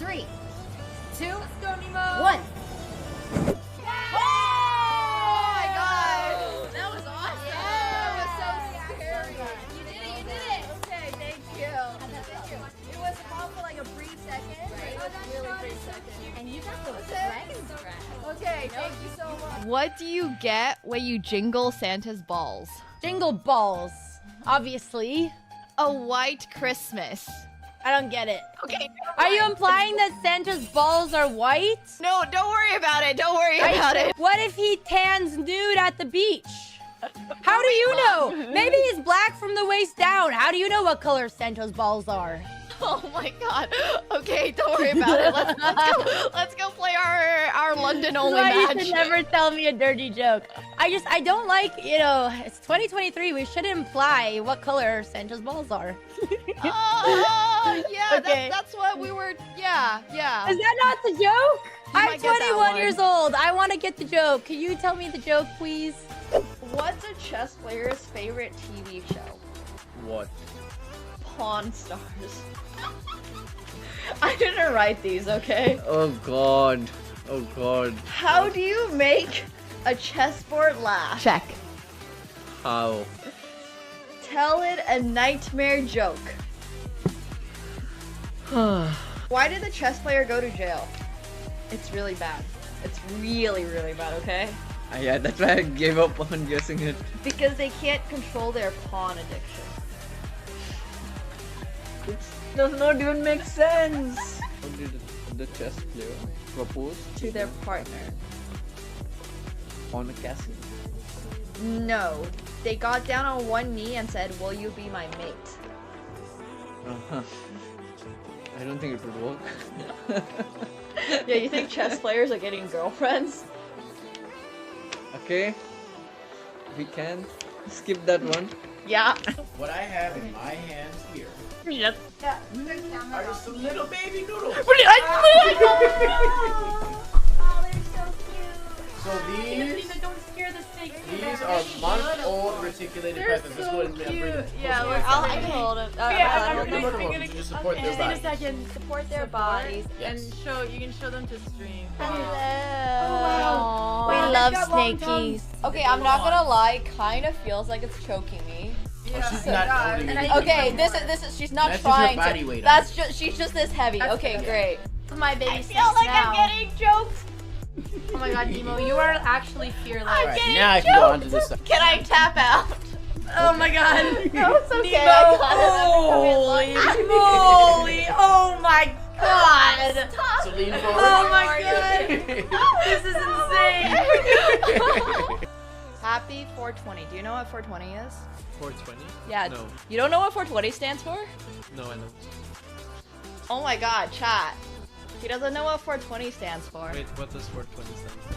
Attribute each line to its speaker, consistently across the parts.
Speaker 1: 3, 2,
Speaker 2: Let's go, Nemo.
Speaker 1: 1.
Speaker 2: Okay, thank you so much.
Speaker 3: What do you get when you jingle Santa's balls?
Speaker 4: Jingle balls, obviously.
Speaker 3: A white Christmas.
Speaker 4: I don't get it.
Speaker 3: Okay.
Speaker 4: Are you implying that Santa's balls are white?
Speaker 3: No, don't worry about it. Don't worry about it.
Speaker 4: What if he tans nude at the beach? How do you know? Maybe he's black from the waist down. How do you know what color Santa's balls are?
Speaker 3: Oh my god. Okay, don't worry about it. Let's go play our London only match.
Speaker 4: You should never tell me a dirty joke. I don't like, it's 2023. We should imply what color Santa's balls are.
Speaker 3: Oh, yeah,
Speaker 4: Okay.
Speaker 3: that's what we were, yeah.
Speaker 4: Is that not the joke? I'm
Speaker 3: might get that
Speaker 4: 21
Speaker 3: one.
Speaker 4: years old. I want to get the joke. Can you tell me the joke, please?
Speaker 3: What's a chess player's favorite TV show?
Speaker 5: What?
Speaker 3: Pawn Stars. I didn't write these, okay?
Speaker 5: Oh god. Oh god.
Speaker 3: How do you make a chessboard laugh? Check.
Speaker 5: How?
Speaker 3: Tell it a nightmare joke. Why did the chess player go to jail? It's really bad. It's really, really bad, okay?
Speaker 5: Yeah, that's why I gave up on guessing it.
Speaker 3: Because they can't control their pawn addiction.
Speaker 5: It does not even make sense. How did the chess player propose
Speaker 3: To their partner.
Speaker 5: on a castle?
Speaker 3: No. They got down on one knee and said, "Will you be my mate?"
Speaker 5: Uh-huh. I don't think it would work.
Speaker 3: Yeah, you think chess players are getting girlfriends?
Speaker 5: Okay. We can skip that one.
Speaker 3: Yeah.
Speaker 6: What I have in my hands here
Speaker 3: Yes.
Speaker 6: are just some little baby noodles.
Speaker 1: Oh, they're so cute.
Speaker 6: So
Speaker 4: Don't scare the snake.
Speaker 6: these are month-old reticulated pythons. Let's go ahead and bring them.
Speaker 3: Yeah, I can hold it.
Speaker 6: To just support their body.
Speaker 3: Support their bodies.
Speaker 6: Yes.
Speaker 2: You can show them to stream.
Speaker 3: Hello.
Speaker 4: We
Speaker 2: Wow,
Speaker 4: love
Speaker 2: they've got long
Speaker 4: snakies.
Speaker 3: Okay, I'm not gonna lie. Kind of feels like it's choking me.
Speaker 6: Oh, she's not holding it.
Speaker 3: Okay, this is. She's not
Speaker 6: That's just her
Speaker 3: trying
Speaker 6: body
Speaker 3: to.
Speaker 6: weight on
Speaker 3: That's just. She's just this heavy.
Speaker 2: That's
Speaker 3: Okay,
Speaker 2: good.
Speaker 3: great.
Speaker 4: My baby
Speaker 3: I feel like I'm getting choked.
Speaker 2: Oh my god, Nemo, you are actually fearless.
Speaker 6: Alright, now I can go on to this side.
Speaker 3: Can I tap out?
Speaker 2: Oh my god.
Speaker 3: No, it's okay.
Speaker 2: Nemo,
Speaker 3: I got it.
Speaker 2: holy moly. Oh my god.
Speaker 6: So lean forward.
Speaker 2: Oh my god. This is insane.
Speaker 3: Happy 420. Do you know what 420 is?
Speaker 7: 420?
Speaker 3: Yeah.
Speaker 7: No.
Speaker 3: You don't know what 420 stands for?
Speaker 7: No, I don't.
Speaker 3: Oh my god, chat. He doesn't know what 420 stands for.
Speaker 7: Wait, what does 420 stand for?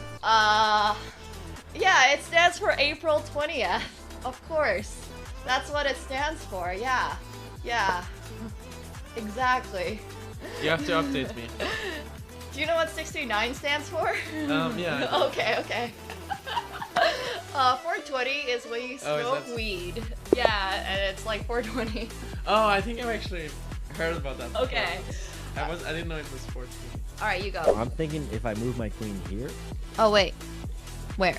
Speaker 3: Yeah, it stands for April 20th. Of course. That's what it stands for. Yeah. Yeah. Exactly.
Speaker 7: You have to update me.
Speaker 3: Do you know what 69 stands for?
Speaker 7: Yeah. I do.
Speaker 3: Okay. 420 is when you
Speaker 7: Oh, is
Speaker 3: smoke
Speaker 7: that-
Speaker 3: weed. Yeah, and it's like 420.
Speaker 7: Oh, I think I've actually heard about that. before.
Speaker 3: Okay.
Speaker 7: I didn't know it was 420.
Speaker 3: Alright, you go.
Speaker 8: I'm thinking if I move my queen here,
Speaker 3: Oh, wait. Where?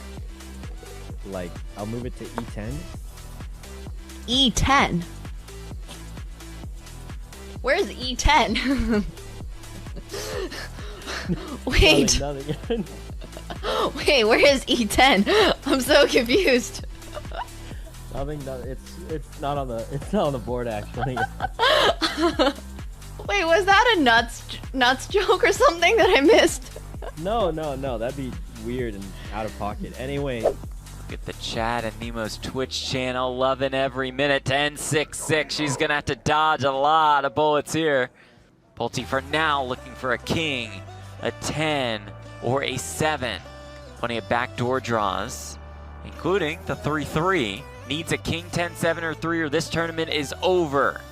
Speaker 8: like, I'll move it to e10.
Speaker 3: E10. Where's E10? Wait.
Speaker 8: Nothing.
Speaker 3: Wait, where is E10? I'm so confused.
Speaker 8: Nothing. It's not on the board actually.
Speaker 3: Wait, was that a nuts joke or something that I missed?
Speaker 8: No. That'd be weird and out of pocket. Anyway.
Speaker 9: Look at the chat and Nemo's Twitch channel, loving every minute. 10-6-6. She's gonna have to dodge a lot of bullets here. Pulte for now looking for a king, a 10, or a 7. Plenty of backdoor draws, including the 3-3. Needs a king, 10, 7, or 3, or this tournament is over.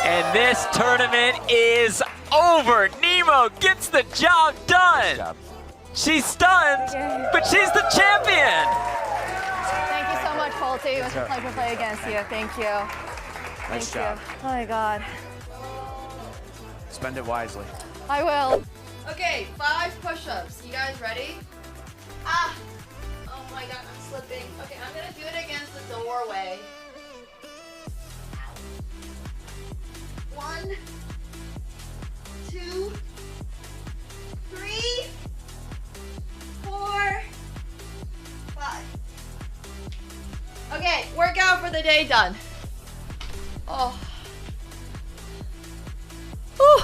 Speaker 9: And this tournament is over. Nemo gets the job done. She's stunned, but she's the champion.
Speaker 3: Thank you so much, Pulte. It was a pleasure to play against you. Thank you.
Speaker 6: Nice job.
Speaker 3: Oh my god.
Speaker 6: Spend it wisely.
Speaker 3: I will. Okay, 5 push-ups. You guys ready? Ah! Oh my god, I'm slipping. Okay, I'm gonna do it against the doorway. 1, 2, 3, 4, 5. Okay, workout for the day done. Oh. Whew.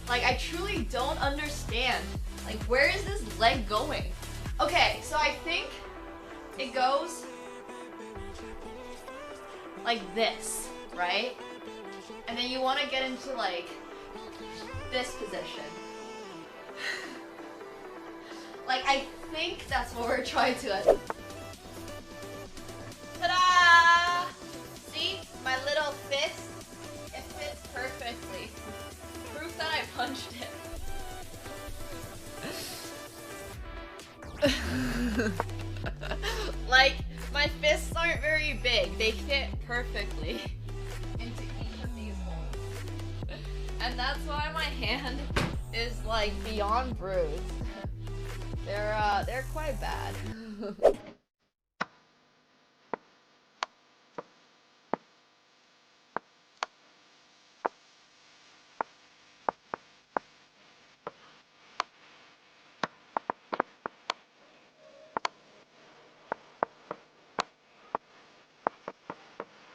Speaker 3: Like, I truly don't understand. Like, where is this leg going? Okay, so I think it goes like this, right? And then you want to get into like this position. Like, I think that's what we're trying to. Ta-da! See? My little fist? It fits perfectly. Proof that I punched it. Like, my fists aren't very big. They fit perfectly into each of these holes. And that's why my hand is like beyond bruised. They're quite bad.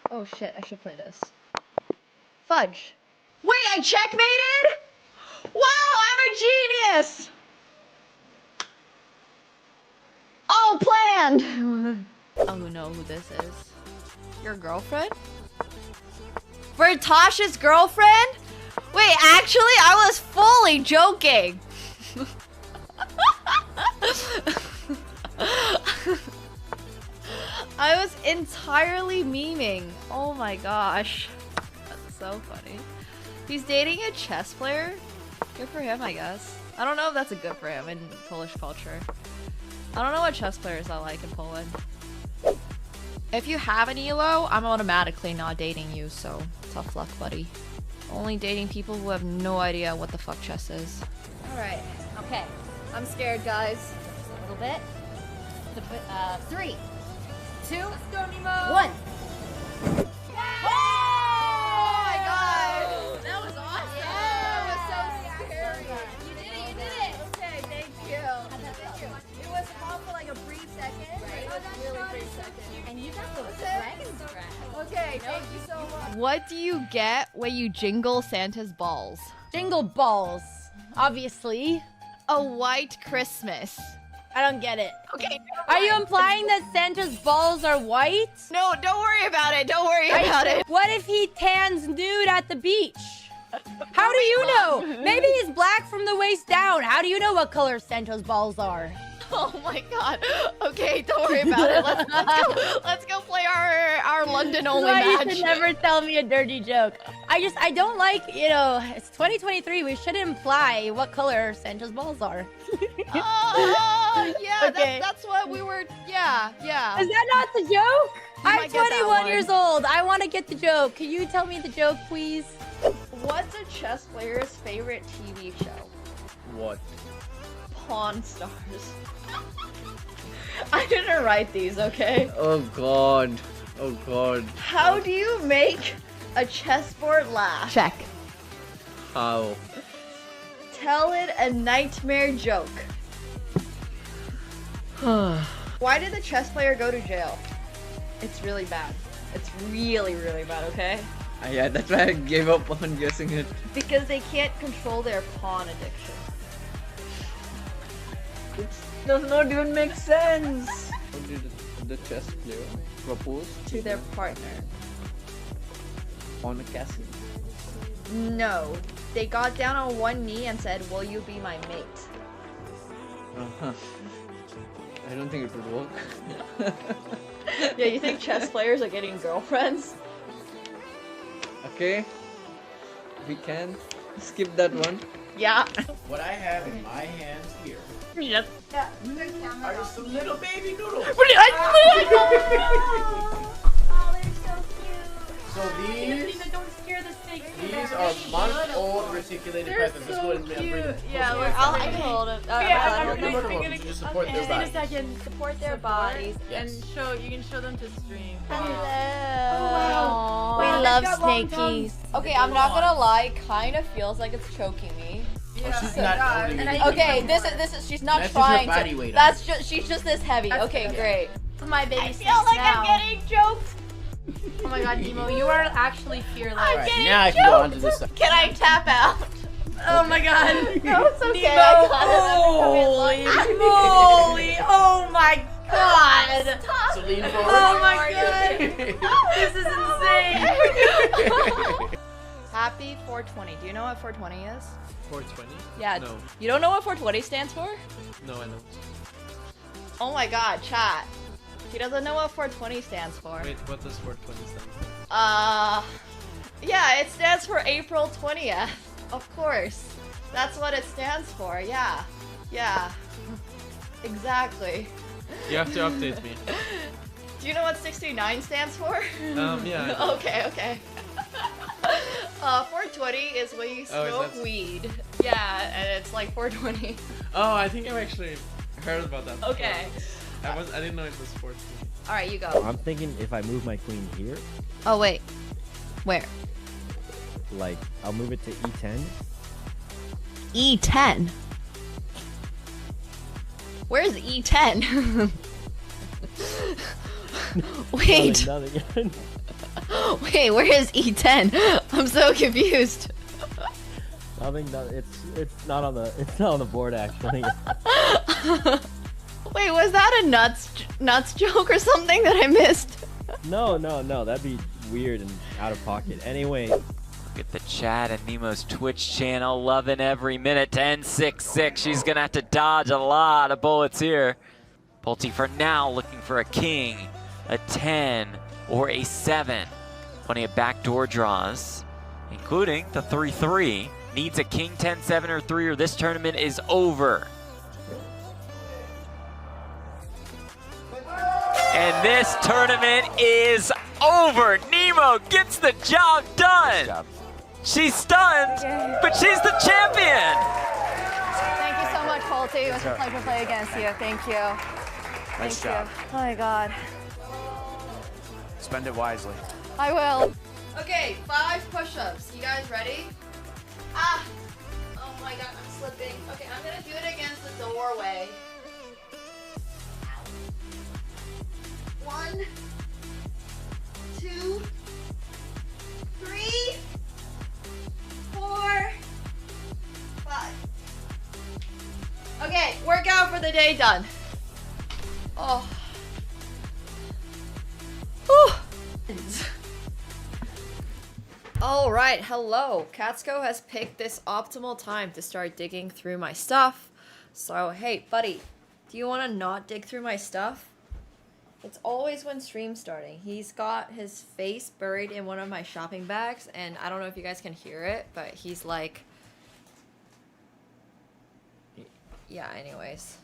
Speaker 3: Oh shit, I should play this. Fudge. Wait, I checkmated? Wow, I'm a genius! All planned! Oh, no, who this is. Your girlfriend? Vertosh's girlfriend? Wait, actually, I was fully joking. I was entirely memeing. Oh my gosh. That's so funny. He's dating a chess player? Good for him, I guess. I don't know if that's a good for him in Polish culture. I don't know what chess players are like in Poland. If you have an ELO, I'm automatically not dating you, so tough luck, buddy. Only dating people who have no idea what the fuck chess is.
Speaker 4: Alright, okay. I'm scared, guys. A little bit. 3, 2, let's go, Nemo. 1.
Speaker 3: Oh my god!
Speaker 4: That was awesome.
Speaker 3: That was so scary.
Speaker 4: You did it.
Speaker 3: Okay, thank you.
Speaker 4: It was hot for like a brief second. Right? It was really brief second. And you got the dragon scratch.
Speaker 3: Okay, thank you so much. What do you get when you jingle Santa's balls?
Speaker 4: Jingle balls, obviously.
Speaker 3: A white Christmas.
Speaker 4: I don't get it.
Speaker 3: Okay.
Speaker 4: Are you implying that Santa's balls are white?
Speaker 3: No, don't worry about it. Don't worry about it.
Speaker 4: What if he tans nude at the beach? How do you know? Maybe he's black from the waist down. How do you know what color Santa's balls are?
Speaker 3: Oh my god. Okay, don't worry about it. Let's go play our London only match.
Speaker 4: You should never tell me a dirty joke. I don't like, you know, it's 2023. We shouldn't imply what color Santa's balls are.
Speaker 3: Yeah,
Speaker 4: Okay.
Speaker 3: that's what we were. Yeah.
Speaker 4: Is that not the joke? I'm
Speaker 3: might get that
Speaker 4: 21
Speaker 3: one.
Speaker 4: years old. I want to get the joke. Can you tell me the joke, please?
Speaker 3: What's a chess player's favorite TV show?
Speaker 5: What?
Speaker 3: Pawn Stars. I didn't write these, okay?
Speaker 5: Oh god. Oh god.
Speaker 3: How do you make a chessboard laugh? Check.
Speaker 5: How?
Speaker 3: Tell it a nightmare joke. Why did the chess player go to jail? It's really bad. It's really, really bad, okay?
Speaker 5: Yeah, that's why I gave up on guessing it.
Speaker 3: Because they can't control their pawn addiction.
Speaker 5: It does not even make sense. How did the chess player propose
Speaker 3: To their partner.
Speaker 5: on a castle?
Speaker 3: No. They got down on one knee and said, "Will you be my mate?"
Speaker 5: Uh-huh. I don't think it would work.
Speaker 3: Yeah, you think chess players are getting girlfriends?
Speaker 5: Okay. We can skip that one.
Speaker 3: Yeah.
Speaker 6: What I have in my hands here
Speaker 1: Yeah.
Speaker 6: Are you some little baby noodles?
Speaker 1: Oh, they're so cute.
Speaker 6: So these
Speaker 2: Don't scare the snake.
Speaker 6: are month-old reticulated pythons. Let's go ahead and bring them.
Speaker 3: Yeah,
Speaker 6: closer.
Speaker 3: look, I can hold him.
Speaker 6: You support their bodies.
Speaker 3: Support their bodies.
Speaker 6: Yes.
Speaker 7: You can show them to stream.
Speaker 3: Hello.
Speaker 4: We love snakies.
Speaker 3: Okay, I'm not gonna lie. Kind of feels like it's choking me.
Speaker 6: Oh, she's not holding it.
Speaker 3: Okay, this is. She's not
Speaker 6: That's just her
Speaker 3: trying
Speaker 6: body
Speaker 3: to.
Speaker 6: weight on
Speaker 3: That's just. She's just this heavy. Okay, great.
Speaker 2: My baby
Speaker 1: I feel like I'm getting choked.
Speaker 2: Oh my god, Nemo, you are actually fearless.
Speaker 6: Alright, now I can go on to this side.
Speaker 3: Can I tap out?
Speaker 2: Oh my god.
Speaker 3: No, it's okay.
Speaker 2: Nemo,
Speaker 3: I got
Speaker 2: holy moly. Oh my god.
Speaker 6: So lean forward.
Speaker 2: Oh my god. This is insane.
Speaker 3: Happy 420. Do you know what 420 is?
Speaker 7: 420?
Speaker 3: Yeah.
Speaker 7: No.
Speaker 3: You don't know what 420 stands for?
Speaker 7: No, I don't.
Speaker 3: Oh my god, chat. He doesn't know what 420 stands for.
Speaker 7: Wait, what does 420 stand for?
Speaker 3: Yeah, it stands for April 20th. Of course. That's what it stands for. Yeah. Yeah. Exactly.
Speaker 7: You have to update me.
Speaker 3: Do you know what 69 stands for?
Speaker 7: Yeah.
Speaker 3: Okay. 420 is when you smoke
Speaker 7: that's-
Speaker 3: weed. Yeah, and it's like 420.
Speaker 7: Oh, I think I've actually heard about that. before.
Speaker 3: Okay.
Speaker 7: I didn't know it was 420.
Speaker 3: Alright, you go.
Speaker 8: I'm thinking if I move my queen here,
Speaker 3: Oh, wait. Where?
Speaker 8: like I'll move it to e10.
Speaker 3: E10. Where's E10? Wait.
Speaker 8: Nothing.
Speaker 3: Wait, where is E10? I'm so confused.
Speaker 8: Nothing. It's not on the board actually.
Speaker 3: Wait, was that a nuts joke or something that I missed?
Speaker 8: No. That'd be weird and out of pocket. Anyway.
Speaker 9: Look at the chat and Nemo's Twitch channel, loving every minute. 10-6-6. She's gonna have to dodge a lot of bullets here. Pulte for now looking for a king, a 10, or a 7. Plenty of backdoor draws, including the 3-3. Needs a king, 10, 7, or 3, or this tournament is over. And this tournament is over. Nemo gets the job done. She's stunned, but she's the champion.
Speaker 3: Thank you so much, Pulte. It was a pleasure to play against you. Thank you.
Speaker 10: Nice
Speaker 3: Thank
Speaker 10: job.
Speaker 3: you. Oh my god.
Speaker 10: Spend it wisely.
Speaker 3: I will. Okay, 5 push-ups. You guys ready? Ah! Oh my god, I'm slipping. Okay, I'm gonna do it against the doorway. 1, 2, 3, 4, 5. Okay, workout for the day done. Oh. Whew. All right, hello. Katsko has picked this optimal time to start digging through my stuff. So, hey, buddy, do you want to not dig through my stuff? It's always when stream's starting. He's got his face buried in one of my shopping bags, and I don't know if you guys can hear it, but he's like... Yeah, anyways.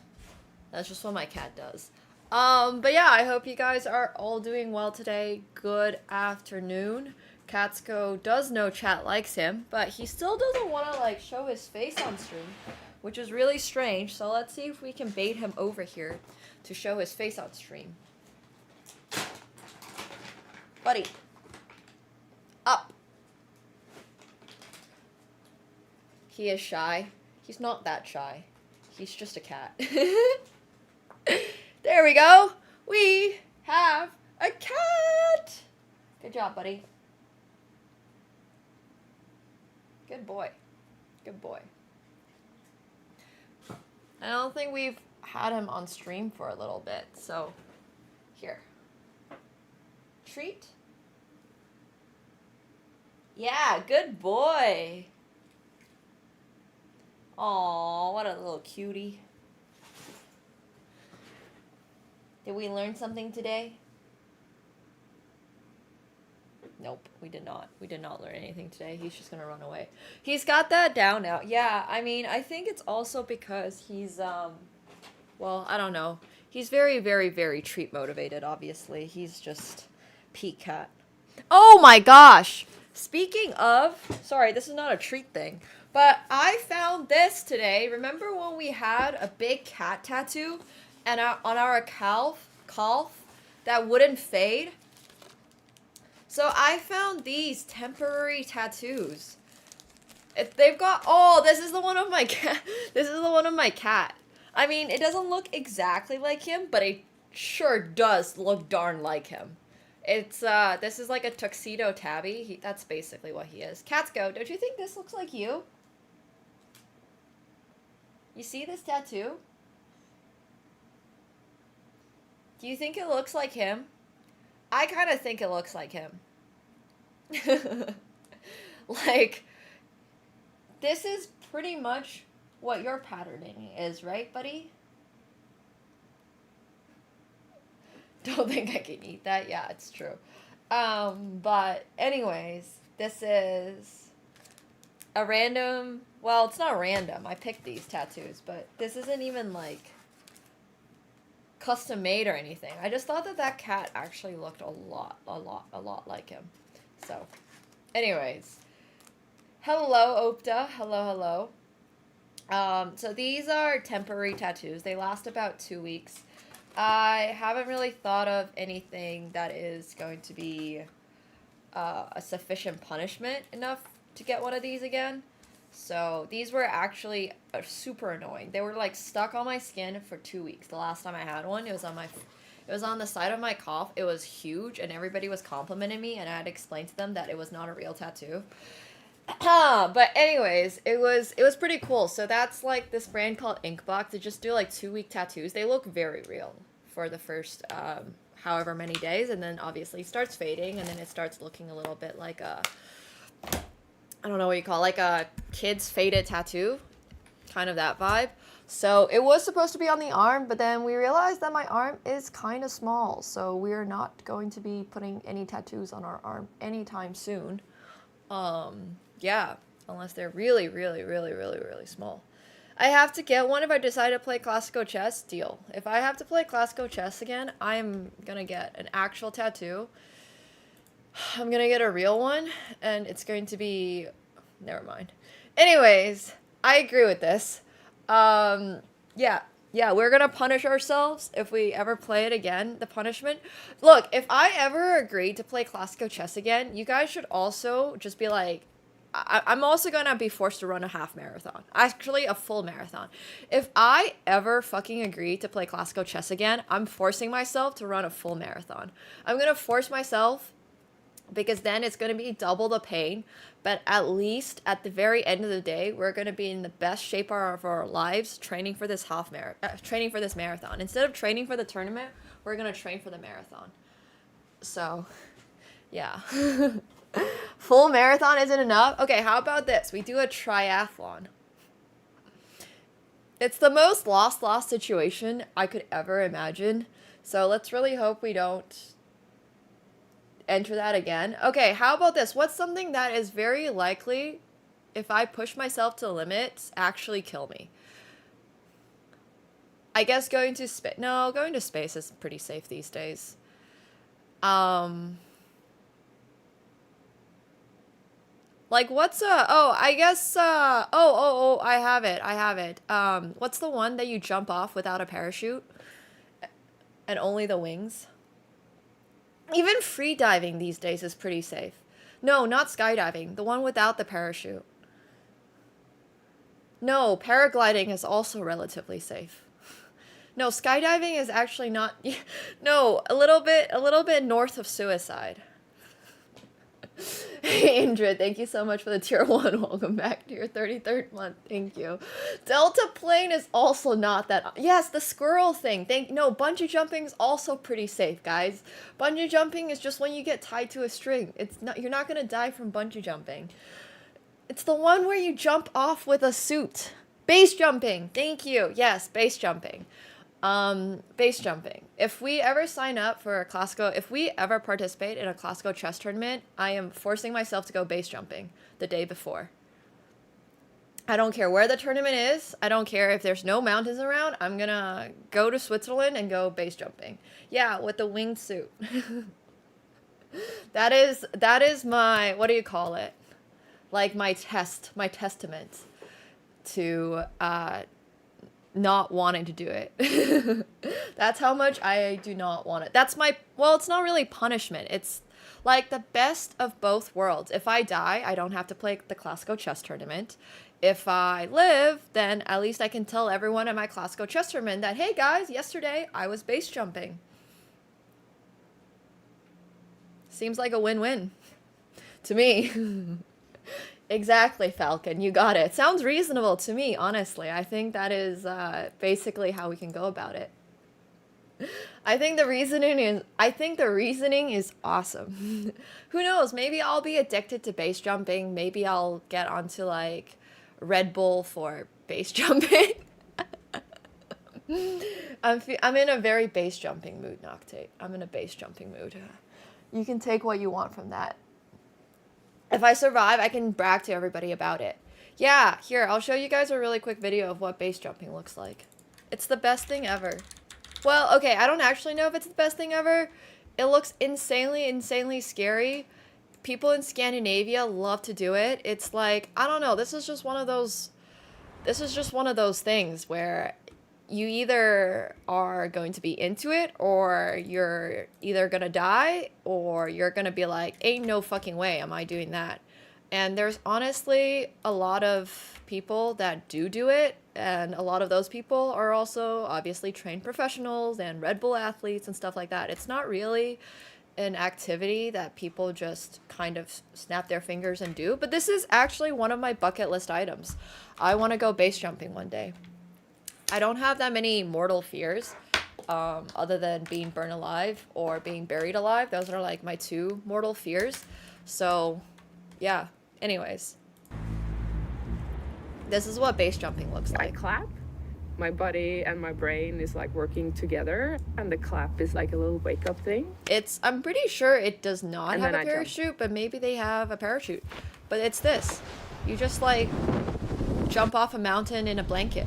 Speaker 3: That's just what my cat does. But yeah, I hope you guys are all doing well today. Good afternoon. Katsko does know chat likes him, but he still doesn't want to like show his face on stream, which is really strange. So let's see if we can bait him over here to show his face on stream. Buddy. Up. He is shy. He's not that shy. He's just a cat. There we go. We have a cat. Good job, buddy. Good boy. Good boy. I don't think we've had him on stream for a little bit, so here. Treat. Yeah, good boy. Aw, what a little cutie. Did we learn something today? Nope, we did not. We did not learn anything today. He's just gonna run away. He's got that down now. Yeah, I mean, I think it's also because he's well, I don't know. He's very, very, very treat motivated, obviously. He's just peak cat. Oh my gosh! Speaking of, sorry, this is not a treat thing, but I found this today. Remember when we had a big cat tattoo and on our calf that wouldn't fade? So I found these temporary tattoos. They've got, oh, this is the one of my cat. This is the one of my cat. I mean, it doesn't look exactly like him, but it sure does look darn like him. It's, this is like a tuxedo tabby. That's basically what he is. Cats go, don't you think this looks like you? You see this tattoo? Do you think it looks like him? I kind of think it looks like him. Like, this is pretty much what your patterning is, right, buddy? Don't think I can eat that. Yeah, it's true. But anyways, this is a random, well, it's not random. I picked these tattoos, but this isn't even like custom made or anything. I just thought that cat actually looked a lot like him. So, anyways, hello, Opta. Hello. So these are temporary tattoos. They last about 2 weeks. I haven't really thought of anything that is going to be a sufficient punishment enough to get one of these again. So these were actually super annoying. They were like stuck on my skin for 2 weeks. The last time I had one, it was on the side of my cough. It was huge, and everybody was complimenting me, and I had to explain to them that it was not a real tattoo. But anyways, it was pretty cool. So that's like this brand called Inkbox. They just do like 2-week tattoos. They look very real for the first however many days, and then obviously it starts fading, and then it starts looking a little bit like a, I don't know what you call it, like a kid's faded tattoo, kind of that vibe. So it was supposed to be on the arm, but then we realized that my arm is kind of small, so we're not going to be putting any tattoos on our arm anytime soon. Yeah, unless they're really, really, really, really, really small. I have to get one if I decide to play classical chess. Deal. If I have to play classical chess again, I'm gonna get an actual tattoo. I'm gonna get a real one, and it's going to be, never mind. Anyways, I agree with this. Yeah, we're gonna punish ourselves if we ever play it again. The punishment. Look, if I ever agree to play classical chess again, you guys should also just be like, I'm also gonna be forced to run a half marathon. Actually, a full marathon. If I ever fucking agree to play classical chess again, I'm forcing myself to run a full marathon. I'm gonna force myself, because then it's gonna be double the pain, but at least at the very end of the day, we're gonna be in the best shape of our lives training for this marathon. Instead of training for the tournament, we're gonna train for the marathon. So, yeah. Full marathon isn't enough? Okay, how about this? We do a triathlon. It's the most lost situation I could ever imagine. So let's really hope we don't enter that again. Okay, how about this? What's something that is very likely, if I push myself to the limits, actually kill me? I guess going to space. No, going to space is pretty safe these days. Like, what's I guess, I have it. What's the one that you jump off without a parachute? And only the wings? Even free diving these days is pretty safe. No, not skydiving. The one without the parachute. No, paragliding is also relatively safe. No, skydiving is actually not. No, a little bit north of suicide. Hey, Indra, thank you so much for the tier 1. Welcome back to your 33rd month. Thank you. Delta plane is also not that. Yes, the squirrel thing. No, bungee jumping is also pretty safe, guys. Bungee jumping is just when you get tied to a string. It's not. You're not gonna die from bungee jumping. It's the one where you jump off with a suit. Base jumping. Thank you. Yes, base jumping. Base jumping. If we ever sign up for a classical, if we ever participate in a classical chess tournament, I am forcing myself to go base jumping the day before. I don't care where the tournament is. I don't care if there's no mountains around. I'm gonna go to Switzerland and go base jumping. Yeah, with the winged suit. That is my, what do you call it? Like my testament to not wanting to do it. That's how much I do not want it. That's my, well, it's not really punishment. It's like the best of both worlds. If I die, I don't have to play the classical chess tournament. If I live, then at least I can tell everyone at my classical chess tournament that, hey guys, yesterday I was base jumping. Seems like a win-win to me. Exactly, Falcon, you got it. Sounds reasonable to me, honestly. I think that is basically how we can go about it. I think the reasoning is awesome. Who knows, maybe I'll be addicted to base jumping. Maybe I'll get onto like Red Bull for base jumping. I'm in a very base jumping mood, Noctate. I'm in a base jumping mood. You can take what you want from that. If I survive, I can brag to everybody about it. Yeah, here, I'll show you guys a really quick video of what base jumping looks like. It's the best thing ever. Well, okay, I don't actually know if it's the best thing ever. It looks insanely scary. People in Scandinavia love to do it. It's like, I don't know, this is just one of those things where you either are going to be into it, or you're either gonna die, or you're gonna be like, ain't no fucking way am I doing that. And there's honestly a lot of people that do it, and a lot of those people are also obviously trained professionals and Red Bull athletes and stuff like that. It's not really an activity that people just kind of snap their fingers and do, but this is actually one of my bucket list items. I want to go base jumping one day. I don't have that many mortal fears, other than being burned alive or being buried alive. Those are like my two mortal fears. So, yeah. Anyways. This is what base jumping looks like.
Speaker 10: I clap. My body and my brain is like working together, and the clap is like a little wake-up thing.
Speaker 3: I'm pretty sure it does not have a parachute, but maybe they have a parachute. But it's this. You just like jump off a mountain in a blanket.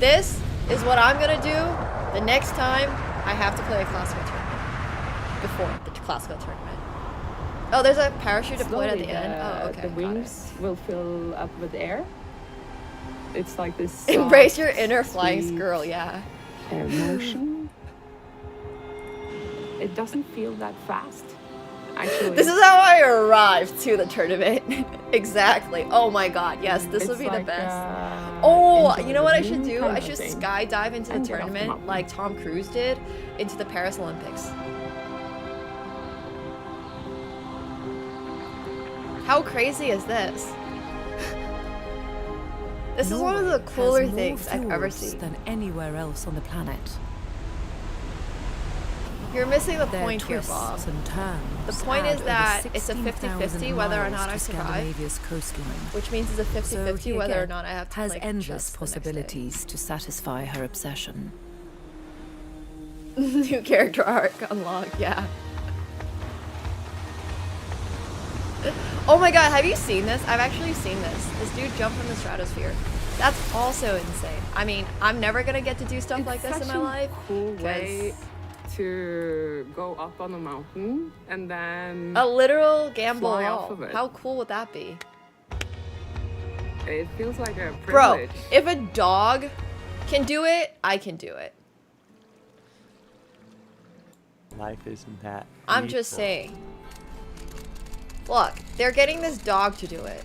Speaker 3: This is what I'm gonna do the next time I have to play a classical tournament. Before the classical tournament. Oh, there's a parachute deployed at the end. Oh, okay.
Speaker 10: The wings will fill up with air. It's like this soft,
Speaker 3: embrace your inner flying squirrel, yeah.
Speaker 10: Motion. It doesn't feel that fast. Actually,
Speaker 3: this is how I arrived to the tournament. Exactly. Oh my god, yes, this would be the best. Oh, you know what I should do? I should skydive into the tournament like Tom Cruise did into the Paris Olympics. How crazy is this? This is one of the cooler things I've ever seen.
Speaker 11: Than anywhere else on the planet.
Speaker 3: You're missing the point here, Bob. The point is that it's a 50-50 whether or not I survive, which means it's a 50-50 whether or not I have to play chess
Speaker 11: endless possibilities to satisfy her obsession.
Speaker 3: New character arc unlocked, yeah. Oh my god, have you seen this? I've actually seen this. This dude jumped from the stratosphere. That's also insane. I mean, I'm never gonna get to do stuff like this in my life.
Speaker 10: Cool way to go up on a mountain and then
Speaker 3: a literal gamble.
Speaker 10: Fly off of it.
Speaker 3: How cool would that be?
Speaker 10: It feels like a privilege.
Speaker 3: Bro, if a dog can do it, I can do it.
Speaker 8: Life isn't that.
Speaker 3: I'm just saying. Look, they're getting this dog to do it.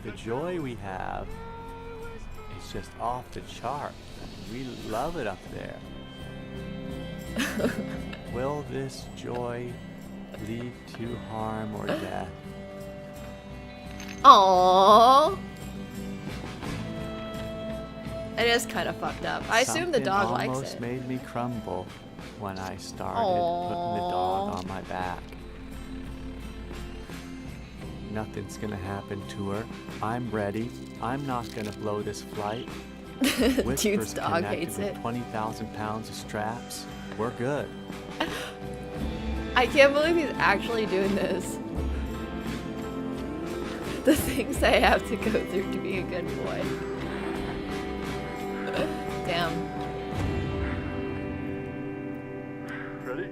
Speaker 8: The joy we have is just off the chart. We love it up there. Will this joy lead to harm or death?
Speaker 3: Aww. It is kind of fucked up. I assume the dog likes it.
Speaker 8: Almost made me crumble when I started putting the dog on my back. Nothing's gonna happen to her. I'm ready. I'm not gonna blow this flight.
Speaker 3: Dude's dog hates it.
Speaker 8: 20,000 pounds of straps. We're good.
Speaker 3: I can't believe he's actually doing this. The things I have to go through to be a good boy. Damn.
Speaker 8: Ready?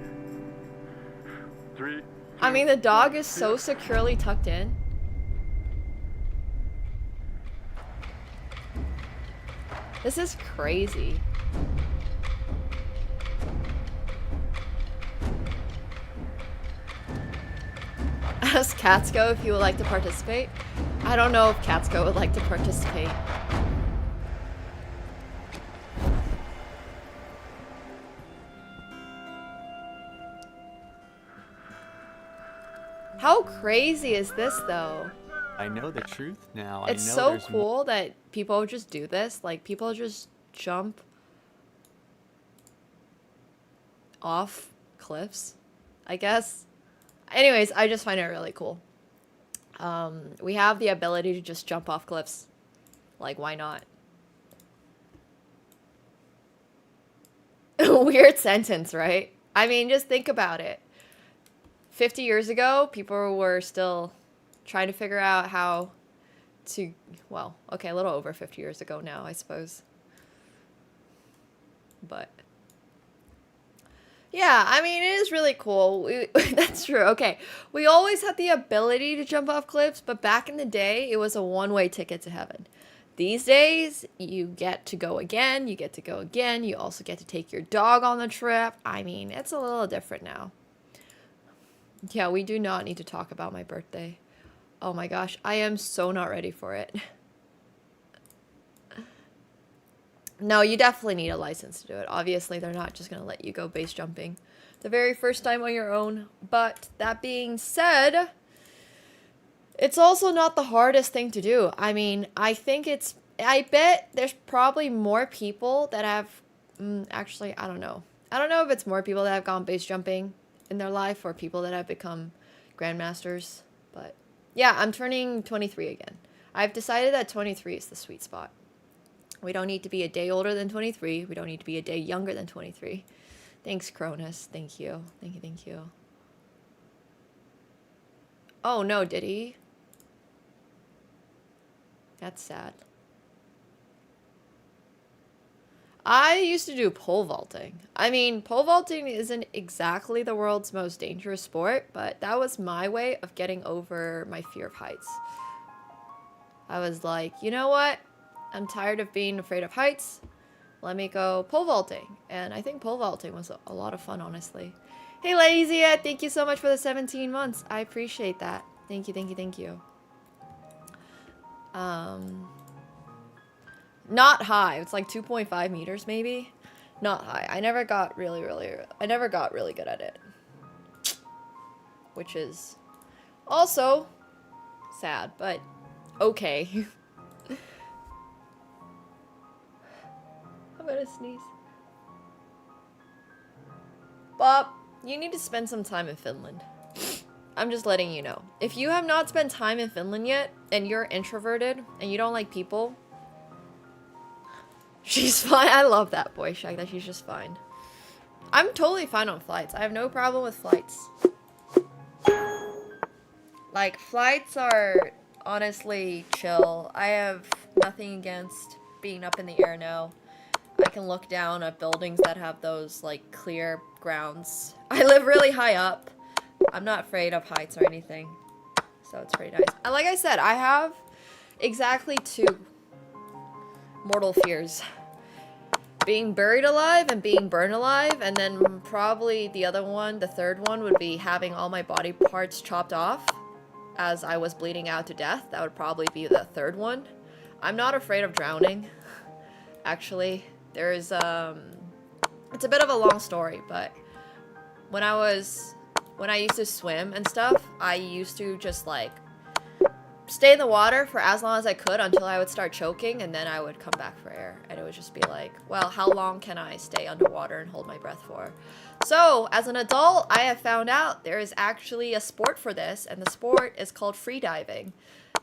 Speaker 8: 3.
Speaker 3: I mean, the dog is so securely tucked in. This is crazy. Ask Katsko if you would like to participate. I don't know if Katsko would like to participate. How crazy is this though?
Speaker 8: I know the truth now.
Speaker 3: It's
Speaker 8: I know
Speaker 3: so
Speaker 8: there's
Speaker 3: cool that people just do this. Like, people just jump off cliffs, I guess. Anyways, I just find it really cool. We have the ability to just jump off cliffs. Like, why not? Weird sentence, right? I mean, just think about it. 50 years ago, people were still trying to figure out how to, well, okay, a little over 50 years ago now, I suppose. But yeah, I mean, it is really cool. That's true. Okay, we always had the ability to jump off cliffs, but back in the day, it was a one-way ticket to heaven. These days, you get to go again, you get to go again, you also get to take your dog on the trip. I mean, it's a little different now. Yeah, we do not need to talk about my birthday. Oh my gosh, I am so not ready for it. No, you definitely need a license to do it. Obviously, they're not just going to let you go base jumping the very first time on your own. But that being said, it's also not the hardest thing to do. I mean, I bet there's probably more people that have, actually, I don't know. I don't know if it's more people that have gone base jumping in their life or people that have become grandmasters. But yeah, I'm turning 23 again. I've decided that 23 is the sweet spot. We don't need to be a day older than 23. We don't need to be a day younger than 23. Thanks, Cronus. Thank you. Thank you, thank you. Oh, no, did he? That's sad. I used to do pole vaulting. I mean, pole vaulting isn't exactly the world's most dangerous sport, but that was my way of getting over my fear of heights. I was like, you know what? I'm tired of being afraid of heights. Let me go pole vaulting. And I think pole vaulting was a lot of fun, honestly. Hey, Lazia, thank you so much for the 17 months. I appreciate that. Thank you, thank you, thank you. Not high. It's like 2.5 meters, maybe. Not high. I never got really good at it. Which is also sad, but okay. I'm gonna sneeze. Bob, you need to spend some time in Finland. I'm just letting you know. If you have not spent time in Finland yet, and you're introverted, and you don't like people, she's fine. I love that voice shack, that she's just fine. I'm totally fine on flights. I have no problem with flights. Like, flights are honestly chill. I have nothing against being up in the air now. I can look down at buildings that have those, like, clear grounds. I live really high up. I'm not afraid of heights or anything. So it's pretty nice. And like I said, I have exactly 2 mortal fears. Being buried alive and being burned alive. And then probably the other one, the third one, would be having all my body parts chopped off as I was bleeding out to death. That would probably be the third one. I'm not afraid of drowning, actually. There's, it's a bit of a long story, but when I used to swim and stuff, I used to just, like, stay in the water for as long as I could until I would start choking, and then I would come back for air. And it would just be like, well, how long can I stay underwater and hold my breath for? So, as an adult, I have found out there is actually a sport for this, and the sport is called freediving.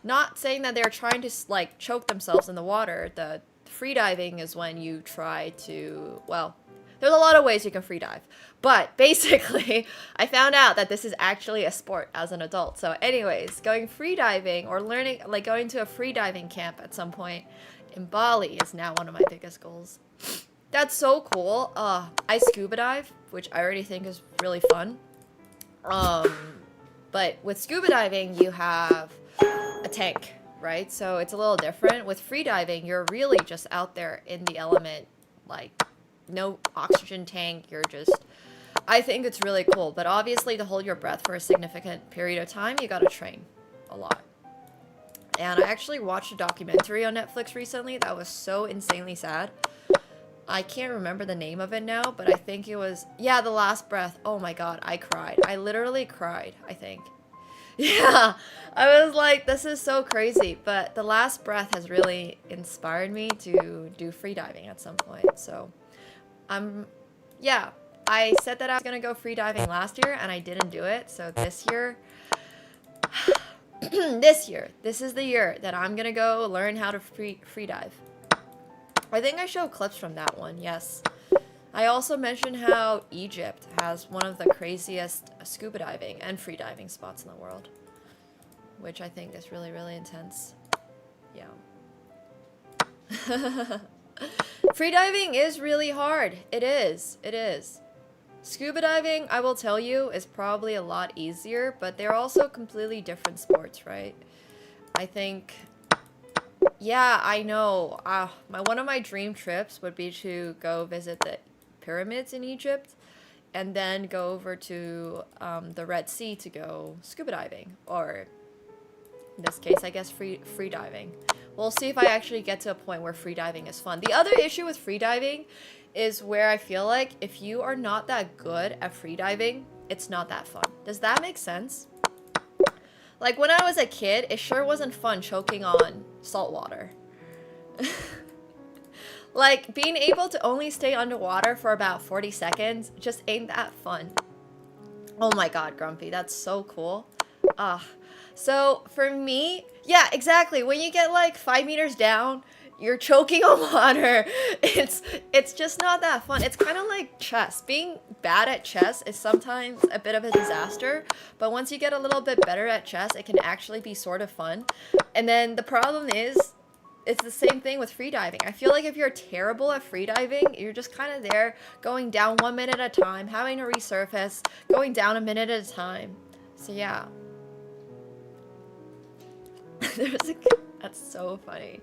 Speaker 3: Not saying that they're trying to, like, choke themselves in the water. The freediving is when you try to, well, There's a lot of ways you can free dive. But basically, I found out that this is actually a sport as an adult. So anyways, going free diving or learning, like going to a free diving camp at some point in Bali is now one of my biggest goals. That's so cool. I scuba dive, which I already think is really fun. But with scuba diving, you have a tank, right? So it's a little different. With free diving, you're really just out there in the element, like no oxygen tank. You're just, I think it's really cool. But obviously to hold your breath for a significant period of time, you gotta train a lot. And I actually watched a documentary on Netflix recently that was so insanely sad. I can't remember the name of it now, but I think it was, yeah, The Last Breath. Oh my god, I cried. I literally cried, I think. Yeah, I was like, this is so crazy. But The Last Breath has really inspired me to do freediving at some point. So, yeah, I said that I was going to go freediving last year, and I didn't do it. So this year, this is the year that I'm going to go learn how to freedive. I think I showed clips from that one, yes. I also mentioned how Egypt has one of the craziest scuba diving and free diving spots in the world, which I think is really, really intense. Yeah. Free diving is really hard. It is. It is. Scuba diving, I will tell you, is probably a lot easier, but they're also completely different sports, right? I think... Yeah, I know. One of my dream trips would be to go visit the pyramids in Egypt and then go over to the Red Sea to go scuba diving, or in this case, I guess free diving. We'll see if I actually get to a point where free diving is fun. The other issue with free diving is where I feel like if you are not that good at free diving, it's not that fun. Does that make sense? Like, when I was a kid, it sure wasn't fun choking on salt water. Like, being able to only stay underwater for about 40 seconds just ain't that fun. Oh my god, Grumpy, that's so cool. So, for me, yeah, exactly. When you get, like, 5 meters down, you're choking on water. It's just not that fun. It's kind of like chess. Being bad at chess is sometimes a bit of a disaster, but once you get a little bit better at chess, it can actually be sort of fun. And then the problem is, it's the same thing with freediving. I feel like if you're terrible at freediving, you're just kind of there, going down 1 minute at a time, having to resurface, going down a minute at a time. So yeah. That's so funny.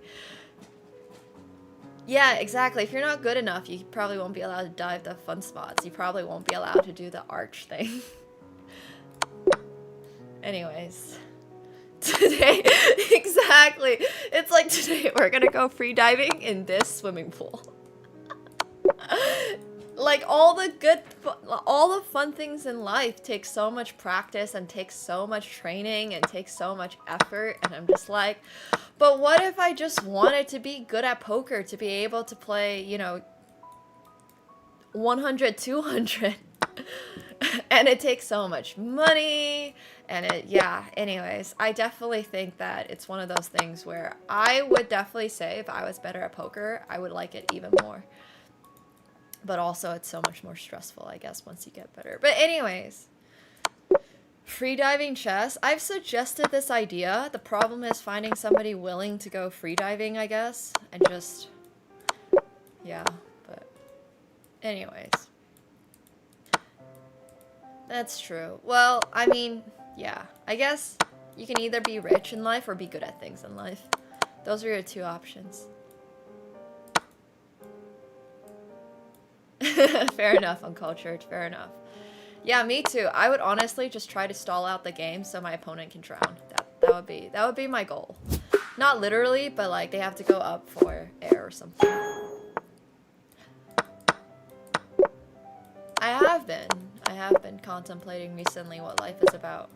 Speaker 3: Yeah, exactly. If you're not good enough, you probably won't be allowed to dive the fun spots. You probably won't be allowed to do the arch thing. Anyways. Today, exactly. It's like today we're gonna go free diving in this swimming pool. Like, all the fun things in life take so much practice and takes so much training and takes so much effort, and I'm just like, but what if I just wanted to be good at poker, to be able to play, you know, 100, 200, and it takes so much money, and yeah, anyways, I definitely think that it's one of those things where I would definitely say if I was better at poker, I would like it even more. But also, it's so much more stressful, I guess, once you get better. But anyways, freediving chess. I've suggested this idea. The problem is finding somebody willing to go freediving, I guess. And just, yeah, but anyways. That's true. Well, I mean, yeah. I guess you can either be rich in life or be good at things in life. Those are your two options. Fair enough, Uncultured. Fair enough. Yeah, me too. I would honestly just try to stall out the game so my opponent can drown. That would be my goal. Not literally, but like they have to go up for air or something. I have been contemplating recently what life is about.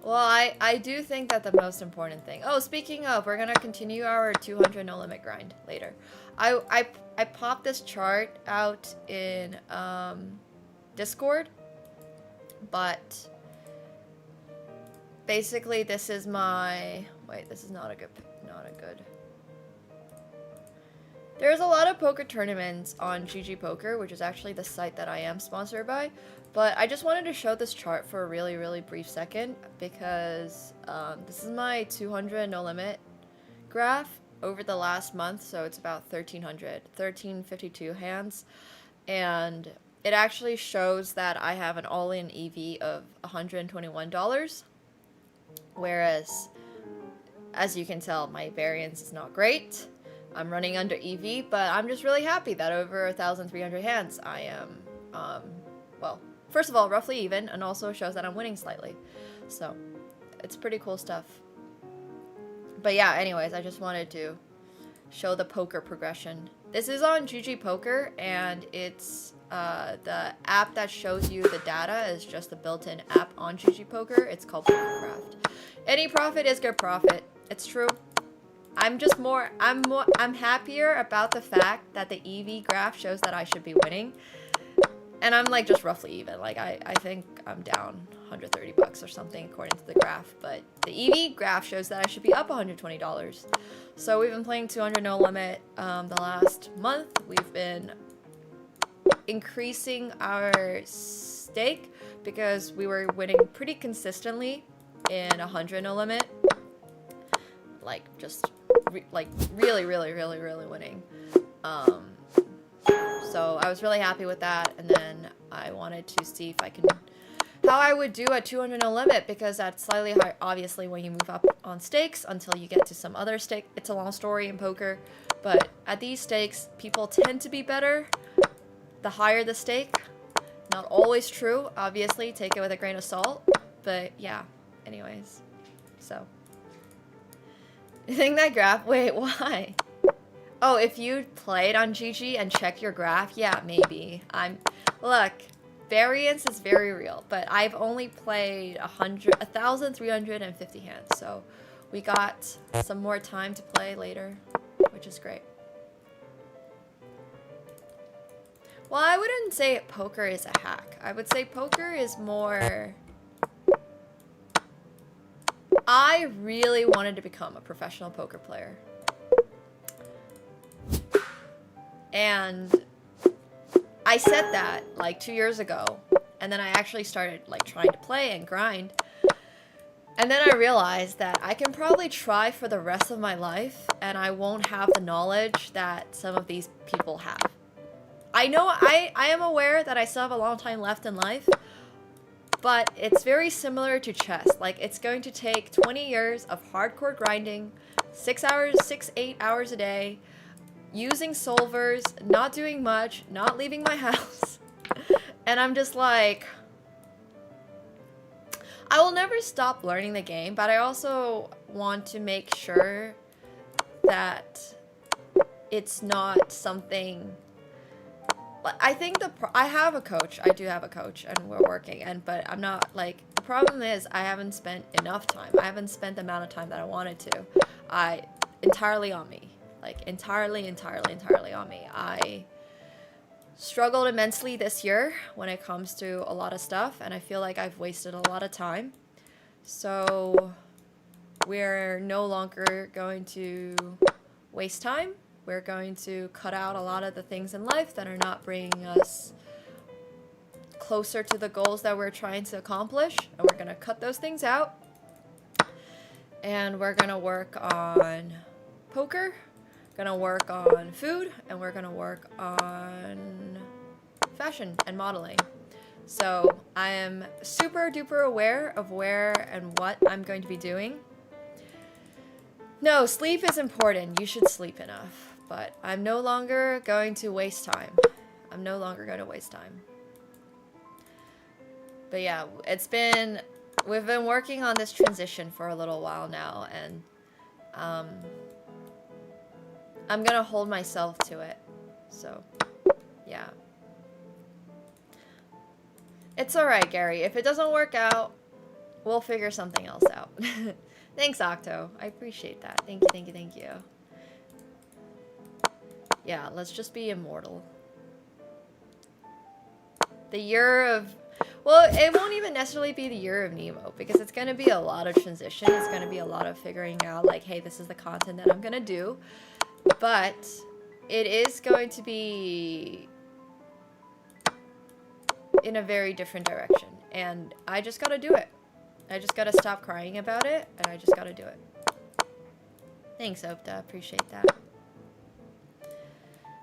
Speaker 3: Well, I do think that the most important thing... Oh, speaking of, we're gonna continue our 200 no limit grind later. I popped this chart out in Discord, but basically this is my... Wait, this is not a good... There's a lot of poker tournaments on GG Poker, which is actually the site that I am sponsored by. But I just wanted to show this chart for a really, really brief second because this is my 200 no limit graph over the last month. So it's about 1352 hands. And it actually shows that I have an all-in EV of $121. Whereas, as you can tell, my variance is not great. I'm running under EV, but I'm just really happy that over 1,300 hands, I am, well, first of all, roughly even, and also shows that I'm winning slightly. So, it's pretty cool stuff. But yeah, anyways, I just wanted to show the poker progression. This is on GG Poker, and it's, the app that shows you the data is just a built-in app on GG Poker. It's called PokerCraft. Any profit is good profit. It's true. I'm happier about the fact that the EV graph shows that I should be winning. And I'm like just roughly even. Like I think I'm down $130 or something according to the graph. But the EV graph shows that I should be up $120. So we've been playing 200 no limit the last month. We've been increasing our stake because we were winning pretty consistently in 100 no limit. Like just really winning. So I was really happy with that, and then I wanted to see if I can how I would do at 200 no limit, because that's slightly higher obviously when you move up on stakes until you get to some other stake. It's a long story in poker, but at these stakes people tend to be better the higher the stake. Not always true, obviously, take it with a grain of salt, but yeah, anyways. So you think that graph? Wait, why? Oh, if you played on GG and check your graph, yeah, maybe. Look, variance is very real, but I've only played 1,350 hands, so we got some more time to play later, which is great. Well, I wouldn't say poker is a hack. I would say poker is more... I really wanted to become a professional poker player. And I said that like 2 years ago, and then I actually started like trying to play and grind. And then I realized that I can probably try for the rest of my life and I won't have the knowledge that some of these people have. I know I am aware that I still have a long time left in life, but it's very similar to chess. Like, it's going to take 20 years of hardcore grinding, 8 hours a day, using solvers, not doing much, not leaving my house. And I'm just like, I will never stop learning the game, but I also want to make sure that it's not something... I think I have a coach. I do have a coach, and we're working. But I'm not like, the problem is I haven't spent enough time. I haven't spent the amount of time that I wanted to. Entirely on me. Like entirely on me. I struggled immensely this year when it comes to a lot of stuff, and I feel like I've wasted a lot of time. So we're no longer going to waste time. We're going to cut out a lot of the things in life that are not bringing us closer to the goals that we're trying to accomplish. And we're going to cut those things out. And we're going to work on poker, going to work on food, and we're going to work on fashion and modeling. So I am super duper aware of where and what I'm going to be doing. No, sleep is important. You should sleep enough. But I'm no longer going to waste time. I'm no longer going to waste time. But yeah, we've been working on this transition for a little while now, and I'm gonna hold myself to it. So, yeah. It's alright, Gary. If it doesn't work out, we'll figure something else out. Thanks, Octo. I appreciate that. Thank you. Yeah, let's just be immortal. The year of... Well, it won't even necessarily be the year of Nemo, because it's going to be a lot of transition. It's going to be a lot of figuring out, like, hey, this is the content that I'm going to do. But it is going to be in a very different direction. And I just gotta do it. I just gotta stop crying about it, and I just gotta do it. Thanks, Opta. Appreciate that.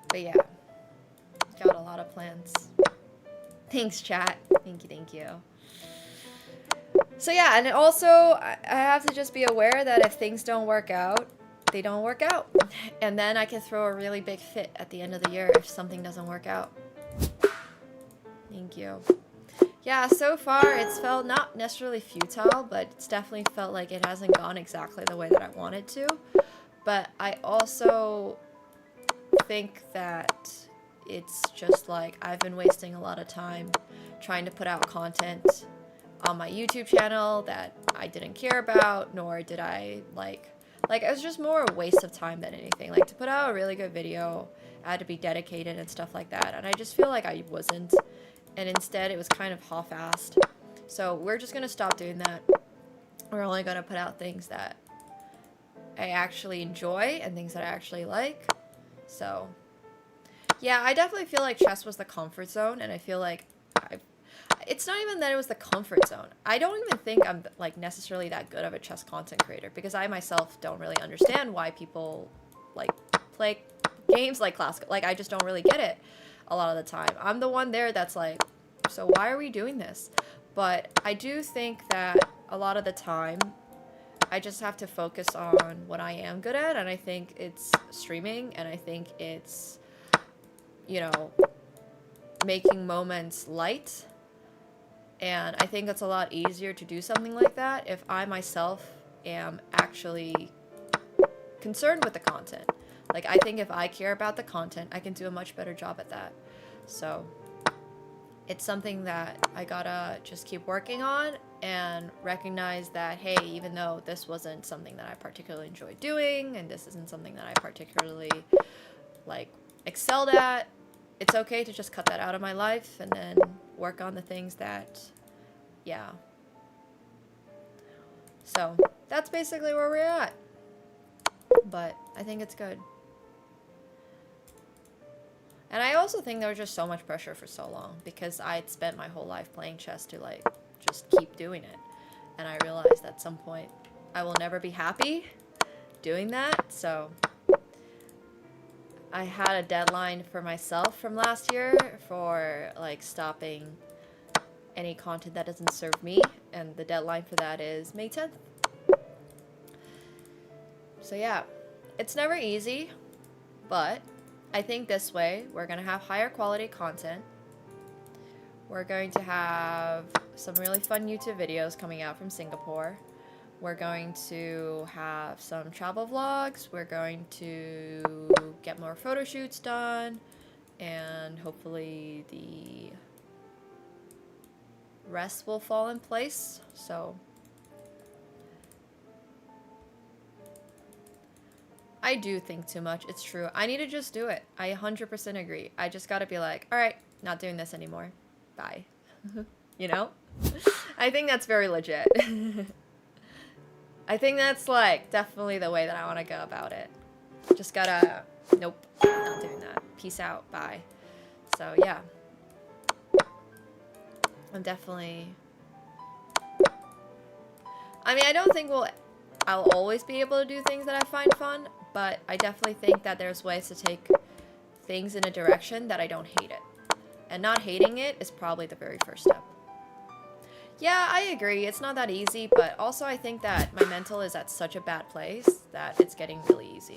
Speaker 3: But yeah, got a lot of plans. Thanks, chat. Thank you. So yeah, and also, I have to just be aware that if things don't work out, they don't work out. And then I can throw a really big fit at the end of the year if something doesn't work out. Thank you. Yeah, so far it's felt not necessarily futile, but it's definitely felt like it hasn't gone exactly the way that I wanted to. But I also think that it's just like I've been wasting a lot of time trying to put out content on my YouTube channel that I didn't care about, nor did I like it was just more a waste of time than anything. Like, to put out a really good video, I had to be dedicated and stuff like that, and I just feel like I wasn't, and instead it was kind of half-assed. So we're just gonna stop doing that. We're only gonna put out things that I actually enjoy and things that I actually like. So yeah, I definitely feel like chess was the comfort zone, and I feel like it's not even that it was the comfort zone. I don't even think I'm like necessarily that good of a chess content creator, because I myself don't really understand why people like play games like classical. Like, I just don't really get it a lot of the time. I'm the one there that's like, so why are we doing this? But I do think that a lot of the time I just have to focus on what I am good at, and I think it's streaming, and I think it's, you know, making moments light. And I think it's a lot easier to do something like that if I myself am actually concerned with the content. Like, I think if I care about the content, I can do a much better job at that. So it's something that I gotta just keep working on and recognize that, hey, even though this wasn't something that I particularly enjoyed doing, and this isn't something that I particularly like excelled at, it's okay to just cut that out of my life and then work on the things that, yeah. So that's basically where we're at. But I think it's good. And I also think there was just so much pressure for so long, because I'd spent my whole life playing chess to like just keep doing it. And I realized at some point I will never be happy doing that. So I had a deadline for myself from last year for like stopping any content that doesn't serve me, and the deadline for that is May 10th. So yeah, it's never easy, but I think this way we're gonna have higher quality content. We're going to have some really fun YouTube videos coming out from Singapore. We're going to have some travel vlogs. We're going to get more photo shoots done, and hopefully the rest will fall in place. So I do think too much. It's true. I need to just do it. I 100% agree. I just gotta be like, all right, not doing this anymore. Bye. You know? I think that's very legit. I think that's like definitely the way that I want to go about it. Just gotta, nope, not doing that. Peace out. Bye. So yeah. I'm definitely, I mean, I don't think I'll always be able to do things that I find fun, but I definitely think that there's ways to take things in a direction that I don't hate it. And not hating it is probably the very first step. Yeah, I agree. It's not that easy, but also I think that my mental is at such a bad place that it's getting really easy.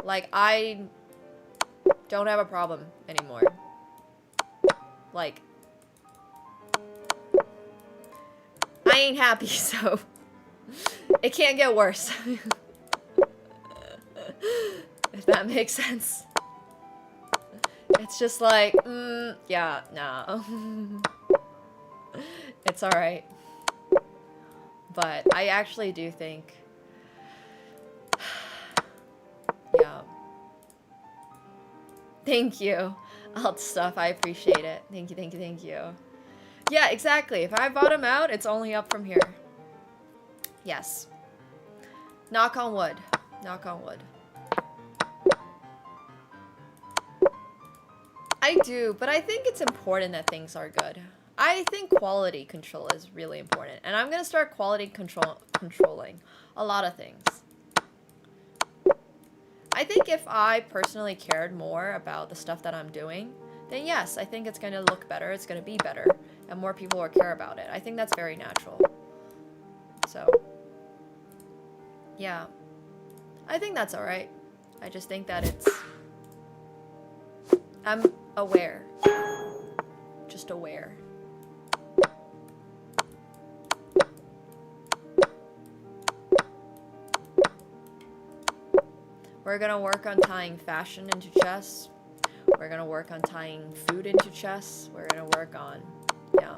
Speaker 3: Like, I don't have a problem anymore. Like, I ain't happy, so it can't get worse. If that makes sense. It's just like, yeah, no. It's alright. But I actually do think, yeah. Thank you. Alt stuff, I appreciate it. Thank you, thank you, thank you. Yeah, exactly. If I bottom out, it's only up from here. Yes. Knock on wood. Knock on wood. I do, but I think it's important that things are good. I think quality control is really important, and I'm gonna start quality controlling a lot of things. I think if I personally cared more about the stuff that I'm doing, then yes, I think it's gonna look better, it's gonna be better, and more people will care about it. I think that's very natural. So, yeah. I think that's alright. I just think that it's... I'm aware. Just aware. We're gonna work on tying fashion into chess. We're gonna work on tying food into chess. We're gonna work on... yeah.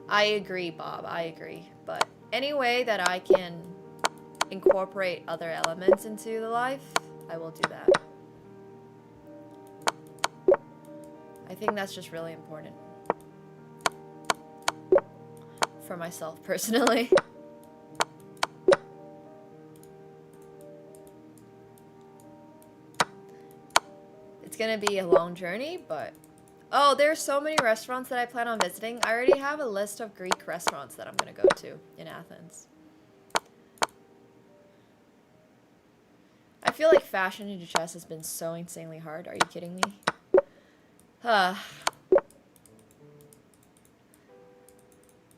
Speaker 3: I agree, Bob. I agree. But any way that I can incorporate other elements into the life, I will do that. I think that's just really important. For myself, personally. It's gonna be a long journey, but... oh, there's so many restaurants that I plan on visiting. I already have a list of Greek restaurants that I'm gonna go to in Athens. I feel like fashion into chess has been so insanely hard. Are you kidding me?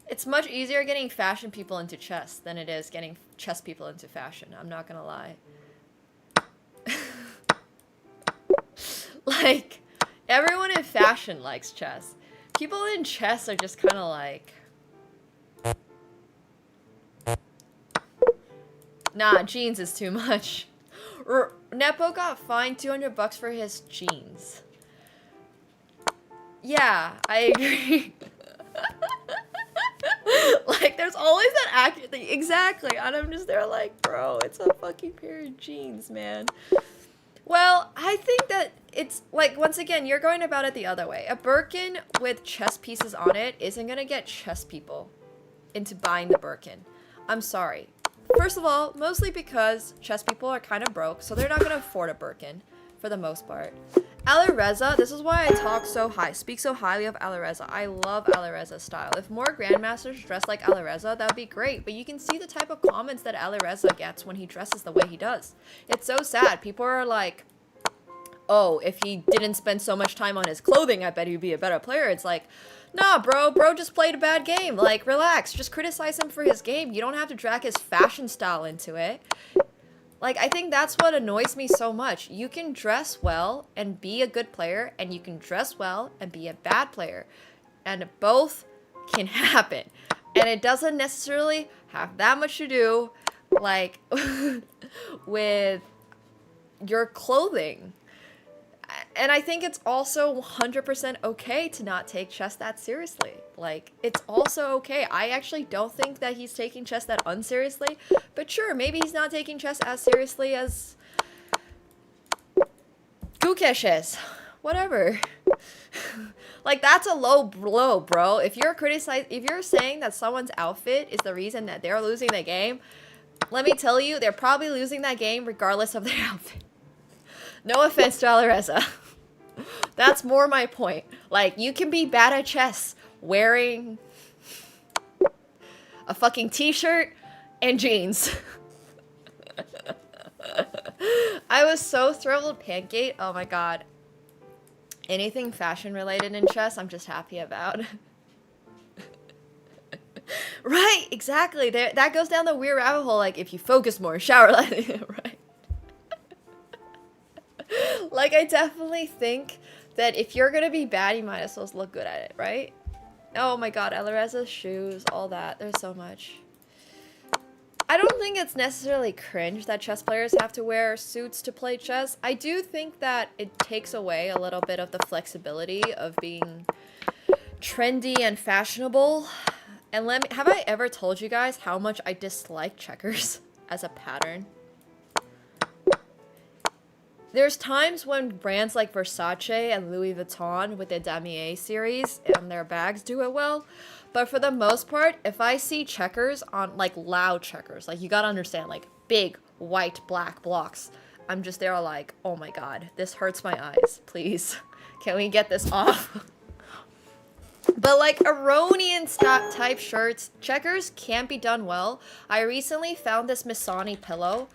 Speaker 3: It's much easier getting fashion people into chess than it is getting chess people into fashion. I'm not gonna lie. Like, everyone in fashion likes chess. People in chess are just kind of like... nah, jeans is too much. Nepo got fined $200 for his jeans. Yeah, I agree. Like, there's always that accurate thing. Exactly. And I'm just there like, bro, it's a fucking pair of jeans, man. Well, I think that it's, like, once again, you're going about it the other way. A Birkin with chess pieces on it isn't gonna get chess people into buying the Birkin. I'm sorry. First of all, mostly because chess people are kind of broke, so they're not gonna afford a Birkin, for the most part. Alireza, this is why I speak so highly of Alireza. I love Alireza's style. If more grandmasters dress like Alireza, that would be great. But you can see the type of comments that Alireza gets when he dresses the way he does. It's so sad. People are like, oh, if he didn't spend so much time on his clothing, I bet he'd be a better player. It's like, nah, bro just played a bad game. Like, relax. Just criticize him for his game. You don't have to drag his fashion style into it. Like, I think that's what annoys me so much. You can dress well and be a good player, and you can dress well and be a bad player. And both can happen. And it doesn't necessarily have that much to do, like, with your clothing. And I think it's also 100% okay to not take chess that seriously. Like, it's also okay. I actually don't think that he's taking chess that unseriously. But sure, maybe he's not taking chess as seriously as Gukesh is. Whatever. Like, that's a low blow, bro. If you're saying that someone's outfit is the reason that they're losing the game, let me tell you, they're probably losing that game regardless of their outfit. No offense to Alireza. That's more my point. Like, you can be bad at chess wearing a fucking t-shirt and jeans. I was so thrilled with Pancake. Oh my god. Anything fashion related in chess, I'm just happy about. Right, exactly. That goes down the weird rabbit hole. Like, if you focus more, shower less. Right. Like, I definitely think that if you're gonna be bad, you might as well look good at it, right? Oh my god, Alireza's shoes, all that. There's so much. I don't think it's necessarily cringe that chess players have to wear suits to play chess. I do think that it takes away a little bit of the flexibility of being trendy and fashionable. And have I ever told you guys how much I dislike checkers as a pattern? There's times when brands like Versace and Louis Vuitton with the Damier series and their bags do it well. But for the most part, if I see checkers on, like, loud checkers, like, you gotta understand, like, big, white, black blocks, I'm just there like, oh my god, this hurts my eyes. Please, can we get this off? But like Aronian type shirts, checkers can be done well. I recently found this Missoni pillow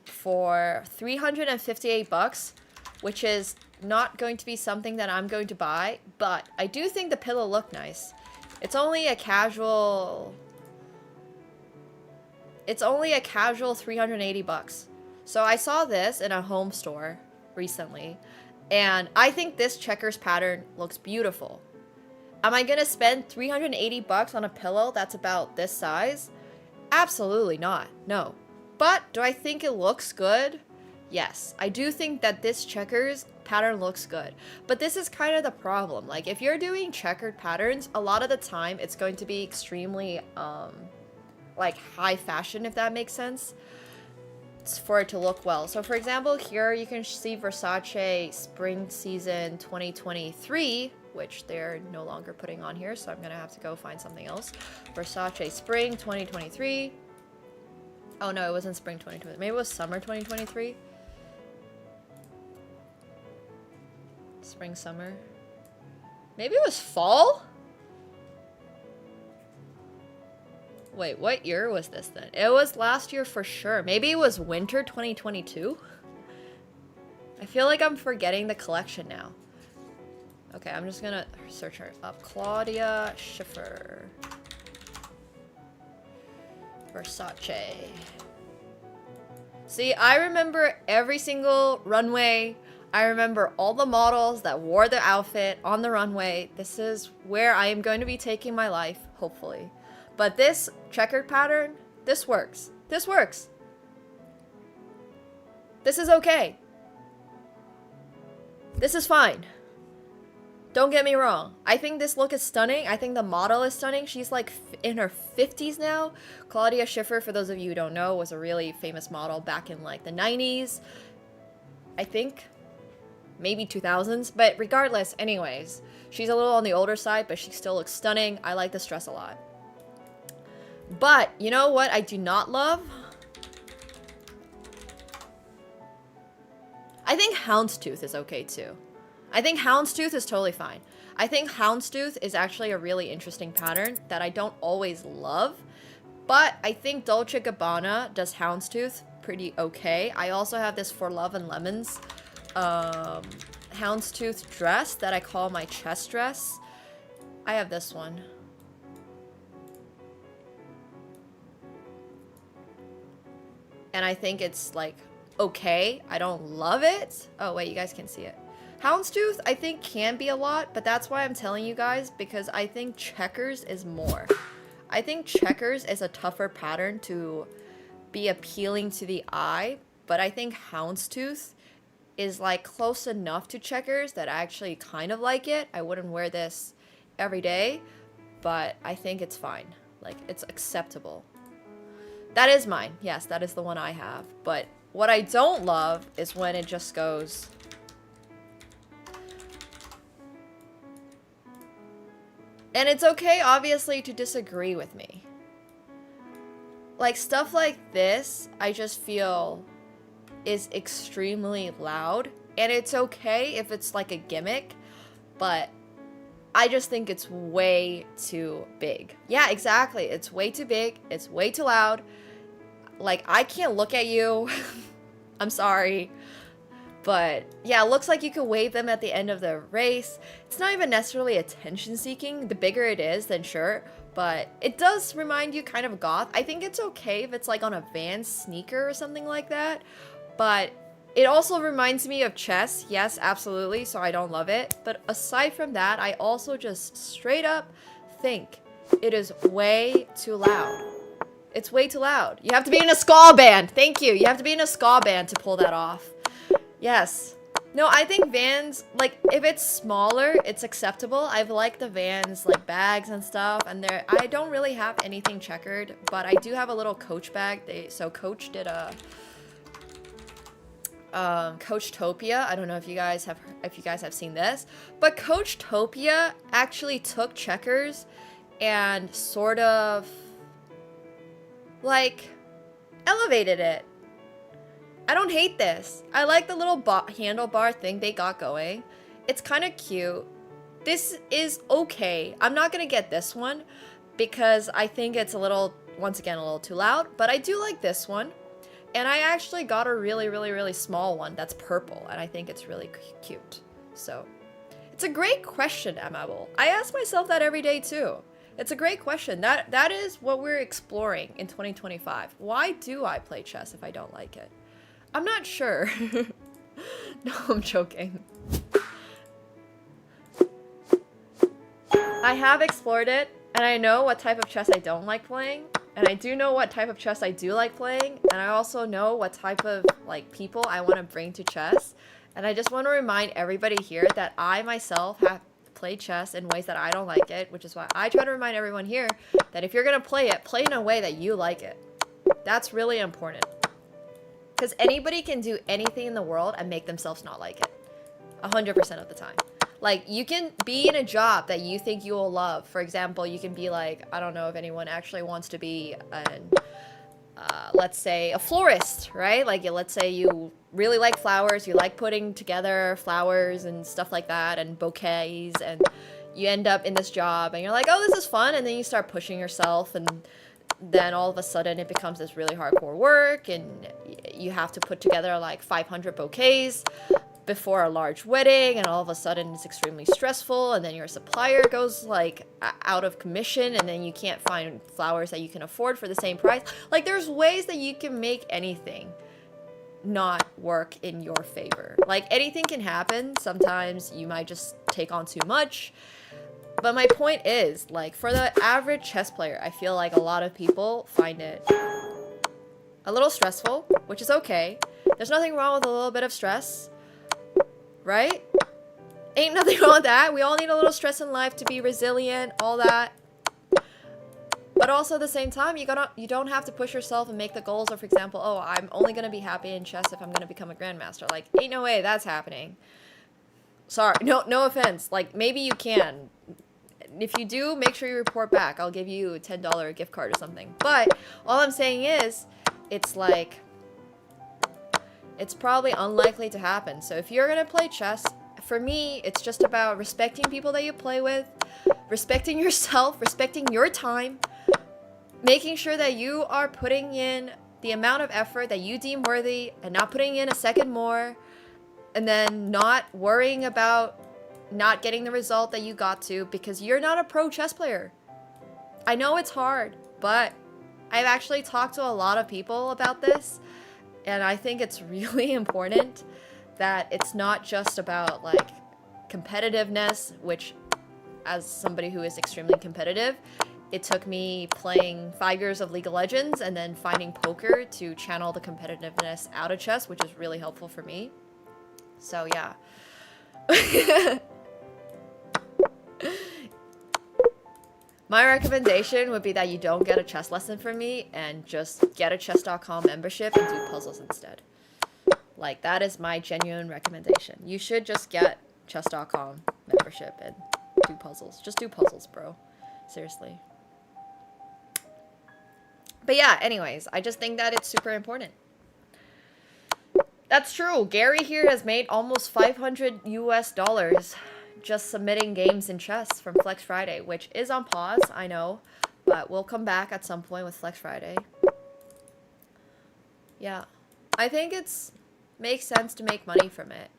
Speaker 3: for 358 bucks, which is not going to be something that I'm going to buy, but I do think the pillow looked nice. It's only a casual 380 bucks. So I saw this in a home store recently, and I think this checkers pattern looks beautiful. Am I gonna spend 380 bucks on a pillow that's about this size? Absolutely not, no. But do I think it looks good? Yes, I do think that this checkers pattern looks good. But this is kind of the problem. Like, if you're doing checkered patterns, a lot of the time it's going to be extremely, like, high fashion, if that makes sense, for it to look well. So, for example, here you can see Versace Spring Season 2023, which they're no longer putting on here, so I'm gonna have to go find something else. Versace Spring 2023. Oh no, it wasn't Spring 2023. Maybe it was Summer 2023. Spring, Summer. Maybe it was Fall? Wait, what year was this then? It was last year for sure. Maybe it was Winter 2022? I feel like I'm forgetting the collection now. Okay, I'm just gonna search her up. Claudia Schiffer. Versace. See, I remember every single runway. I remember all the models that wore the outfit on the runway. This is where I am going to be taking my life, hopefully. But this checkered pattern, this works. This works. This is okay. This is fine. Don't get me wrong. I think this look is stunning. I think the model is stunning. She's like in her 50s now. Claudia Schiffer, for those of you who don't know, was a really famous model back in like the 90s. I think. Maybe 2000s. But regardless, anyways. She's a little on the older side, but she still looks stunning. I like this dress a lot. But, you know what I do not love? I think houndstooth is okay too. I think houndstooth is totally fine. I think houndstooth is actually a really interesting pattern that I don't always love. But I think Dolce & Gabbana does houndstooth pretty okay. I also have this For Love and Lemons houndstooth dress that I call my chest dress. I have this one. And I think it's like okay. I don't love it. Oh wait, you guys can see it. Houndstooth, I think, can be a lot, but that's why I'm telling you guys, because I think checkers is more. I think checkers is a tougher pattern to be appealing to the eye, but I think houndstooth is like close enough to checkers that I actually kind of like it. I wouldn't wear this every day, but I think it's fine. Like, it's acceptable. That is mine. Yes, that is the one I have. But what I don't love is when it just goes... And it's okay, obviously, to disagree with me. Like, stuff like this, I just feel is extremely loud. And it's okay if it's like a gimmick, but I just think it's way too big. Yeah, exactly. It's way too big. It's way too loud. Like, I can't look at you. I'm sorry. But yeah, it looks like you could wave them at the end of the race. It's not even necessarily attention seeking. The bigger it is, then sure. But it does remind you kind of goth. I think it's okay if it's like on a Vans sneaker or something like that. But it also reminds me of chess. Yes, absolutely. So I don't love it. But aside from that, I also just straight up think it is way too loud. It's way too loud. You have to be in a ska band. Thank you. You have to be in a ska band to pull that off. Yes. No, I think Vans, like, if it's smaller, it's acceptable. I've liked the Vans, like, bags and stuff, and I don't really have anything checkered, but I do have a little Coach bag. So Coach did a Coachtopia. I don't know if you guys have seen this, but Coachtopia actually took checkers and sort of like elevated it. I don't hate this. I like the little handlebar thing they got going. It's kind of cute. This is okay. I'm not gonna get this one because I think it's a little, once again, a little too loud, but I do like this one. And I actually got a really small one that's purple, and I think it's really cute. So, it's a great question, Amable. I ask myself that every day too. It's a great question. That is what we're exploring in 2025. Why do I play chess if I don't like it? I'm not sure. No, I'm joking. I have explored it, and I know what type of chess I don't like playing, and I do know what type of chess I do like playing, and I also know what type of like people I want to bring to chess. And I just want to remind everybody here that I myself have played chess in ways that I don't like it, which is why I try to remind everyone here that if you're going to play it, play in a way that you like it. That's really important. Because anybody can do anything in the world and make themselves not like it. 100% of the time. Like, you can be in a job that you think you will love. For example, you can be like, I don't know if anyone actually wants to be an, let's say, a florist, right? Like, let's say you really like flowers, you like putting together flowers and stuff like that, and bouquets, and you end up in this job, and you're like, oh, this is fun, and then you start pushing yourself, and then all of a sudden it becomes this really hardcore work, and you have to put together like 500 bouquets before a large wedding, and all of a sudden it's extremely stressful, and then your supplier goes like out of commission, and then you can't find flowers that you can afford for the same price. Like, there's ways that you can make anything not work in your favor. Like, anything can happen. Sometimes you might just take on too much. But my point is, like, for the average chess player, I feel like a lot of people find it a little stressful, which is okay. There's nothing wrong with a little bit of stress, right? Ain't nothing wrong with that. We all need a little stress in life to be resilient, all that. But also at the same time, you don't have to push yourself and make the goals of, for example, oh, I'm only going to be happy in chess if I'm going to become a grandmaster. Like, ain't no way that's happening. Sorry, no offense. Like, maybe you can. If you do, make sure you report back. I'll give you a $10 gift card or something. But all I'm saying is, it's like, it's probably unlikely to happen. So if you're going to play chess, for me, it's just about respecting people that you play with, respecting yourself, respecting your time, making sure that you are putting in the amount of effort that you deem worthy and not putting in a second more, and then not worrying about not getting the result that you got to because you're not a pro chess player. I know it's hard, but I've actually talked to a lot of people about this, and I think it's really important that it's not just about like competitiveness, which as somebody who is extremely competitive, it took me playing 5 years of League of Legends and then finding poker to channel the competitiveness out of chess, which is really helpful for me. So yeah. My recommendation would be that you don't get a chess lesson from me and just get a chess.com membership and do puzzles instead. Like, that is my genuine recommendation. You should just get chess.com membership and do puzzles. Just do puzzles, bro. Seriously. But yeah, anyways, I just think that it's super important. That's true. Gary here has made almost $500 US just submitting games in chess from Flex Friday, which is on pause, I know, but we'll come back at some point with Flex Friday. Yeah. I think it's makes sense to make money from it.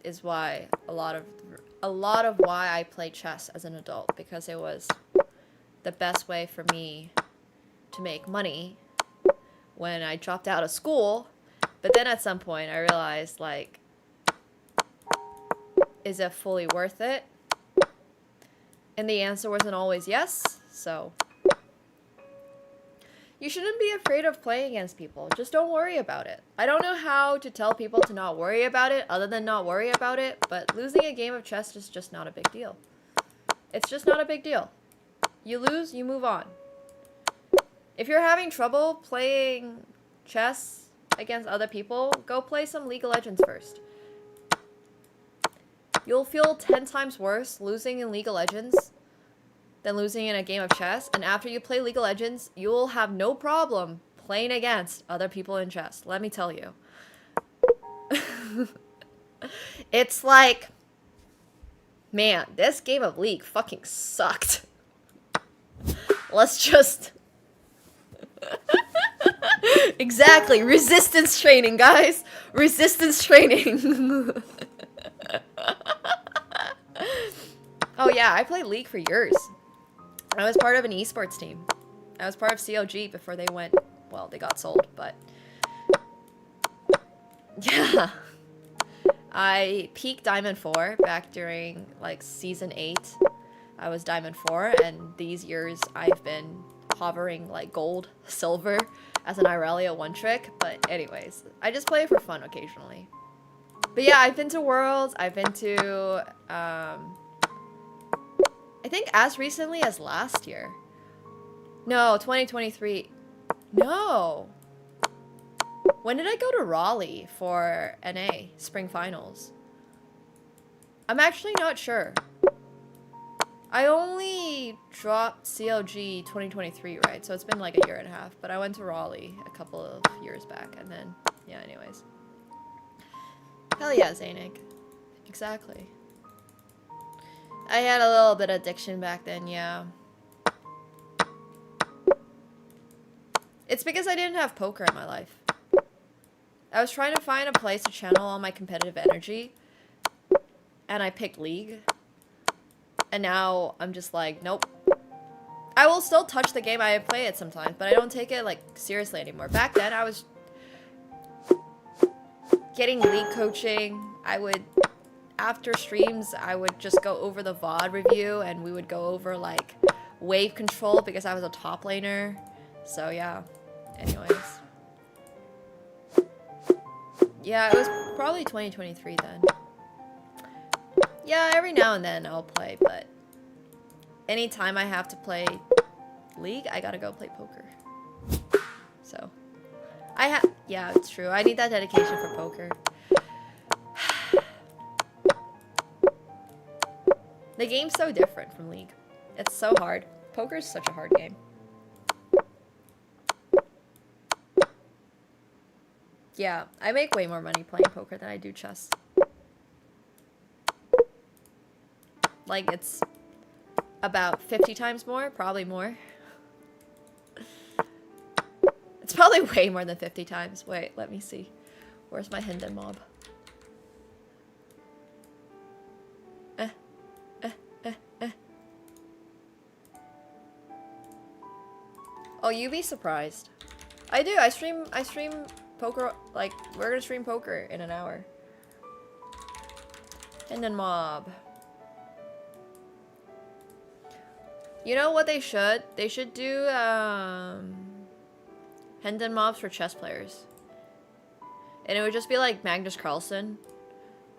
Speaker 3: Is why a lot of why I played chess as an adult, because it was the best way for me to make money when I dropped out of school. But then at some point I realized, like, is it fully worth it? And the answer wasn't always yes, so you shouldn't be afraid of playing against people. Just don't worry about it. I don't know how to tell people to not worry about it other than not worry about it, but losing a game of chess is just not a big deal. It's just not a big deal. You lose, you move on. If you're having trouble playing chess against other people, go play some League of Legends first. You'll feel 10 times worse losing in League of Legends than losing in a game of chess, and after you play League of Legends, you'll have no problem playing against other people in chess, let me tell you. It's like, man, this game of League fucking sucked. Let's just... Exactly, resistance training, guys. Resistance training. Oh yeah, I played League for years. I was part of an esports team. I was part of COG before they went, well, they got sold, but yeah. I peaked Diamond 4 back during like Season 8. I was Diamond 4, and these years I've been hovering like gold, silver as an Irelia one trick. But anyways, I just play it for fun occasionally. But yeah, I've been to Worlds. I've been to, I think as recently as last year. No, 2023. No. When did I go to Raleigh for NA Spring Finals? I'm actually not sure. I only dropped CLG 2023, right? So it's been like a year and a half. But I went to Raleigh a couple of years back. And then, yeah, anyways. Hell yeah, Zanik. Exactly. I had a little bit of addiction back then, yeah. It's because I didn't have poker in my life. I was trying to find a place to channel all my competitive energy. And I picked League. And now I'm just like, nope. I will still touch the game, I play it sometimes, but I don't take it like seriously anymore. Back then I was getting League coaching. I would, after streams, I would just go over the VOD review and we would go over like wave control because I was a top laner. So yeah, anyways. Yeah, it was probably 2023 then. Yeah, every now and then I'll play, but anytime I have to play League, I gotta go play poker. So, yeah, it's true. I need that dedication for poker. The game's so different from League. It's so hard. Poker is such a hard game. Yeah, I make way more money playing poker than I do chess. Like, it's about 50 times more, probably more. It's probably way more than 50 times. Wait, let me see. Where's my Hinden mob? Oh, you'd be surprised. I do. I stream poker. Like, we're gonna stream poker in an hour. Hinden mob. You know what they should? They should do Hinden mobs for chess players. And it would just be like Magnus Carlsen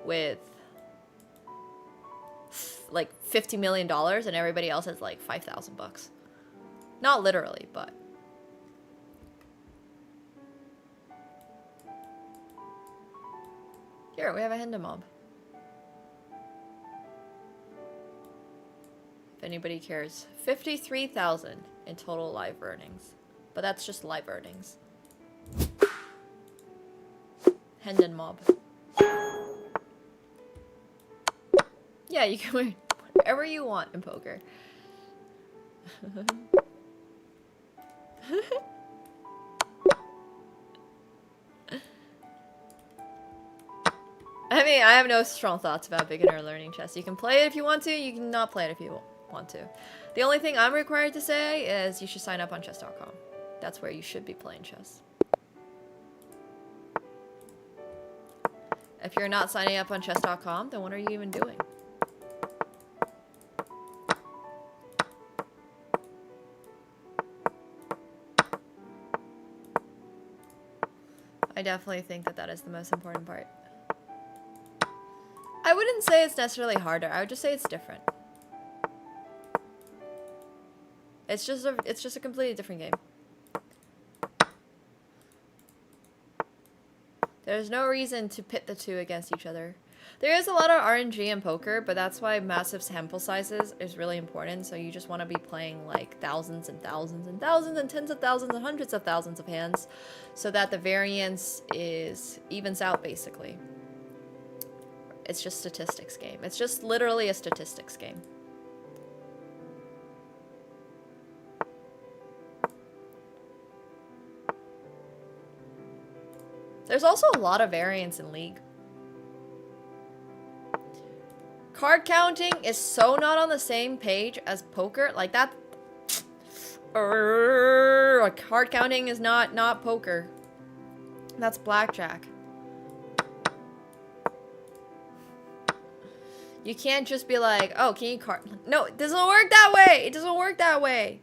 Speaker 3: with like $50 million and everybody else has like 5,000 bucks. Not literally, but here we have a Hinden mob. If anybody cares. 53,000 in total live earnings. But that's just live earnings. Hinden mob. Yeah, you can win whatever you want in poker. I mean, I have no strong thoughts about beginner learning chess. You can play it if you want to, you can not play it if you want to. The only thing I'm required to say is you should sign up on chess.com. That's where you should be playing chess. If you're not signing up on chess.com, then what are you even doing? I definitely think that that is the most important part. I wouldn't say it's necessarily harder. I would just say it's different. It's just a completely different game. There's no reason to pit the two against each other. There is a lot of RNG in poker, but that's why massive sample sizes is really important. So you just want to be playing like thousands and thousands and thousands and tens of thousands and hundreds of thousands of hands so that the variance evens out basically. It's just statistics game. It's just literally a statistics game. There's also a lot of variance in League. Card counting is so not on the same page as poker. Like that. Card counting is not poker. That's blackjack. You can't just be like, oh, can you card? No, it doesn't work that way. It doesn't work that way.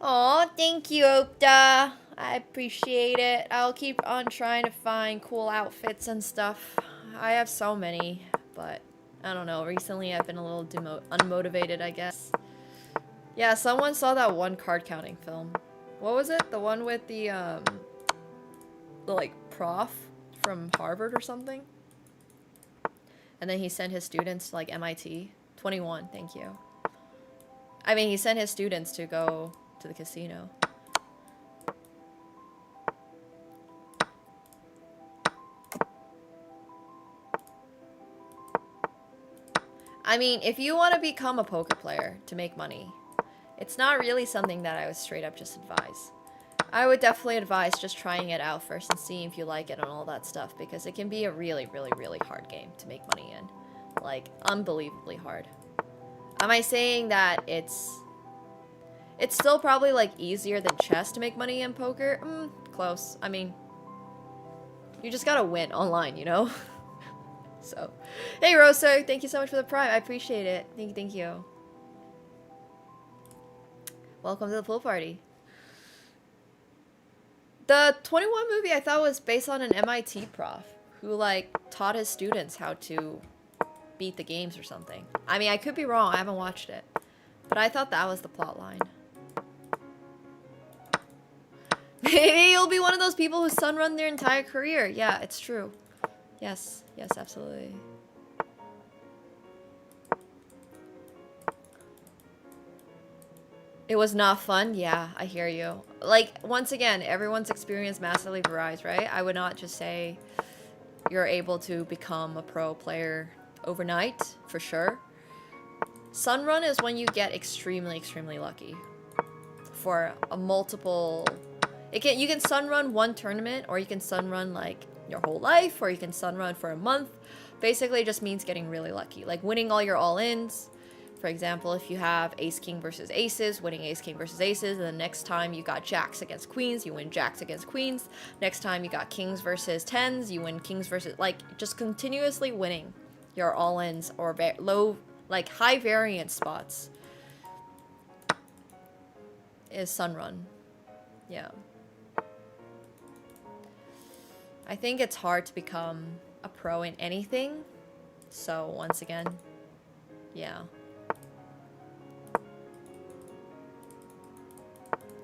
Speaker 3: Aw, thank you, Okta. I appreciate it. I'll keep on trying to find cool outfits and stuff. I have so many, but I don't know. Recently, I've been a little unmotivated, I guess. Yeah, someone saw that one card counting film. What was it? The one with the like, prof from Harvard or something? And then he sent his students to, like, MIT. 21, thank you. I mean, he sent his students to go to the casino. I mean, if you want to become a poker player to make money, it's not really something that I would straight up just advise. I would definitely advise just trying it out first and seeing if you like it and all that stuff, because it can be a really, really, really hard game to make money in. Like, unbelievably hard. Am I saying that it's still probably, like, easier than chess to make money in poker? Close. I mean, you just gotta win online, you know? So, hey Rosa, thank you so much for the prime. I appreciate it. Thank you. Welcome to the pool party. The 21 movie I thought was based on an MIT prof who, like, taught his students how to beat the games or something. I mean, I could be wrong. I haven't watched it. But I thought that was the plot line. Maybe you'll be one of those people who sunrun their entire career. Yeah, it's true. Yes, yes, absolutely. It was not fun? Yeah, I hear you. Like, once again, everyone's experience massively varies, right? I would not just say you're able to become a pro player overnight, for sure. Sunrun is when you get extremely, extremely lucky. For a multiple... You can sunrun one tournament, or you can sunrun, like, your whole life, or you can sunrun for a month. Basically, it just means getting really lucky. Like, winning all your all-ins. For example, if you have ace-king versus aces, winning ace-king versus aces, and the next time you got jacks against queens, you win jacks against queens. Next time you got kings versus tens, you win kings versus... Like, just continuously winning your all-ins or low, like, high variance spots is sunrun. Yeah. I think it's hard to become a pro in anything. So, once again, yeah.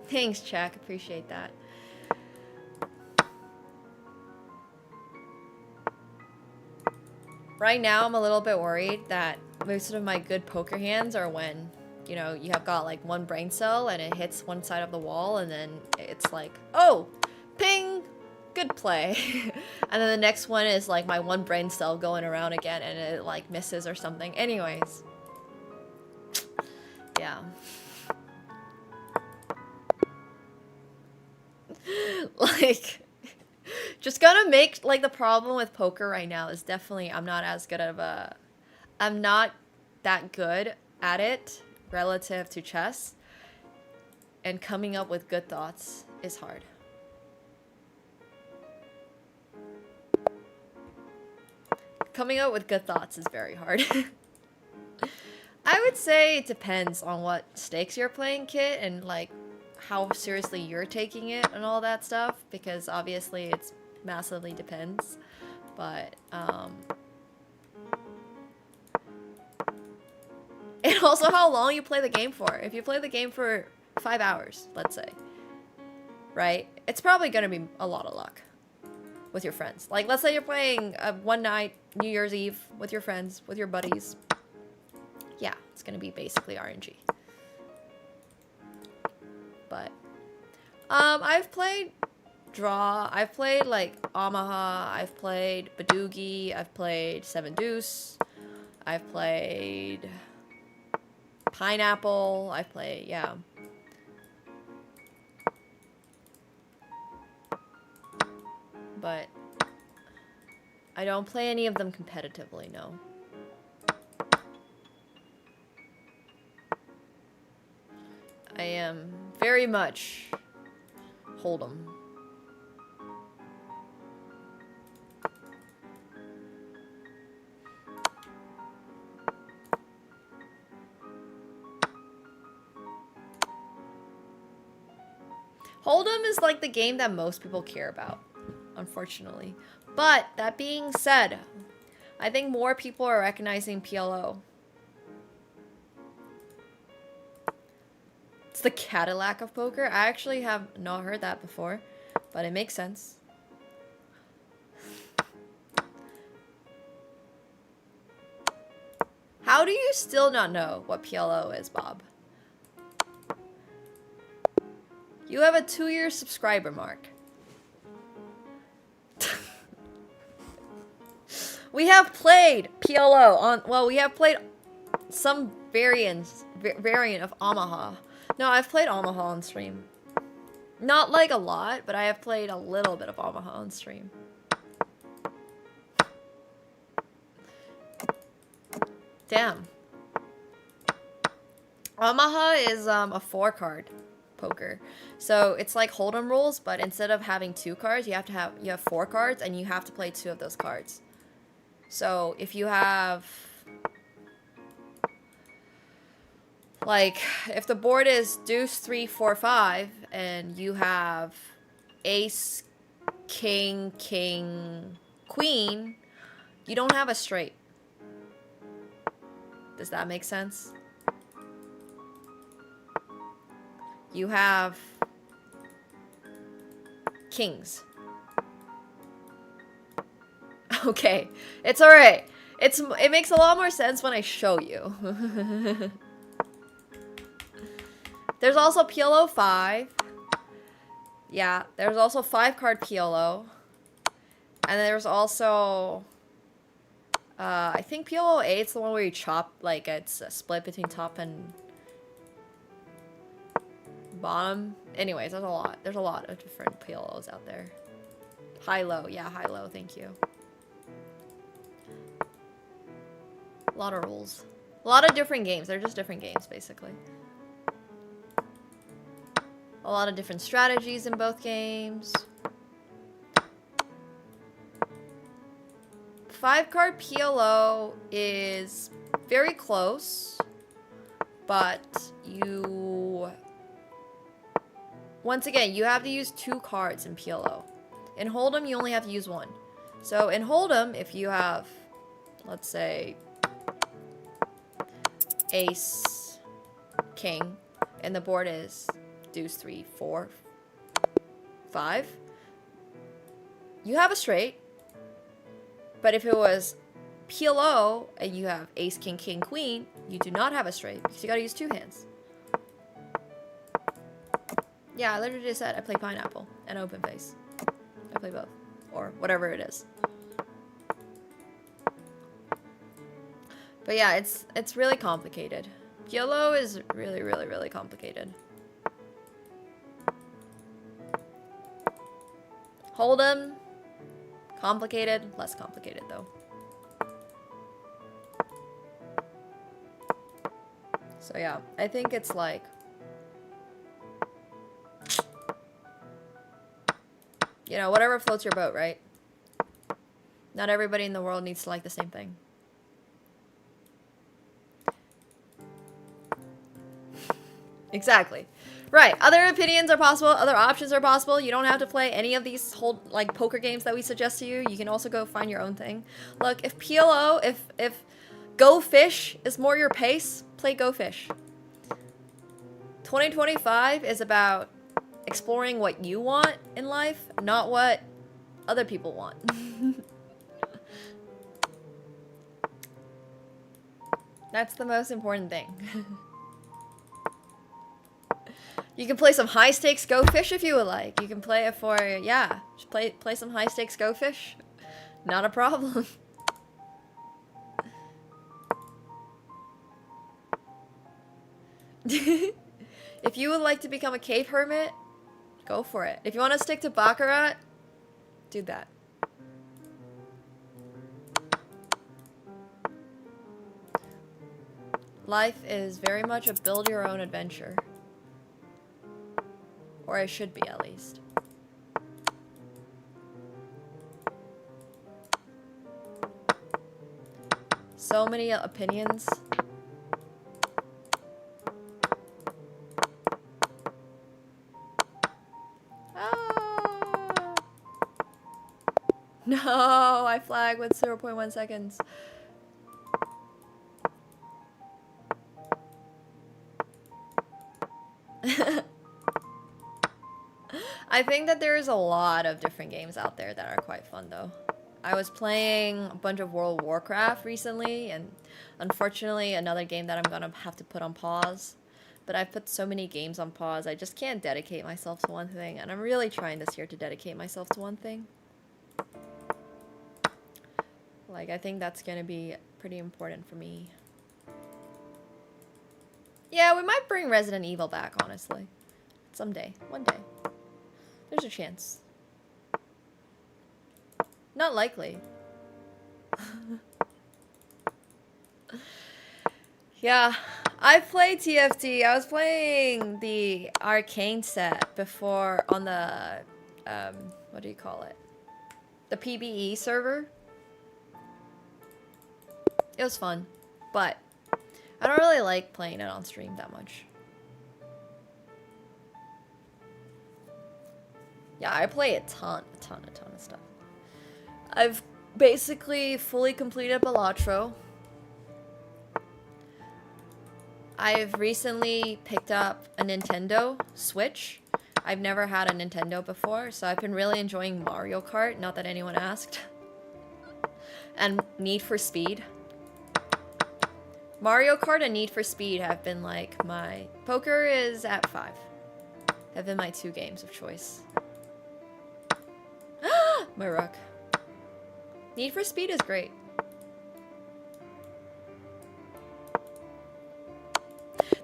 Speaker 3: Thanks, Chuck. Appreciate that. Right now, I'm a little bit worried that most of my good poker hands are when, you know, you have got like one brain cell and it hits one side of the wall and then it's like, oh, ping, good play. And then the next one is like my one brain cell going around again and it like misses or something. Anyways. Yeah. Like, just gonna make, like, the problem with poker right now is definitely I'm not that good at it relative to chess, and coming up with good thoughts is hard. Coming up with good thoughts is very hard. I would say it depends on what stakes you're playing, Kit, and, like, how seriously you're taking it and all that stuff, because obviously it's massively depends, but and also how long you play the game for. If you play the game for 5 hours, let's say, right, it's probably gonna be a lot of luck with your friends. Like, let's say you're playing one night New Year's Eve with your friends, with your buddies. Yeah, it's gonna be basically RNG. But I've played draw. I've played like Omaha, I've played Badoogie, I've played Seven Deuce, I've played Pineapple, I've played, yeah. But I don't play any of them competitively, no. I am very much Hold'em. Hold'em is like the game that most people care about, unfortunately. But that being said, I think more people are recognizing PLO. It's the Cadillac of poker. I actually have not heard that before, but it makes sense. How do you still not know what PLO is, Bob? You have a 2-year subscriber mark. We have played PLO on, well, we have played some variant of Omaha. No, I've played Omaha on stream. Not like a lot, but I have played a little bit of Omaha on stream. Damn. Omaha is a 4-card poker. So it's like Hold'em rules, but instead of having 2 cards, you have 4 cards and you have to play 2 of those cards. So if you have, like, if the board is deuce, 3, 4, 5, and you have ace, king, king, queen, you don't have a straight. Does that make sense? You have kings. Okay, it's alright. It makes a lot more sense when I show you. There's also PLO 5. Yeah, there's also 5-card PLO. And there's also I think PLO 8's the one where you chop, like it's a split between top and bottom. Anyways, there's a lot. There's a lot of different PLOs out there. High-low, yeah, high-low, thank you. A lot of rules. A lot of different games. They're just different games, basically. A lot of different strategies in both games. 5-card PLO is very close, but you... Once again, you have to use 2 cards in PLO. In Hold'em, you only have to use 1. So in Hold'em, if you have, let's say, ace, king, and the board is deuce, 3, 4, 5, you have a straight. But if it was PLO and you have ace, king, king, queen, you do not have a straight because you gotta use 2 hands. Yeah, I literally just said I play pineapple and open face. I play both. Or whatever it is. But yeah, it's really complicated. PLO is really, really, really complicated. Hold'em, complicated, less complicated though. So yeah, I think it's like, you know, whatever floats your boat, right? Not everybody in the world needs to like the same thing. Exactly. Right. Other opinions are possible. Other options are possible. You don't have to play any of these whole like poker games that we suggest to you. You can also go find your own thing. Look, if PLO, if Go Fish is more your pace, play Go Fish. 2025 is about exploring what you want in life, not what other people want. That's the most important thing. You can play some high stakes Go Fish if you would like. You can play it for, yeah, just play some high stakes Go Fish. Not a problem. If you would like to become a cave hermit, go for it. If you want to stick to Baccarat, do that. Life is very much a build your own adventure. Or it should be, at least. So many opinions. Ah. No, I flag with 0.1 seconds. I think that there is a lot of different games out there that are quite fun, though. I was playing a bunch of World of Warcraft recently, and unfortunately another game that I'm gonna have to put on pause. But I've put so many games on pause, I just can't dedicate myself to one thing, and I'm really trying this year to dedicate myself to one thing. Like, I think that's gonna be pretty important for me. Yeah, we might bring Resident Evil back, honestly. Someday. One day. There's a chance. Not likely. Yeah, I played TFT. I was playing the arcane set before on the, what do you call it? The PBE server. It was fun, but I don't really like playing it on stream that much. Yeah, I play a ton of stuff. I've basically fully completed Balatro. I've recently picked up a Nintendo Switch. I've never had a Nintendo before, so I've been really enjoying Mario Kart, not that anyone asked. And Need for Speed. Mario Kart and Need for Speed have been like my... Poker is at 5. Have been my 2 games of choice. My rook. Need for Speed is great.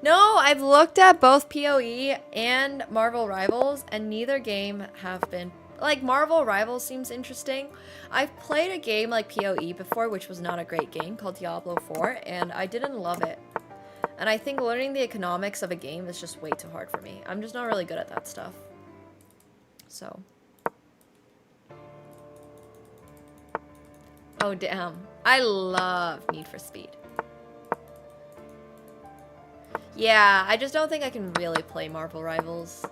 Speaker 3: No, I've looked at both PoE and Marvel Rivals, and neither game have been... Like, Marvel Rivals seems interesting. I've played a game like PoE before, which was not a great game, called Diablo 4, and I didn't love it. And I think learning the economics of a game is just way too hard for me. I'm just not really good at that stuff. So... Oh, damn. I love Need for Speed. Yeah, I just don't think I can really play Marvel Rivals.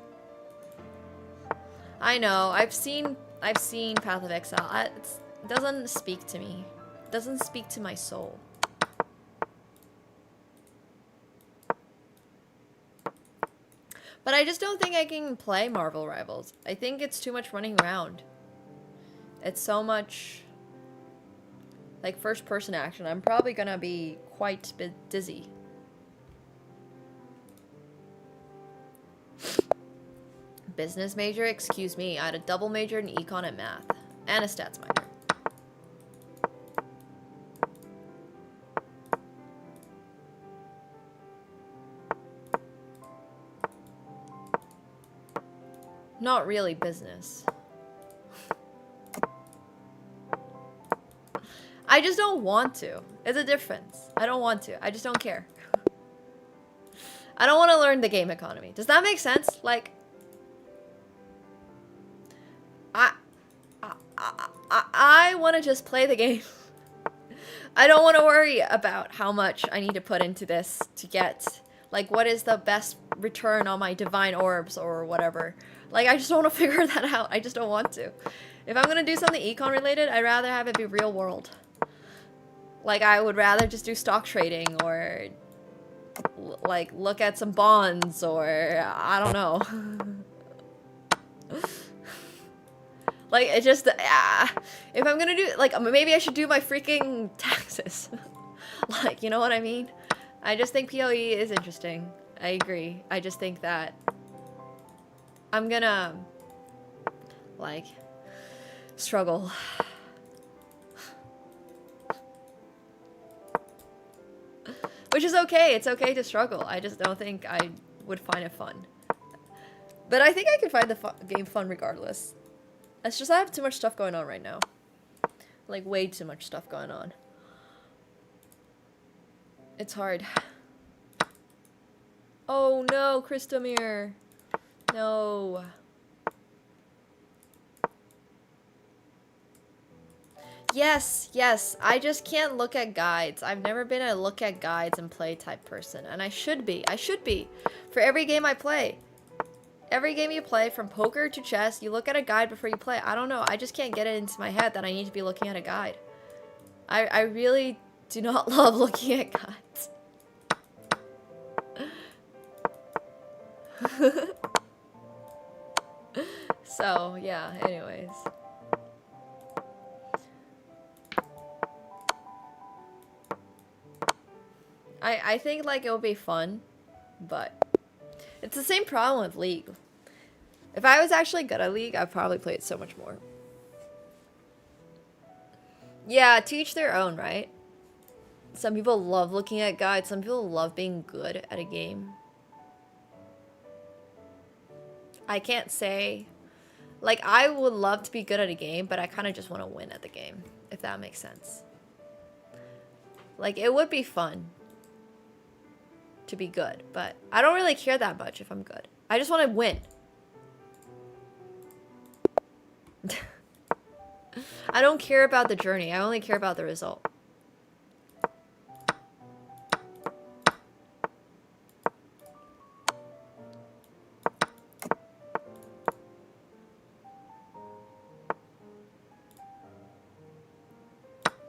Speaker 3: I know. I've seen Path of Exile. It doesn't speak to me. It doesn't speak to my soul. But I just don't think I can play Marvel Rivals. I think it's too much running around. It's so much... like first-person action. I'm probably gonna be quite dizzy. Business major? Excuse me. I had a double major in econ and math. And a stats minor. Not really business. I just don't want to. It's a difference. I don't want to. I just don't care. I don't want to learn the game economy. Does that make sense? Like, I want to just play the game. I don't want to worry about how much I need to put into this to get, like, what is the best return on my divine orbs or whatever. Like, I just don't want to figure that out. I just don't want to. If I'm going to do something econ related, I'd rather have it be real world. Like, I would rather just do stock trading or, like, look at some bonds or, I don't know. Like, it just, if I'm gonna do, like, maybe I should do my freaking taxes. Like, you know what I mean? I just think PoE is interesting. I agree. I just think that I'm gonna, like, struggle. Which is okay. It's okay to struggle. I just don't think I would find it fun. But I think I could find the game fun regardless. It's just I have too much stuff going on right now. Like, way too much stuff going on. It's hard. Oh no, Christomir. No. Yes, yes. I just can't look at guides. I've never been a look at guides and play type person. And I should be. I should be. For every game I play. Every game you play, from poker to chess, you look at a guide before you play. I don't know. I just can't get it into my head that I need to be looking at a guide. I really do not love looking at guides. So, yeah, anyways. I think, like, it would be fun, but it's the same problem with League. If I was actually good at League, I'd probably play it so much more. Yeah, to each their own, right? Some people love looking at guides, some people love being good at a game. I can't say... Like, I would love to be good at a game, but I kind of just want to win at the game, if that makes sense. Like, it would be fun to be good, but I don't really care that much if I'm good. I just want to win. I don't care about the journey. I only care about the result.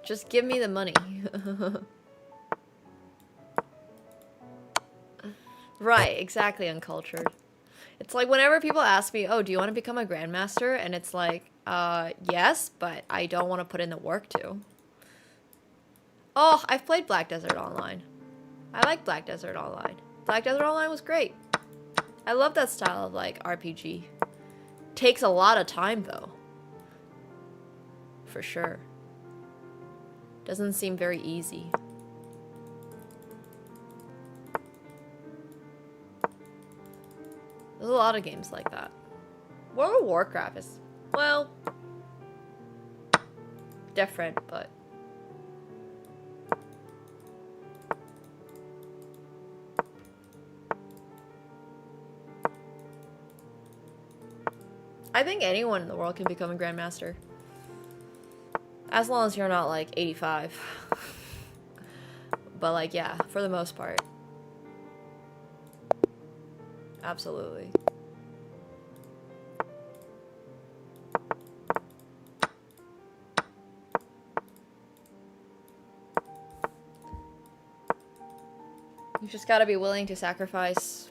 Speaker 3: Just give me the money. Right, exactly, uncultured. It's like whenever people ask me, oh, do you want to become a grandmaster? And it's like, yes, but I don't want to put in the work to. Oh, I've played Black Desert Online. I like Black Desert Online. Black Desert Online was great. I love that style of, like, RPG. Takes a lot of time, though. For sure. Doesn't seem very easy. There's a lot of games like that. World of Warcraft is, well, different, but... I think anyone in the world can become a Grandmaster. As long as you're not, like, 85. But, like, yeah, for the most part. Absolutely. You just gotta be willing to sacrifice,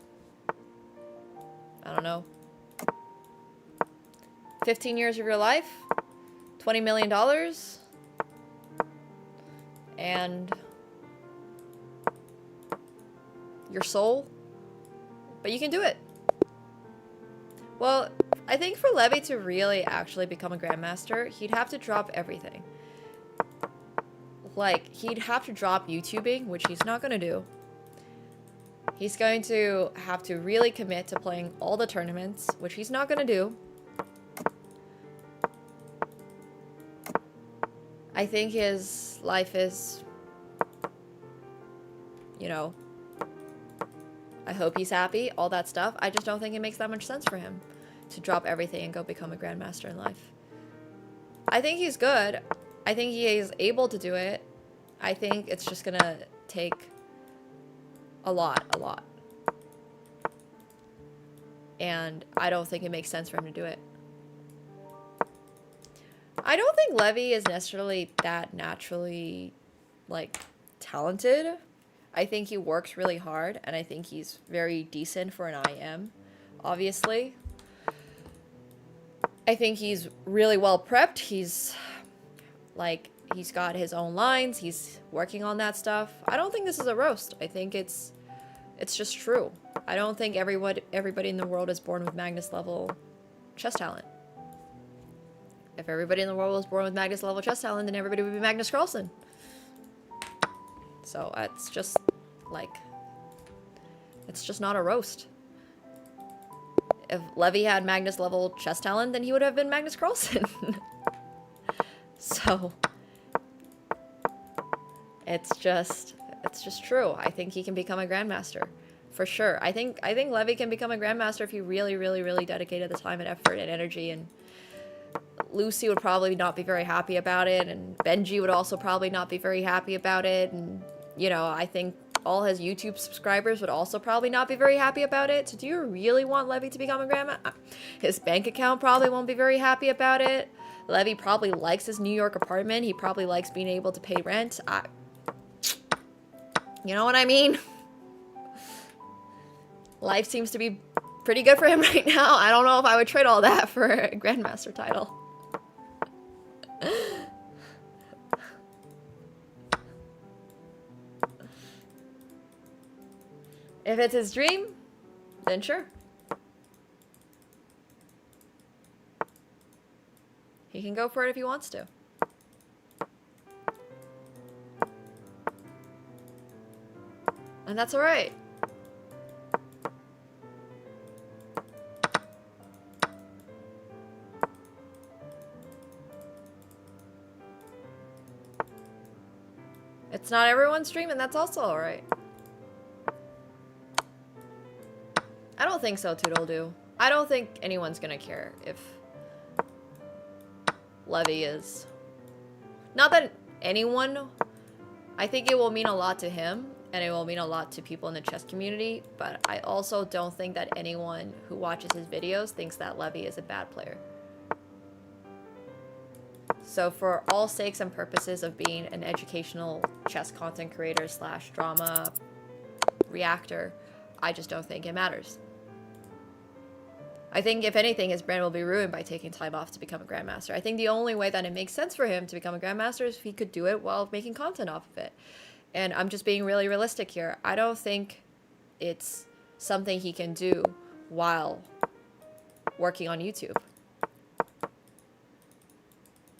Speaker 3: I don't know, 15 years of your life, $20 million, and your soul. But you can do it. Well, I think for Levy to really actually become a Grandmaster, he'd have to drop everything. Like, he'd have to drop YouTubing, which he's not going to do. He's going to have to really commit to playing all the tournaments, which he's not going to do. I think his life is, you know, I hope he's happy, all that stuff. I just don't think it makes that much sense for him to drop everything and go become a Grandmaster in life. I think he's good. I think he is able to do it. I think it's just gonna take a lot. And I don't think it makes sense for him to do it. I don't think Levy is necessarily that naturally, like, talented. I think he works really hard, and I think he's very decent for an IM, obviously. I think he's really well prepped. He's, like, he's got his own lines. He's working on that stuff. I don't think this is a roast. I think it's It's just true. I don't think everybody in the world is born with Magnus level chess talent. If everybody in the world was born with Magnus level chess talent, then everybody would be Magnus Carlsen. So it's just like, it's just not a roast. If Levy had Magnus level chess talent, then he would have been Magnus Carlsen. So it's just true. I think he can become a grandmaster for sure. I think Levy can become a grandmaster if he really dedicated the time and effort and energy. And Lucy would probably not be very happy about it, and Benji would also probably not be very happy about it. And you know, I think all his YouTube subscribers would also probably not be very happy about it. So do you really want Levy to become a grandmaster? His bank account probably won't be very happy about it. Levy probably likes his New York apartment. He probably likes being able to pay rent. You know what I mean? Life seems to be pretty good for him right now. I don't know if I would trade all that for a grandmaster title. If it's his dream, then sure. He can go for it if he wants to. And that's alright. It's not everyone's dream, and that's also alright. I don't think so, Toodle-Doo. I don't think anyone's gonna care if Levy is... Not that anyone... I think it will mean a lot to him, and it will mean a lot to people in the chess community, but I also don't think that anyone who watches his videos thinks that Levy is a bad player. So for all sakes and purposes of being an educational chess content creator / drama reactor, I just don't think it matters. I think, if anything, his brand will be ruined by taking time off to become a grandmaster. I think the only way that it makes sense for him to become a grandmaster is if he could do it while making content off of it. And I'm just being really realistic here. I don't think it's something he can do while working on YouTube.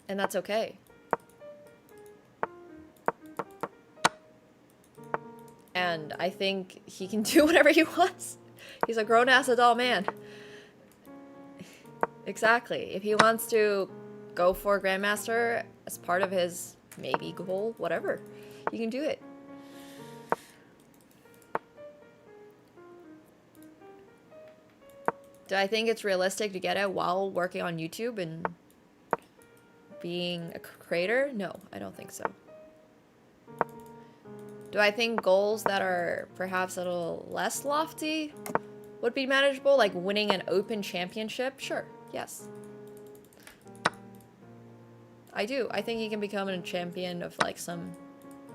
Speaker 3: And that's okay. And I think he can do whatever he wants. He's a grown-ass adult man. Exactly. If he wants to go for Grandmaster as part of his maybe goal, whatever, you can do it. Do I think it's realistic to get it while working on YouTube and being a creator? No, I don't think so. Do I think goals that are perhaps a little less lofty would be manageable, like winning an open championship? Sure, yes. I do. I think he can become a champion of like some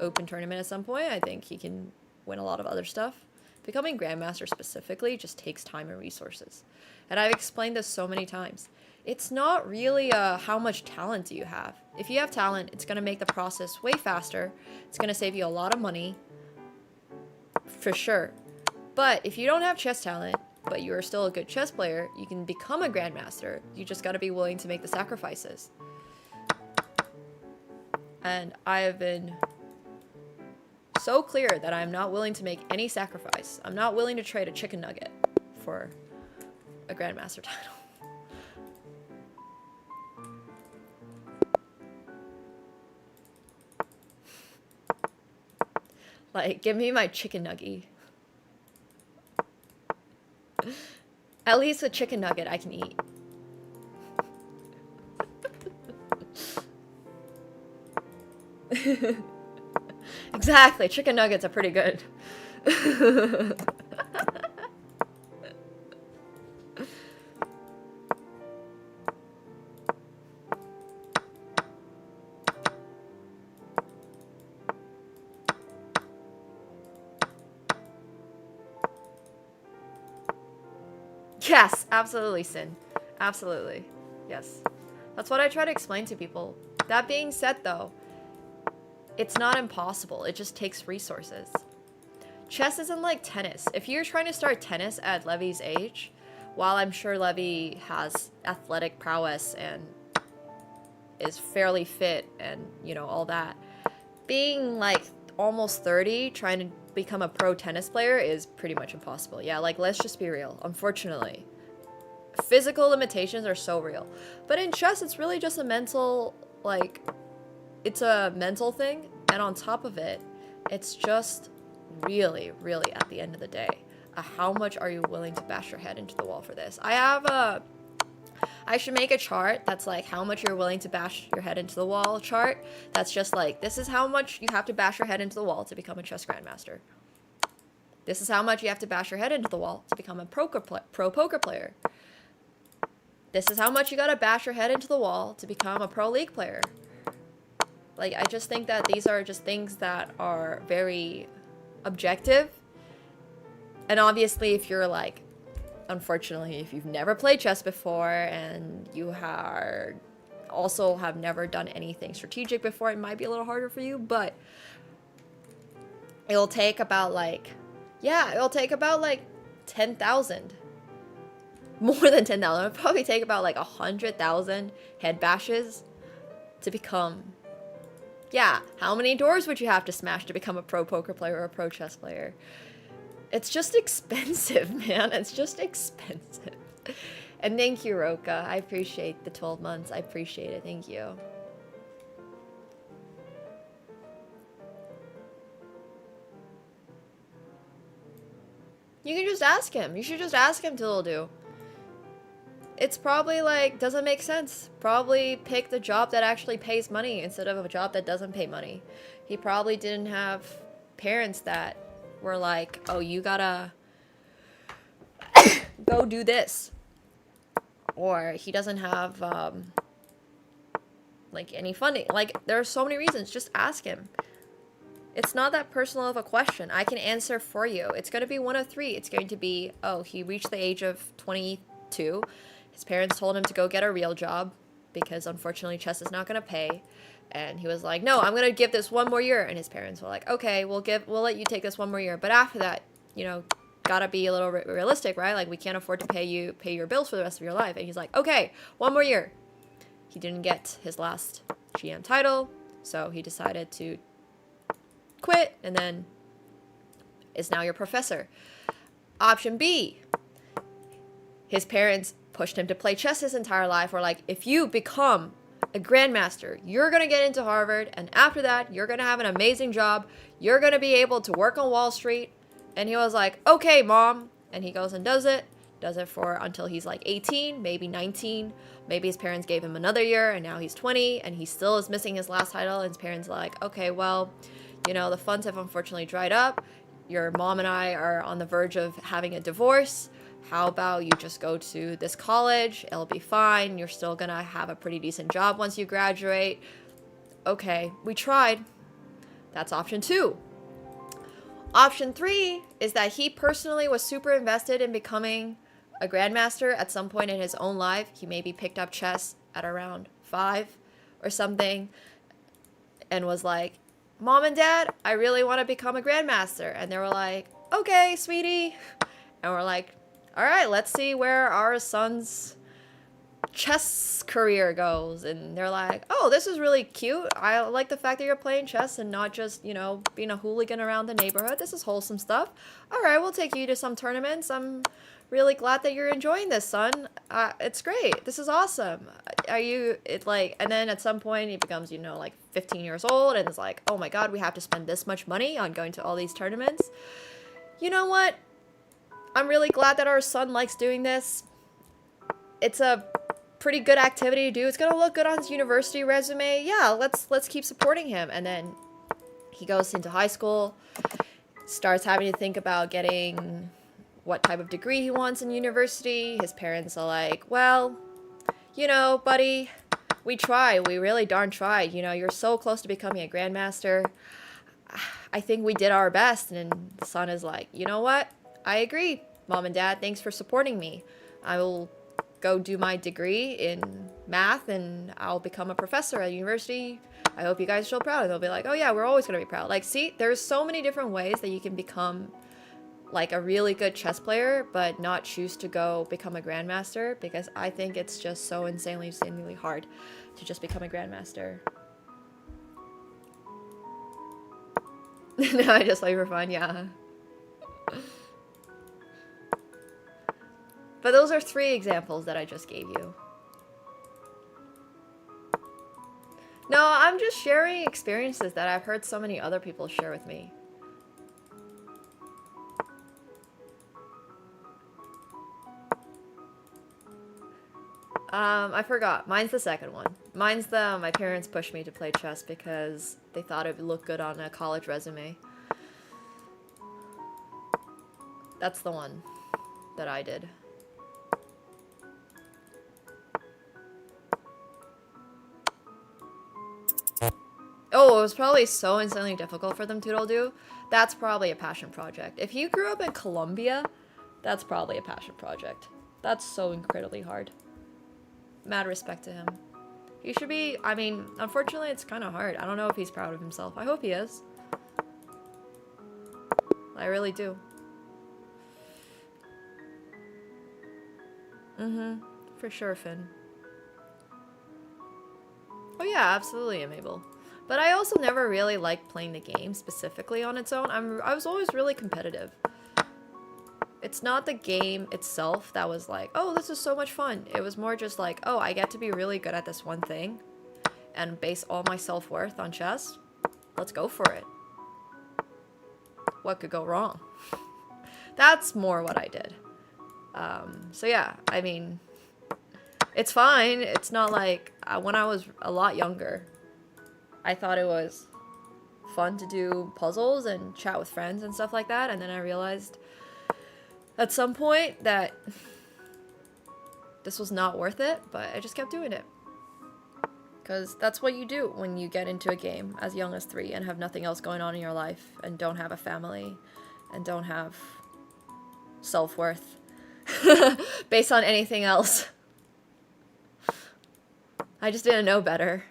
Speaker 3: open tournament at some point. I think he can win a lot of other stuff. Becoming Grandmaster specifically just takes time and resources. And I've explained this so many times. It's not really how much talent do you have. If you have talent, it's going to make the process way faster. It's going to save you a lot of money. For sure. But if you don't have chess talent, but you are still a good chess player, you can become a Grandmaster. You just got to be willing to make the sacrifices. And I have been so clear that I'm not willing to make any sacrifice. I'm not willing to trade a chicken nugget for a Grandmaster title. Like, give me my chicken nugget. At least a chicken nugget I can eat. Exactly, chicken nuggets are pretty good. Yes, absolutely, Sin. Absolutely. Yes. That's what I try to explain to people. That being said, though, it's not impossible. It just takes resources. chess isn't like tennis. If you're trying to start tennis at Levy's age, while I'm sure Levy has athletic prowess and is fairly fit and, you know, all that, being like almost 30 trying to become a pro tennis player is pretty much impossible. Yeah, like, let's just be real. Unfortunately, physical limitations are so real. But in chess, it's really just a mental, like, it's a mental thing. And on top of it, it's just really, really, at the end of the day, how much are you willing to bash your head into the wall for this? I should make a chart that's like how much you're willing to bash your head into the wall chart. That's just like, this is how much you have to bash your head into the wall to become a chess grandmaster. This is how much you have to bash your head into the wall to become a pro poker player. This is how much you gotta bash your head into the wall to become a pro league player. Like, I just think that these are just things that are very objective. And obviously, if you're like, unfortunately, if you've never played chess before and you are also have never done anything strategic before, it might be a little harder for you, but it'll take about like, yeah, it'll take about like 10,000. More than 10,000. It'll probably take about like 100,000 head bashes to become, yeah, how many doors would you have to smash to become a pro poker player or a pro chess player? It's just expensive, man. It's just expensive. And thank you, Roka. I appreciate the 12 months. I appreciate it. Thank you. You can just ask him. You should just ask him till he'll do. It's probably like, doesn't make sense. Probably pick the job that actually pays money instead of a job that doesn't pay money. He probably didn't have parents that were like, oh, you gotta go do this. Or he doesn't have like any funding. Like, there are so many reasons. Just ask him. It's not that personal of a question. I can answer for you. It's going to be one of three. It's going to be, oh, he reached the age of 22. His parents told him to go get a real job because unfortunately chess is not going to pay. And he was like, no, I'm going to give this one more year. And his parents were like, okay, we'll let you take this one more year. But after that, you know, gotta be a little realistic, right? Like, we can't afford to pay your bills for the rest of your life. And he's like, okay, one more year. He didn't get his last GM title, so he decided to quit and then is now your professor. Option B, his parents pushed him to play chess his entire life, or like, if you become a grandmaster, you're gonna get into Harvard, and after that, you're gonna have an amazing job. You're gonna be able to work on Wall Street. And he was like, okay, mom. And he goes and does it for until he's like 18, maybe 19. Maybe his parents gave him another year and now he's 20 and he still is missing his last title. And his parents are like, okay, well, you know, the funds have unfortunately dried up. Your mom and I are on the verge of having a divorce. How about you just go to this college? It'll be fine. You're still gonna have a pretty decent job once you graduate. Okay, we tried. That's option 2. Option 3 is that he personally was super invested in becoming a grandmaster at some point in his own life. He maybe picked up chess at around 5 or something and was like, Mom and Dad, I really want to become a grandmaster. And they were like, okay, sweetie. And we're like, all right, let's see where our son's chess career goes. And they're like, oh, this is really cute. I like the fact that you're playing chess and not just, you know, being a hooligan around the neighborhood. This is wholesome stuff. All right, we'll take you to some tournaments. I'm really glad that you're enjoying this, son. It's great. This is awesome. And then at some point he becomes, you know, like 15 years old and is like, oh my God, we have to spend this much money on going to all these tournaments. You know what? I'm really glad that our son likes doing this. It's a pretty good activity to do. It's gonna look good on his university resume. Yeah, let's keep supporting him. And then he goes into high school, starts having to think about getting what type of degree he wants in university. His parents are like, well, you know, buddy, we tried. We really darn tried. You know, you're so close to becoming a grandmaster. I think we did our best. And the son is like, you know what? I agree, Mom and Dad. Thanks for supporting me. I will go do my degree in math and I'll become a professor at university. I hope you guys feel proud. And they'll be like, oh yeah, we're always gonna be proud. Like, see, there's so many different ways that you can become like a really good chess player, but not choose to go become a grandmaster, because I think it's just so insanely hard to just become a grandmaster. No, I just play for fun, yeah. But those are 3 examples that I just gave you. No, I'm just sharing experiences that I've heard so many other people share with me. I forgot. Mine's the second one. Mine's the my parents pushed me to play chess because they thought it would look good on a college resume. That's the one that I did. Oh, it was probably so insanely difficult for them to all do. That's probably a passion project. If you grew up in Colombia, that's probably a passion project. That's so incredibly hard. Mad respect to him. He should be, I mean, unfortunately it's kind of hard. I don't know if he's proud of himself. I hope he is. I really do. For sure, Finn. Oh yeah, absolutely, I'm able. But I also never really liked playing the game specifically on its own. I was always really competitive. It's not the game itself that was like, oh, this is so much fun. It was more just like, oh, I get to be really good at this one thing and base all my self-worth on chess. Let's go for it. What could go wrong? That's more what I did. So yeah, I mean, it's fine. It's not like when I was a lot younger, I thought it was fun to do puzzles and chat with friends and stuff like that. And then I realized at some point that this was not worth it, but I just kept doing it. Because that's what you do when you get into a game as young as 3 and have nothing else going on in your life and don't have a family and don't have self-worth based on anything else. I just didn't know better.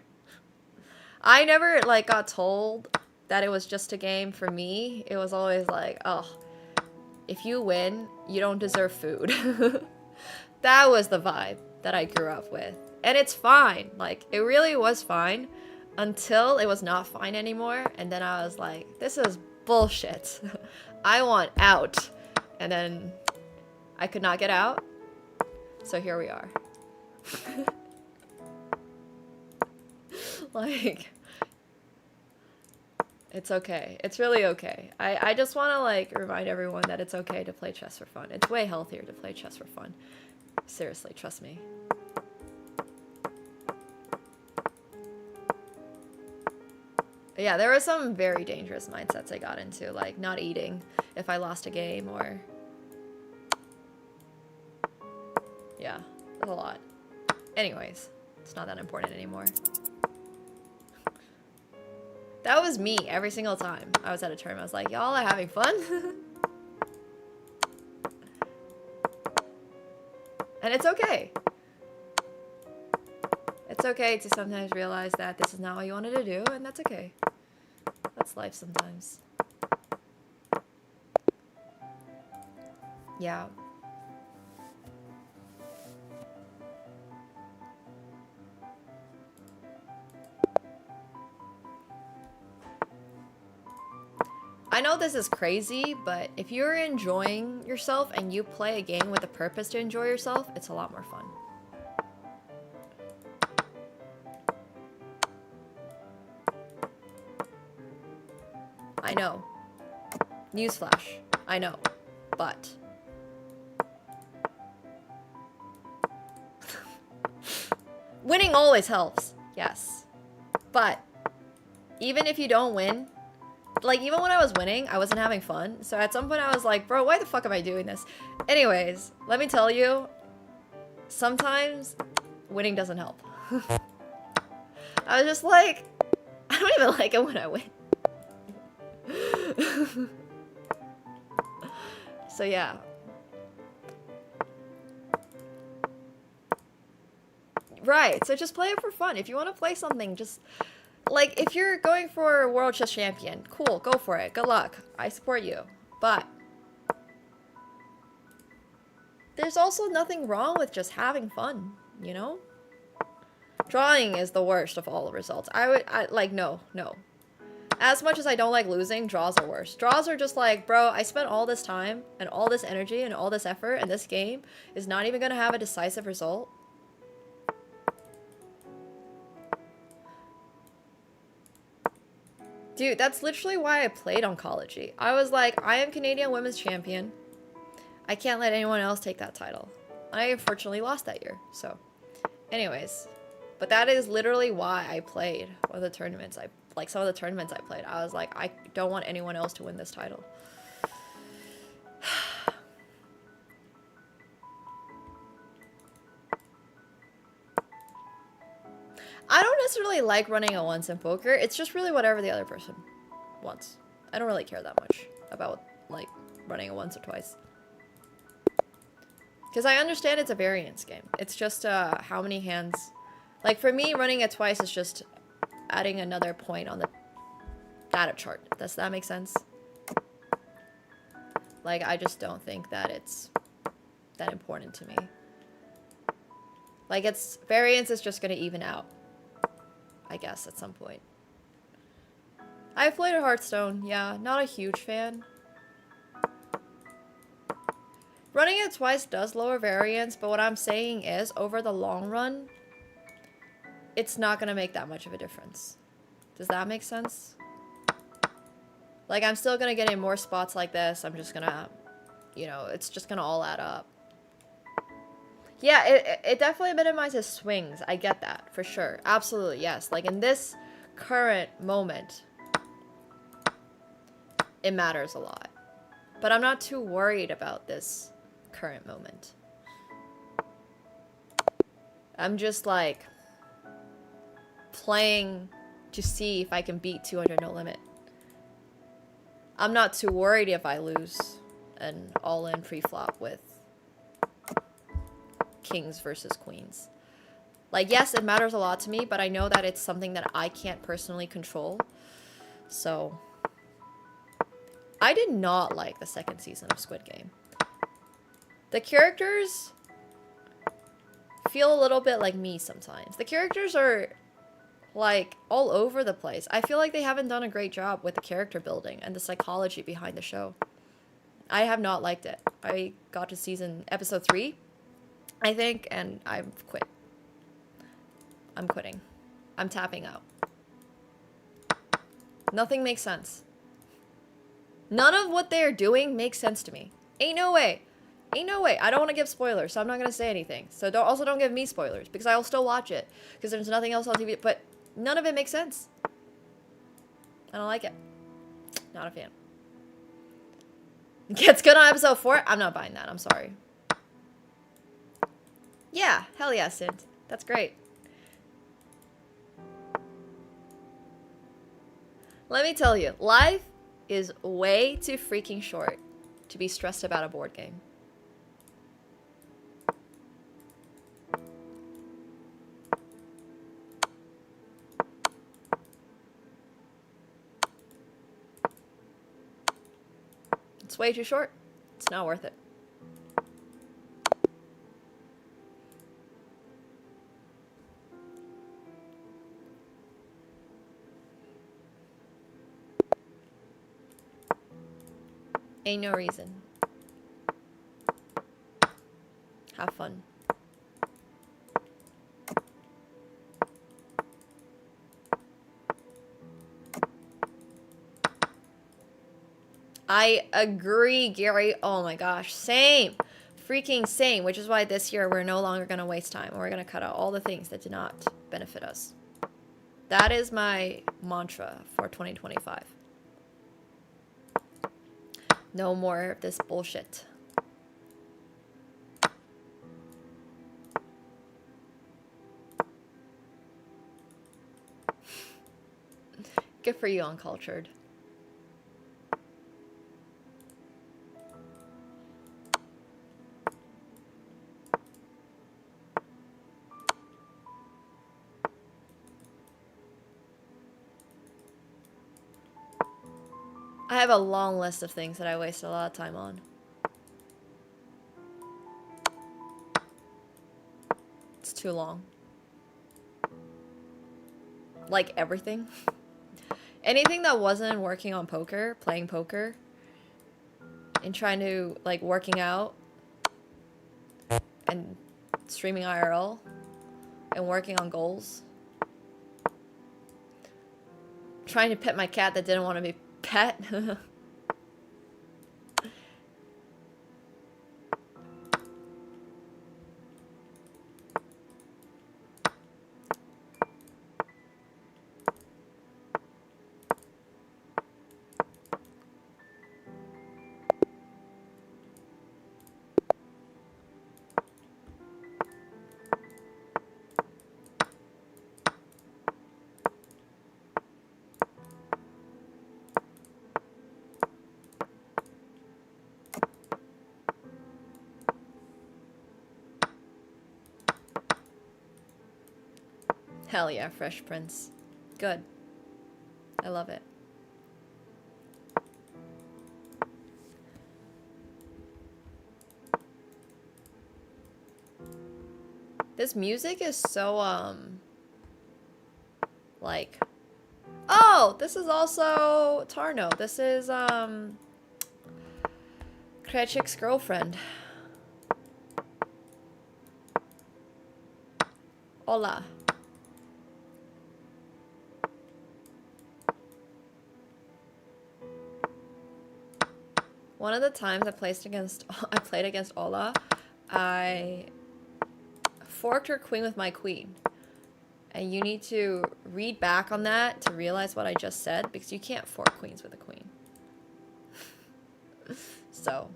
Speaker 3: I never like got told that it was just a game. For me, it was always like, oh, if you win, you don't deserve food. That was the vibe that I grew up with. And it's fine. Like, it really was fine until it was not fine anymore. And then I was like, this is bullshit. I want out. And then I could not get out. So here we are. Like, it's okay. It's really okay. I just want to, like, remind everyone that it's okay to play chess for fun. It's way healthier to play chess for fun. Seriously, trust me. Yeah, there were some very dangerous mindsets I got into, like not eating if I lost a game, or... Yeah, there's a lot. Anyways, it's not that important anymore. That was me every single time I was at a tournament. I was like, y'all are having fun? And it's okay. It's okay to sometimes realize that this is not what you wanted to do, and that's okay. That's life sometimes. Yeah. I know this is crazy, but if you're enjoying yourself and you play a game with a purpose to enjoy yourself, it's a lot more fun. I know. Newsflash. I know. But... winning always helps. Yes. But... even if you don't win... like, even when I was winning, I wasn't having fun. So at some point I was like, bro, why the fuck am I doing this? Anyways, let me tell you, sometimes winning doesn't help. I was just like, I don't even like it when I win. So yeah. Right, so just play it for fun. If you want to play something, just... Like, if you're going for World Chess Champion, cool, go for it. Good luck. I support you. But... there's also nothing wrong with just having fun, you know? Drawing is the worst of all the results. No. As much as I don't like losing, draws are worse. Draws are just like, bro, I spent all this time and all this energy and all this effort, and this game is not even gonna have a decisive result. Dude, that's literally why I played Oncology. I was like, I am Canadian Women's Champion. I can't let anyone else take that title. I unfortunately lost that year, so. Anyways. But that is literally why I played some of the tournaments I played. I was like, I don't want anyone else to win this title. I don't necessarily like running a once in poker. It's just really whatever the other person wants. I don't really care that much about, like, running a once or twice. Because I understand it's a variance game. It's just how many hands... Like, for me, running it twice is just adding another point on the data chart. Does that make sense? Like, I just don't think that it's that important to me. Like, it's... variance is just going to even out. I guess, at some point. I've played a Hearthstone, yeah. Not a huge fan. Running it twice does lower variance, but what I'm saying is, over the long run, it's not going to make that much of a difference. Does that make sense? Like, I'm still going to get in more spots like this. I'm just going to, you know, it's just going to all add up. Yeah, it definitely minimizes swings. I get that, for sure. Absolutely, yes. Like, in this current moment, it matters a lot. But I'm not too worried about this current moment. I'm just, like, playing to see if I can beat 200 no limit. I'm not too worried if I lose an all-in pre-flop with kings versus queens. Like, yes, it matters a lot to me, but I know that it's something that I can't personally control. So, I did not like the second season of Squid Game. The characters feel a little bit like me sometimes. The characters are, like, all over the place. I feel like they haven't done a great job with the character building and the psychology behind the show. I have not liked it. I got to episode 3, I think, and I've quit. I'm quitting. I'm tapping out. Nothing makes sense. None of what they're doing makes sense to me. Ain't no way. Ain't no way. I don't want to give spoilers, so I'm not going to say anything. So don't give me spoilers, because I'll still watch it. Because there's nothing else on TV, but none of it makes sense. I don't like it. Not a fan. Gets good on episode 4? I'm not buying that. I'm sorry. Yeah. Hell yeah, Sint. That's great. Let me tell you, life is way too freaking short to be stressed about a board game. It's way too short. It's not worth it. Ain't no reason. Have fun. I agree, Gary. Oh my gosh. Same. Freaking same. Which is why this year we're no longer going to waste time. We're going to cut out all the things that did not benefit us. That is my mantra for 2025. No more of this bullshit. Good for you, Uncultured. I have a long list of things that I waste a lot of time on. It's too long. Like everything. Anything that wasn't working on poker, playing poker, and trying to, like, working out, and streaming IRL, and working on goals. Trying to pet my cat that didn't want to be pet. Hell yeah, Fresh Prince. Good. I love it. This music is so, like... Oh! This is also Tarno. This is, Kretchik's girlfriend. Hola. One of the times I played against Ola, I forked her queen with my queen. And you need to read back on that to realize what I just said, because you can't fork queens with a queen. So.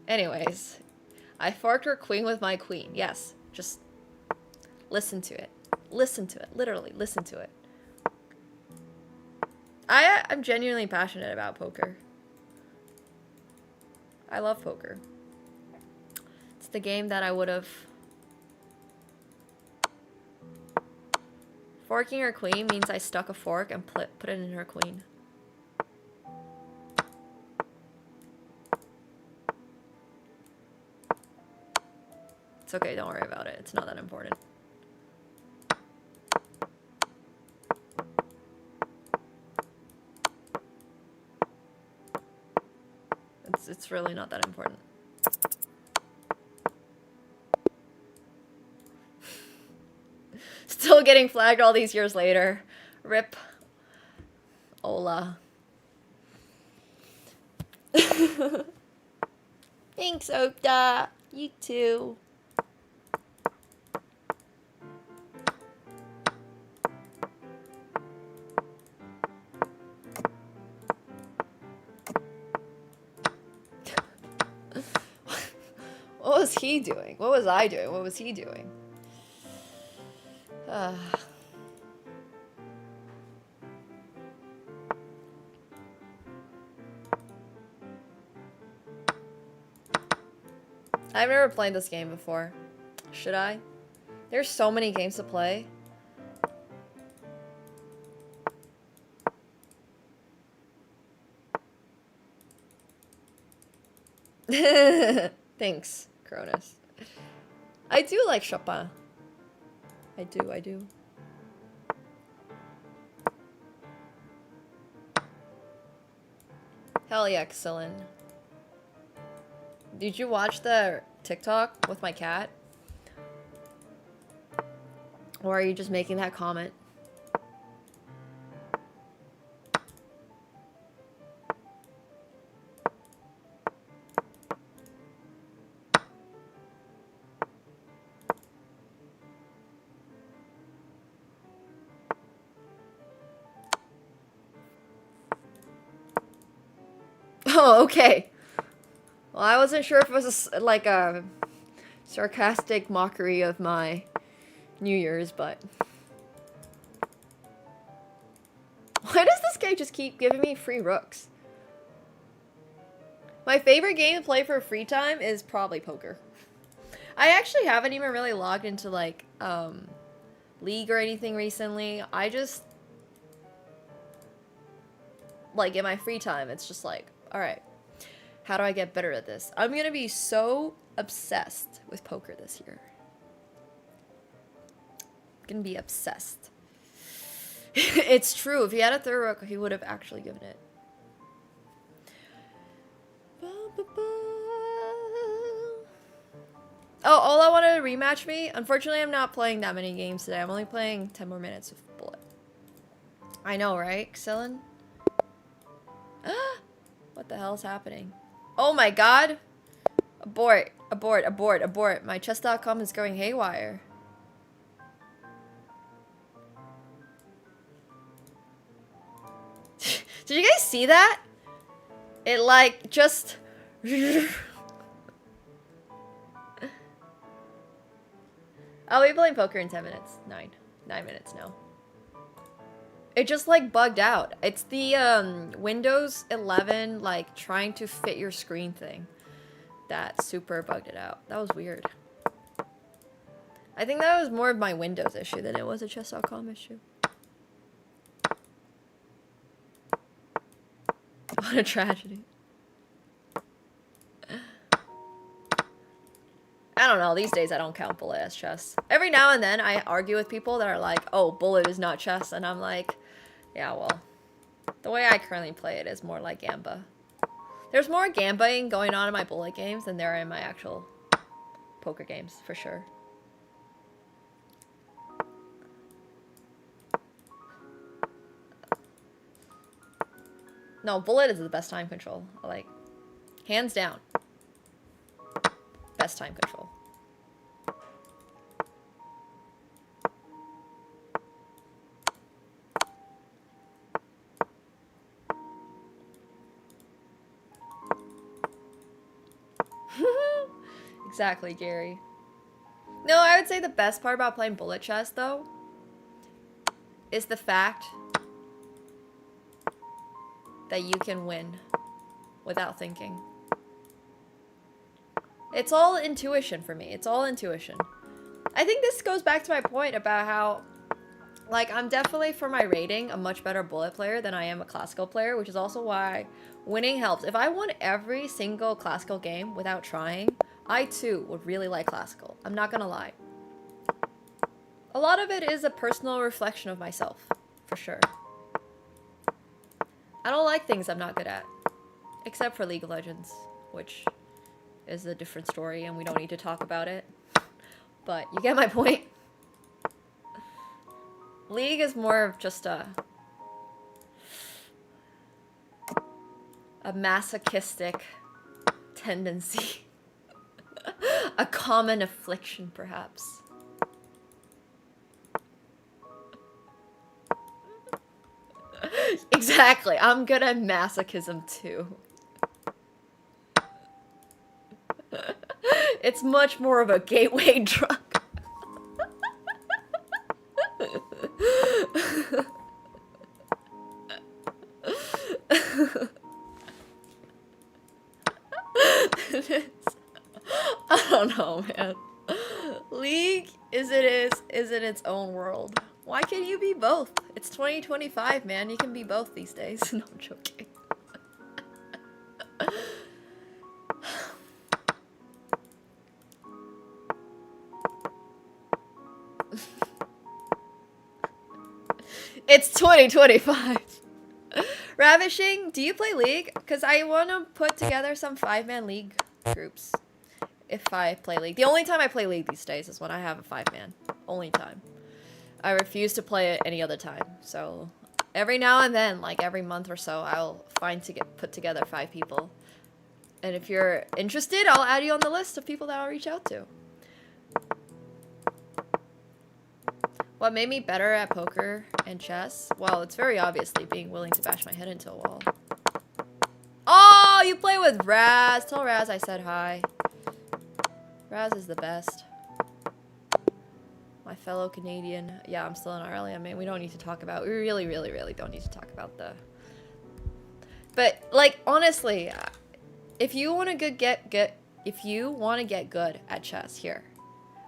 Speaker 3: Anyways, I forked her queen with my queen. Yes, just listen to it. Listen to it. Literally, listen to it. I'm genuinely passionate about poker. I love poker. It's the game that I would have... Forking her queen means I stuck a fork and put it in her queen. It's okay, don't worry about it. It's not that important. It's really not that important. Still getting flagged all these years later. Rip. Ola. Thanks, Okta. You too. What was he doing? What was I doing? What was he doing? I've never played this game before. Should I? There's so many games to play. Thanks, Cronus. I do like Chopin. I do. Hell yeah, excellent. Did you watch the TikTok with my cat? Or are you just making that comment? Oh, okay. Well, I wasn't sure if it was like a sarcastic mockery of my New Year's, but... Why does this guy just keep giving me free rooks? My favorite game to play for free time is probably poker. I actually haven't even really logged into, like, League or anything recently. I just... like in my free time, it's just like, all right, how do I get better at this? I'm gonna be so obsessed with poker this year. I'm gonna be obsessed. It's true. If he had a third rook, he would have actually given it. Oh, Ola wanted to rematch me. Unfortunately, I'm not playing that many games today. I'm only playing 10 more minutes of Bullet. I know, right, Xylin? What the hell is happening? Oh my god! Abort, abort, abort, abort. My chess.com is going haywire. Did you guys see that? It like just... I'll be playing poker in 10 minutes. 9 minutes now. It just like bugged out. It's the Windows 11 like trying to fit your screen thing that super bugged it out. That was weird. I think that was more of my Windows issue than it was a chess.com issue. What a tragedy. I don't know, these days I don't count Bullet as chess. Every now and then I argue with people that are like, oh, Bullet is not chess, and I'm like, yeah, well, the way I currently play it is more like Gamba. There's more gambaing going on in my Bullet games than there are in my actual poker games, for sure. No, Bullet is the best time control. Like, hands down. Best time control. Exactly, Gary. No, I would say the best part about playing Bullet chess, though, is the fact that you can win without thinking. It's all intuition for me. It's all intuition. I think this goes back to my point about how, like, I'm definitely, for my rating, a much better Bullet player than I am a classical player, which is also why winning helps. If I won every single classical game without trying, I too would really like classical. I'm not gonna lie. A lot of it is a personal reflection of myself, for sure. I don't like things I'm not good at, except for League of Legends, which is a different story and we don't need to talk about it. But you get my point. League is more of just a masochistic tendency. A common affliction, perhaps. Exactly. I'm good at masochism too. It's much more of a gateway drug. I don't know, man. League is in its own world. Why can't you be both? It's 2025, man. You can be both these days. No, I'm joking. It's 2025. Ravishing, do you play League? Because I want to put together some 5-man League groups. If I play League. The only time I play League these days is when I have a 5-man. Only time. I refuse to play it any other time. So every now and then, like every month or so, I'll put together 5 people. And if you're interested, I'll add you on the list of people that I'll reach out to. What made me better at poker and chess? Well, it's very obviously being willing to bash my head into a wall. Oh, you play with Raz. Tell Raz I said hi. Raz is the best. My fellow Canadian. Yeah, I'm still in Ireland. I mean, we don't need to talk about... We really, really, really don't need to talk about the... But, like, honestly, if you want to get good at chess, here.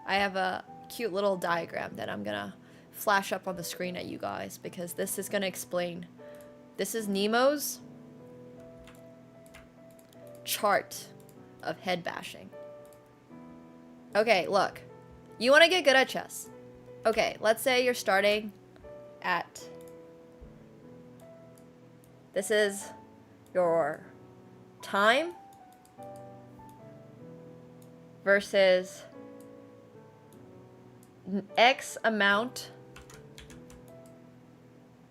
Speaker 3: I have a cute little diagram that I'm gonna flash up on the screen at you guys, because this is gonna explain This is Nemo's chart of head bashing. Okay, look. You want to get good at chess. Okay, let's say you're starting at... This is your time versus X amount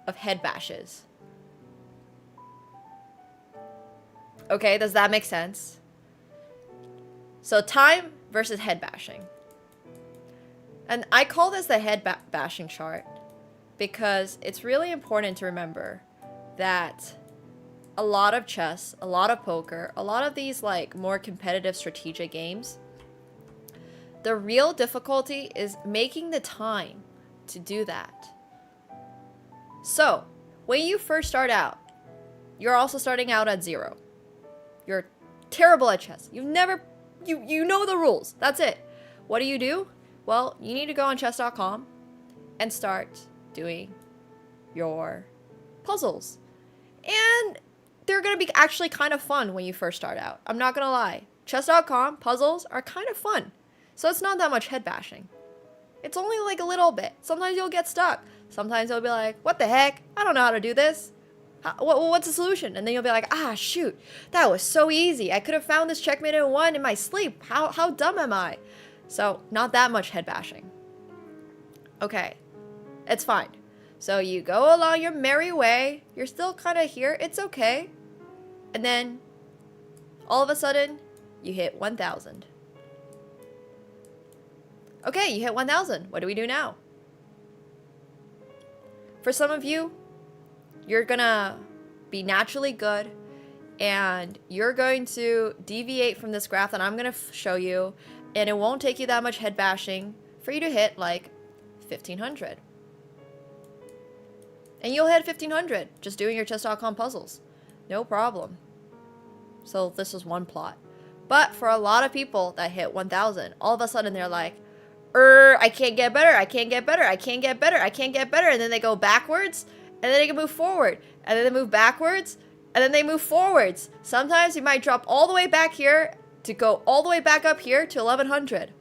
Speaker 3: of head bashes. Okay, does that make sense? So time versus head bashing. And I call this the head bashing chart because it's really important to remember that a lot of chess, a lot of poker, a lot of these like more competitive strategic games, the real difficulty is making the time to do that. So, when you first start out, you're also starting out at 0. You're terrible at chess. You've never, you know the rules. That's it. What do? Well, you need to go on chess.com and start doing your puzzles. And they're going to be actually kind of fun when you first start out. I'm not going to lie. Chess.com puzzles are kind of fun. So it's not that much head bashing. It's only like a little bit. Sometimes you'll get stuck. Sometimes you'll be like, what the heck? I don't know how to do this. What's the solution? And then you'll be like, ah, shoot. That was so easy. I could have found this checkmate in 1 in my sleep. How dumb am I? So not that much head bashing. Okay. It's fine. So you go along your merry way. You're still kind of here. It's okay. And then all of a sudden, you hit 1,000. Okay, you hit 1,000. What do we do now? For some of you, you're gonna be naturally good and you're going to deviate from this graph that I'm gonna show you, and it won't take you that much head bashing for you to hit like 1,500. And you'll hit 1,500 just doing your chess.com puzzles. No problem. So this is one plot. But for a lot of people that hit 1,000, all of a sudden they're like, I can't get better, I can't get better, I can't get better, I can't get better. And then they go backwards, and then they can move forward. And then they move backwards, and then they move forwards. Sometimes you might drop all the way back here to go all the way back up here to 1,100.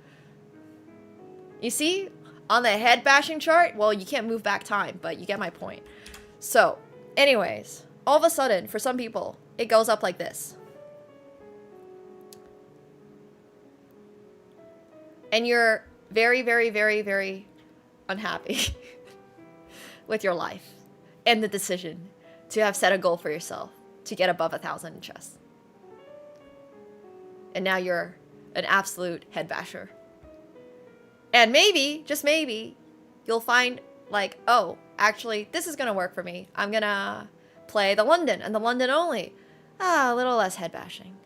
Speaker 3: You see? On the head bashing chart, well, you can't move back time, but you get my point. So, anyways, all of a sudden, for some people, it goes up like this. And you're very, very, very, very unhappy with your life and the decision to have set a goal for yourself to get above 1,000 in chess. And now you're an absolute head basher. And maybe, just maybe, you'll find like, oh, actually, this is going to work for me. I'm going to play the London and the London only. A little less head bashing.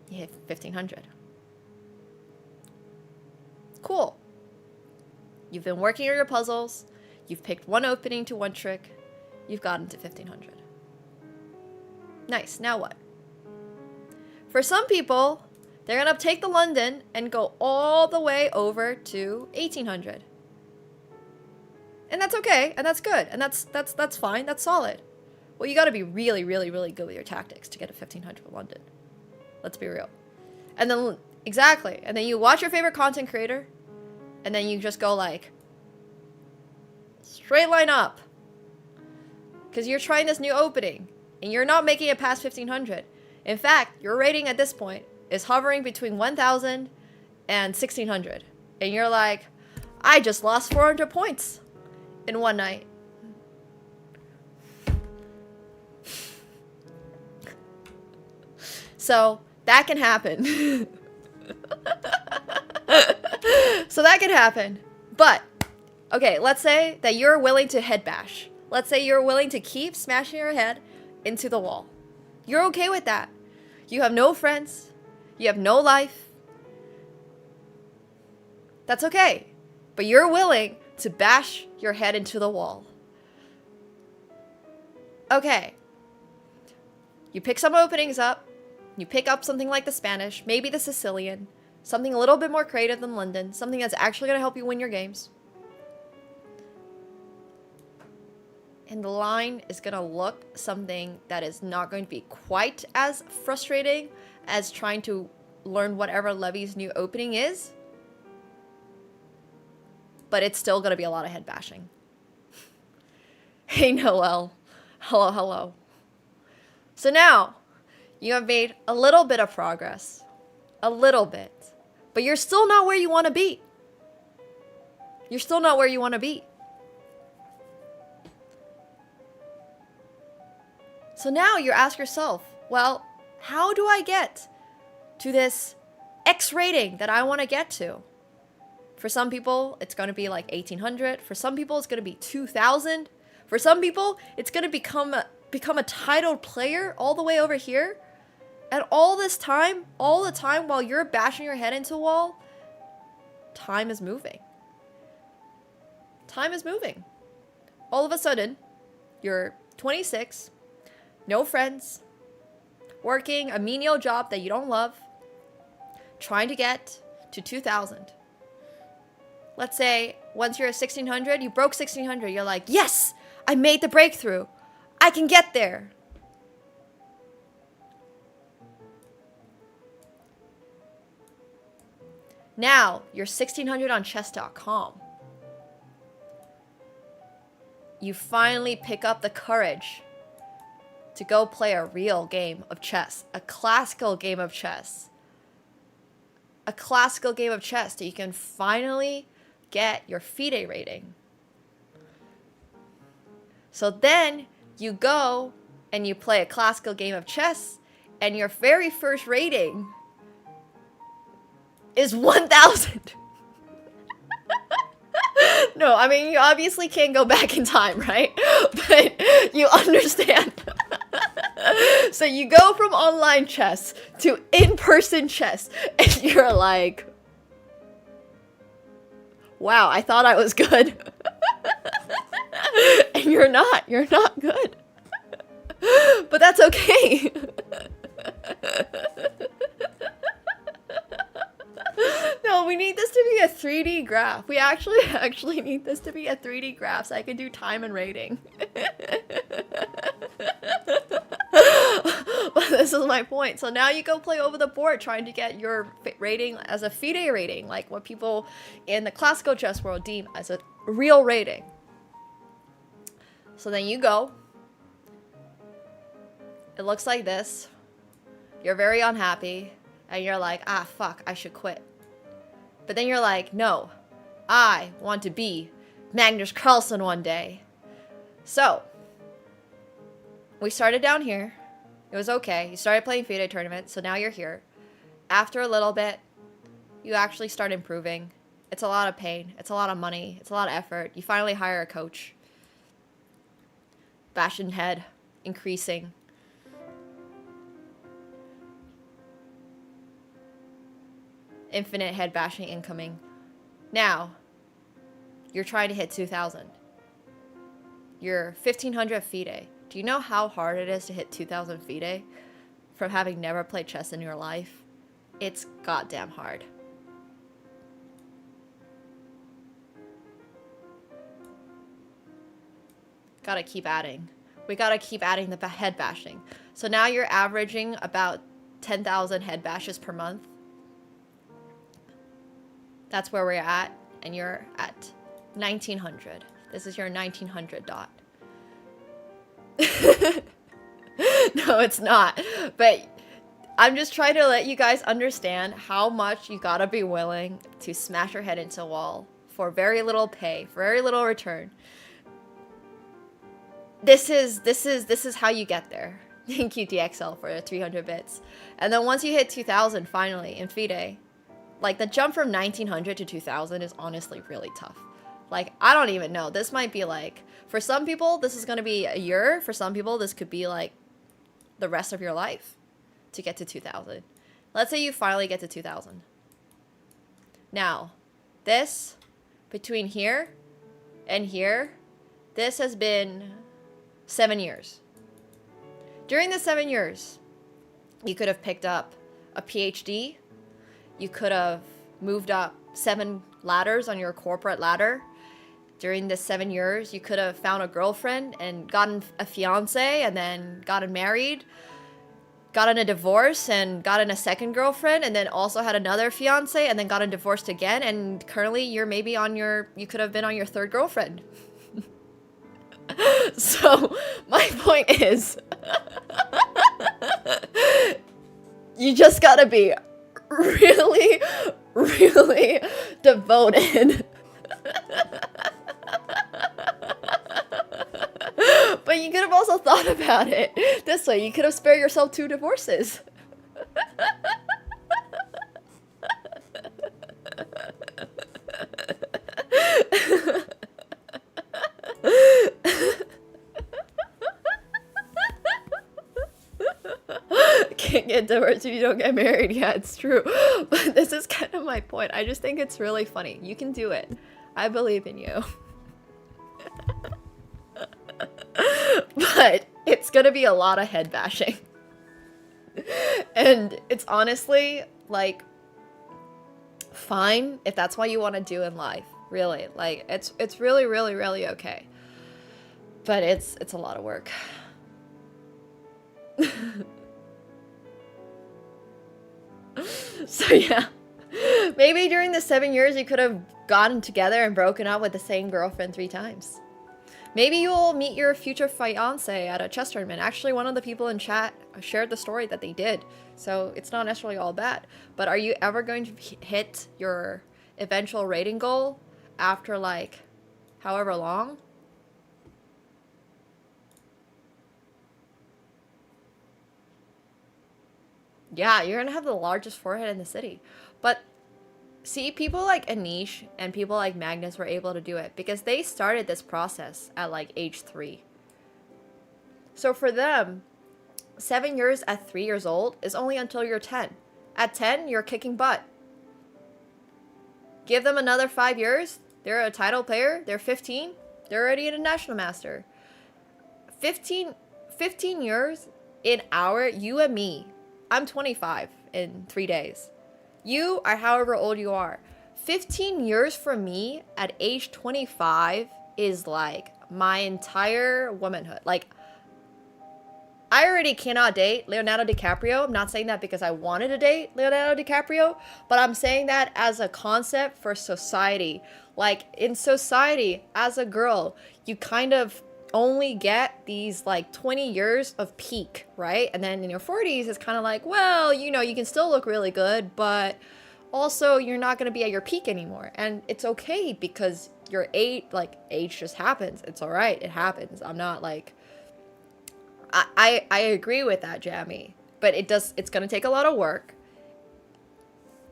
Speaker 3: You hit 1,500. Cool. You've been working on your puzzles. You've picked one opening to one trick. You've gotten to 1,500. Nice. Now what? For some people, they're going to take the London and go all the way over to 1,800. And that's okay. And that's good. And that's fine. That's solid. Well, you got to be really, really, really good with your tactics to get a 1,500 London. Let's be real. And then, exactly. And then you watch your favorite content creator. And then you just go like, straight line up. Because you're trying this new opening. And you're not making it past 1,500. In fact, your rating at this point is hovering between 1,000 and 1,600. And you're like, I just lost 400 points in one night. So that can happen. So that can happen. But, okay, let's say that you're willing to head bash. Let's say you're willing to keep smashing your head into the wall. You're okay with that. You have no friends. You have no life. That's okay. But you're willing to bash your head into the wall. Okay. You pick some openings up. You pick up something like the Spanish, maybe the Sicilian, something a little bit more creative than London, something that's actually going to help you win your games. And the line is gonna look something that is not going to be quite as frustrating as trying to learn whatever Levy's new opening is. But it's still gonna be a lot of head bashing. Hey Noel. Hello, hello. So now, you have made a little bit of progress. A little bit. But you're still not where you want to be. You're still not where you want to be. So now you ask yourself, well, how do I get to this X rating that I want to get to? For some people, it's going to be like 1800. For some people, it's going to be 2000. For some people, it's going to become a titled player all the way over here. And all this time, all the time while you're bashing your head into a wall, time is moving. Time is moving. All of a sudden, you're 26, no friends, working a menial job that you don't love, trying to get to 2000. Let's say once you're at 1600, you broke 1600. You're like, yes, I made the breakthrough. I can get there. Now, you're 1600 on chess.com. You finally pick up the courage to go play a real game of chess, a classical game of chess. A classical game of chess that you can finally get your FIDE rating. So then you go and you play a classical game of chess, and your very first rating is 1000. No, I mean, you obviously can't go back in time, right? But you understand. So you go from online chess to in-person chess, and you're like, wow, I thought I was good. And you're not good. But that's okay. No, we need this to be a 3D graph. We actually need this to be a 3D graph so I can do time and rating. But this is my point. So now you go play over the board trying to get your rating as a FIDE rating, like what people in the classical chess world deem as a real rating. So then you go. It looks like this. You're very unhappy. And you're like, ah, fuck, I should quit. But then you're like, no, I want to be Magnus Carlsen one day. So, we started down here. It was okay. You started playing FIDE tournaments, so now you're here. After a little bit, you actually start improving. It's a lot of pain. It's a lot of money. It's a lot of effort. You finally hire a coach. Bastion head increasing. Infinite head bashing incoming. Now, you're trying to hit 2000. You're 1500 FIDE. Do you know how hard it is to hit 2000 FIDE from having never played chess in your life? It's goddamn hard. Gotta keep adding. We gotta keep adding the head bashing. So now you're averaging about 10,000 head bashes per month. That's where we're at, and you're at 1900. This is your 1900 dot. No, it's not. But I'm just trying to let you guys understand how much you gotta be willing to smash your head into a wall for very little pay, for very little return. This is how you get there. Thank you, DXL, for the 300 bits. And then once you hit 2000 finally in FIDE, like the jump from 1900 to 2000 is honestly really tough. Like, I don't even know. This might be like, for some people, this is going to be a year. For some people, this could be like the rest of your life to get to 2000. Let's say you finally get to 2000. Now, this, between here and here, this has been 7 years. During the 7 years, you could have picked up a PhD. You could have moved up 7 ladders on your corporate ladder. during this 7 years, you could have found a girlfriend and gotten a fiance and then gotten married, gotten a divorce and gotten a second girlfriend and then also had another fiance and then gotten divorced again. And currently you're maybe on you could have been on your third girlfriend. So my point is, you just gotta be really, really devoted. But you could have also thought about it this way. You could have spared yourself 2 divorces. Can't get divorced if you don't get married. Yeah, it's true. But this is kind of my point. I just think it's really funny. You can do it. I believe in you. But it's gonna be a lot of head bashing. And it's honestly, like, fine if that's what you want to do in life. Really. Like, it's really, really, really okay. But it's a lot of work. So yeah. Maybe during the 7 years you could have gotten together and broken up with the same girlfriend 3 times. Maybe you'll meet your future fiance at a chess tournament. Actually, one of the people in chat shared the story that they did. So it's not necessarily all bad. But are you ever going to hit your eventual rating goal after, like, however long? Yeah, you're gonna have the largest forehead in the city. But see, people like Anish and people like Magnus were able to do it because they started this process at like age 3. So for them, 7 years at 3 years old is only until you're 10. At 10, you're kicking butt. Give them another 5 years, they're a title player, they're 15, they're already a national master. 15 years in you and me. I'm 25 in 3 days. You are however old you are. 15 years for me at age 25 is like my entire womanhood. Like, I already cannot date Leonardo DiCaprio. I'm not saying that because I wanted to date Leonardo DiCaprio, but I'm saying that as a concept for society. Like, in society, as a girl, you kind of only get these like 20 years of peak, right? And then in your 40s, it's kind of like, well, you know, you can still look really good, but also you're not going to be at your peak anymore. And it's okay because your age just happens. It's all right. It happens. I'm not like, I agree with that, Jamie, but it's going to take a lot of work.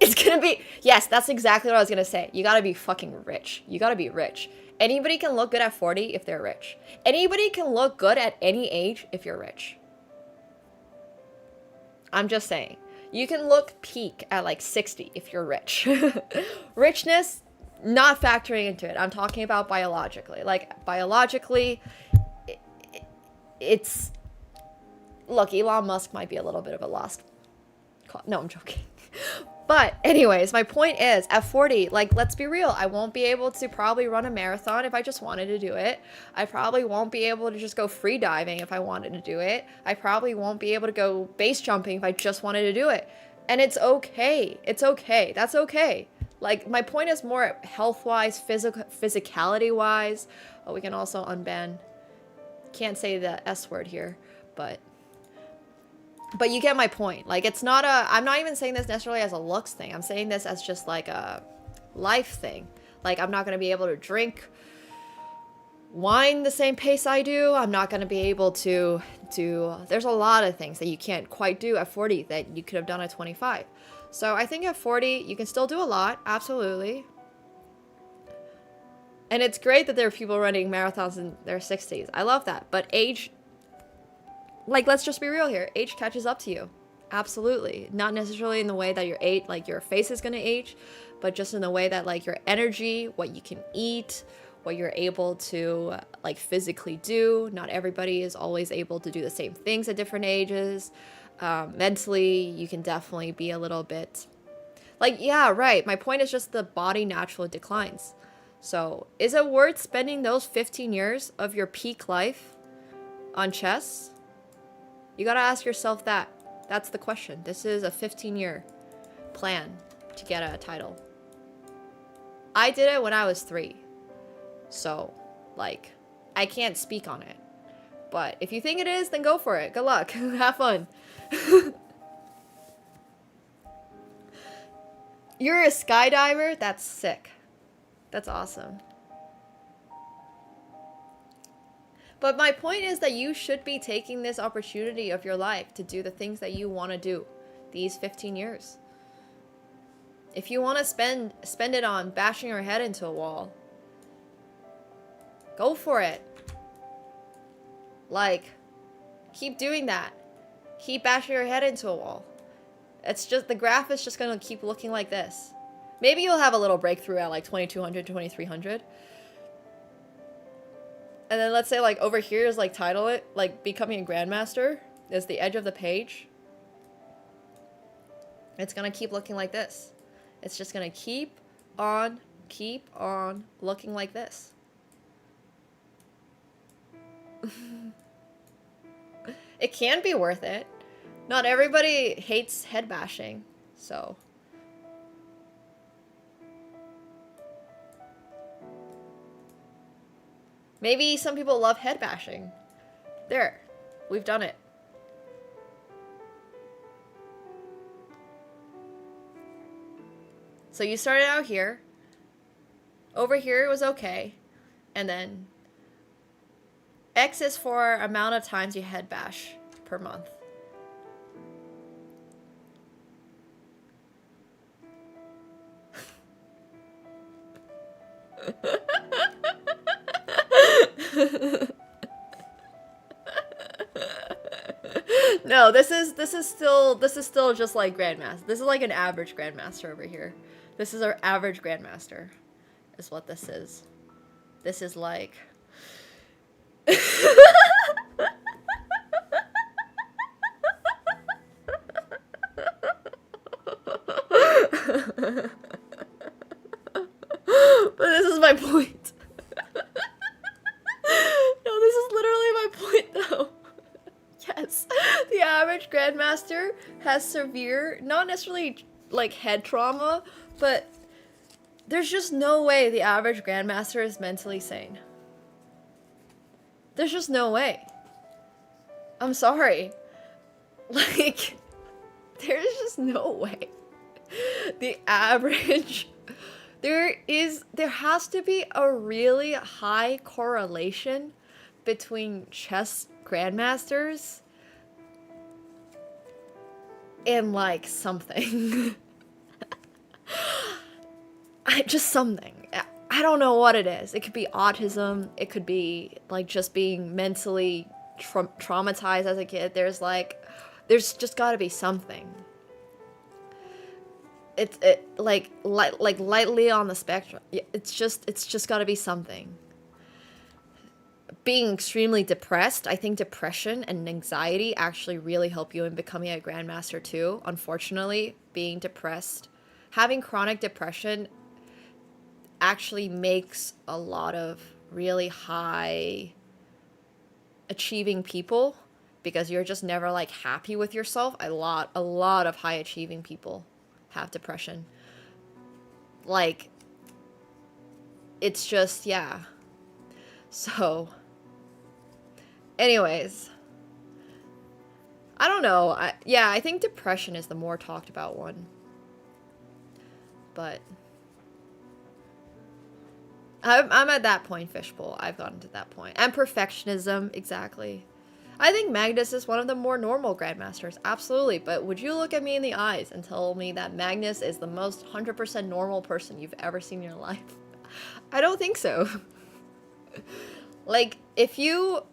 Speaker 3: It's going to be, yes, that's exactly what I was going to say. You got to be fucking rich. You got to be rich. Anybody can look good at 40 if they're rich. Anybody can look good at any age if you're rich. I'm just saying. You can look peak at like 60 if you're rich. Richness, not factoring into it. I'm talking about biologically. Like, biologically, it's... Look, Elon Musk might be a little bit of a lost... No, I'm joking. But anyways, my point is, at 40, like, let's be real. I won't be able to probably run a marathon if I just wanted to do it. I probably won't be able to just go free diving if I wanted to do it. I probably won't be able to go base jumping if I just wanted to do it. And it's okay. It's okay. That's okay. Like, my point is more health-wise, physicality-wise. Oh, we can also unban. Can't say the S word here, but you get my point. Like, it's not I'm not even saying this necessarily as a looks thing. I'm saying this as just like a life thing. Like, I'm not going to be able to drink wine the same pace I do. I'm not going to be able to do... There's a lot of things that you can't quite do at 40 that you could have done at 25. So I think at 40, you can still do a lot. Absolutely. And it's great that there are people running marathons in their 60s. I love that. But age... Like, let's just be real here. Age catches up to you. Absolutely. Not necessarily in the way that your face is going to age, but just in the way that, like, your energy, what you can eat, what you're able to, like, physically do. Not everybody is always able to do the same things at different ages. Mentally, you can definitely be a little bit... Like, yeah, right. My point is just the body naturally declines. So, is it worth spending those 15 years of your peak life on chess? You gotta ask yourself that. That's the question. This is a 15-year plan to get a title. I did it when I was 3. So, like, I can't speak on it. But if you think it is, then go for it. Good luck. Have fun. You're a skydiver? That's sick. That's awesome. But my point is that you should be taking this opportunity of your life to do the things that you want to do these 15 years. If you want to spend it on bashing your head into a wall, go for it. Like, keep doing that. Keep bashing your head into a wall. It's just, the graph is just going to keep looking like this. Maybe you'll have a little breakthrough at like 2200, 2300. And then let's say like over here is like title it, like becoming a grandmaster is the edge of the page. It's going to keep looking like this. It's just going to keep on looking like this. It can be worth it. Not everybody hates head bashing, so. Maybe some people love head bashing. There, we've done it. So you started out here. Over here it was okay. And then X is for amount of times you head bash per month. No, this is still just like grandmaster. This is like an average grandmaster over here. This is our average grandmaster, is what this is. This is like. But this is my point. No, this is literally my point though. Yes, the average grandmaster has severe, not necessarily like head trauma, but there's just no way the average grandmaster is mentally sane. There's just no way. I'm sorry. Like, there's just no way. The average... There has to be a really high correlation between chess grandmasters and, like, something. Just something. I don't know what it is. It could be autism. It could be, like, just being mentally traumatized as a kid. There's just gotta be something. It's like lightly on the spectrum. It's just gotta be something. Being extremely depressed, I think depression and anxiety actually really help you in becoming a grandmaster too. Unfortunately, being depressed, having chronic depression actually makes a lot of really high achieving people, because you're just never like happy with yourself. A lot of high achieving people have depression. Like, it's just, yeah. So, anyways, I don't know. I think depression is the more talked about one. But I'm at that point, Fishbowl. I've gotten to that point. And perfectionism, exactly. I think Magnus is one of the more normal grandmasters, absolutely. But would you look at me in the eyes and tell me that Magnus is the most 100% normal person you've ever seen in your life? I don't think so. Like, if you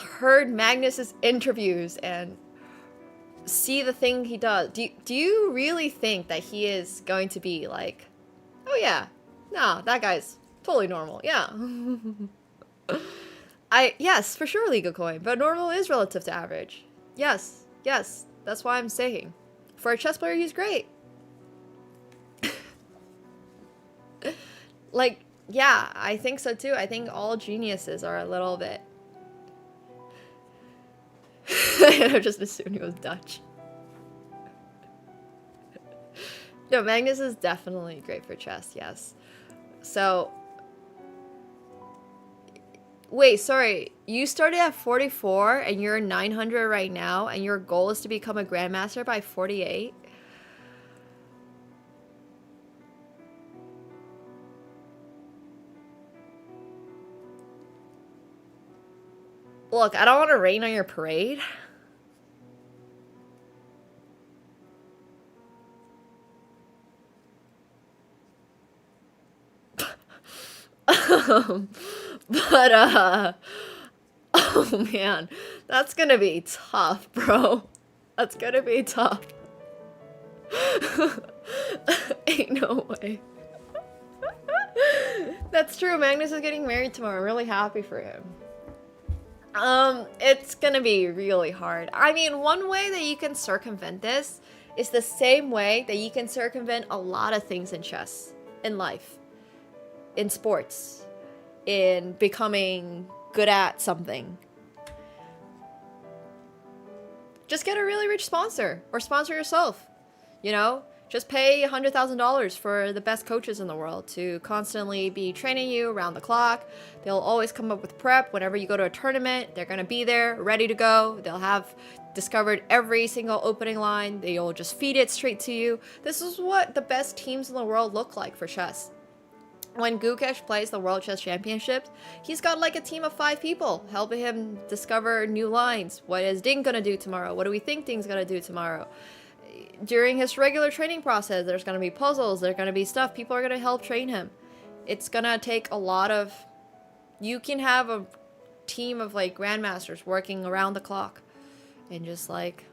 Speaker 3: heard Magnus's interviews and see the thing he does, do you really think that he is going to be like, oh yeah, no, that guy's totally normal, yeah. Yes, for sure, League of Coin, but normal is relative to average. Yes, that's why I'm saying. For a chess player, he's great. Like, Yeah, I think so too. I think all geniuses are a little bit. I just assumed he was Dutch. No, Magnus is definitely great for chess, yes. So, wait, sorry. You started at 44 and you're 900 right now, and your goal is to become a grandmaster by 48? Look, I don't want to rain on your parade. But, oh man, that's gonna be tough, bro. That's gonna be tough. Ain't no way. That's true, Magnus is getting married tomorrow. I'm really happy for him. It's gonna be really hard. I mean, one way that you can circumvent this is the same way that you can circumvent a lot of things in chess, in life, in sports, in becoming good at something. Just get a really rich sponsor, or sponsor yourself, you know? Just pay $100,000 for the best coaches in the world to constantly be training you around the clock. They'll always come up with prep. Whenever you go to a tournament, they're going to be there, ready to go. They'll have discovered every single opening line. They'll just feed it straight to you. This is what the best teams in the world look like for chess. When Gukesh plays the World Chess Championships, he's got like a team of 5 people helping him discover new lines. What is Ding going to do tomorrow? What do we think Ding's going to do tomorrow? During his regular training process, there's going to be puzzles, there's going to be stuff. People are going to help train him. It's going to take a lot of... You can have a team of like grandmasters working around the clock and just like...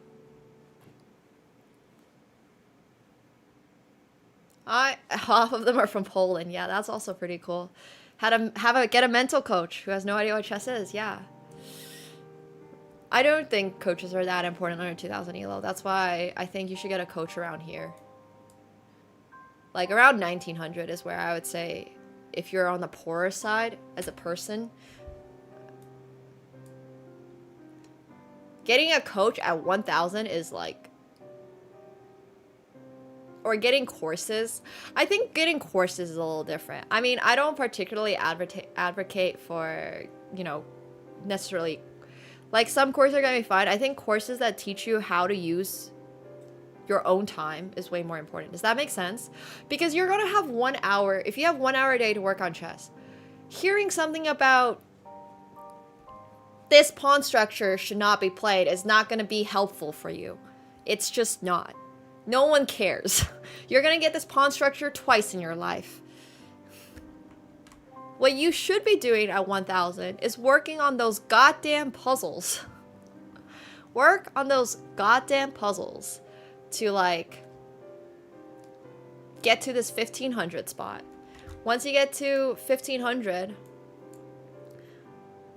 Speaker 3: Half of them are from Poland. Yeah, that's also pretty cool. Get a mental coach who has no idea what chess is. Yeah. I don't think coaches are that important under 2000 ELO. That's why I think you should get a coach around here. Like around 1900 is where I would say if you're on the poorer side as a person. Getting a coach at 1000 is like... Or getting courses. I think getting courses is a little different. I mean, I don't particularly advocate for, you know, necessarily... Like, some courses are gonna be fine. I think courses that teach you how to use your own time is way more important. Does that make sense? Because you're gonna have 1 hour. If you have 1 hour a day to work on chess, hearing something about this pawn structure should not be played is not gonna be helpful for you. It's just not. No one cares. You're gonna get this pawn structure twice in your life. What you should be doing at 1000 is working on those goddamn puzzles. Work on those goddamn puzzles to like get to this 1500 spot. Once you get to 1500,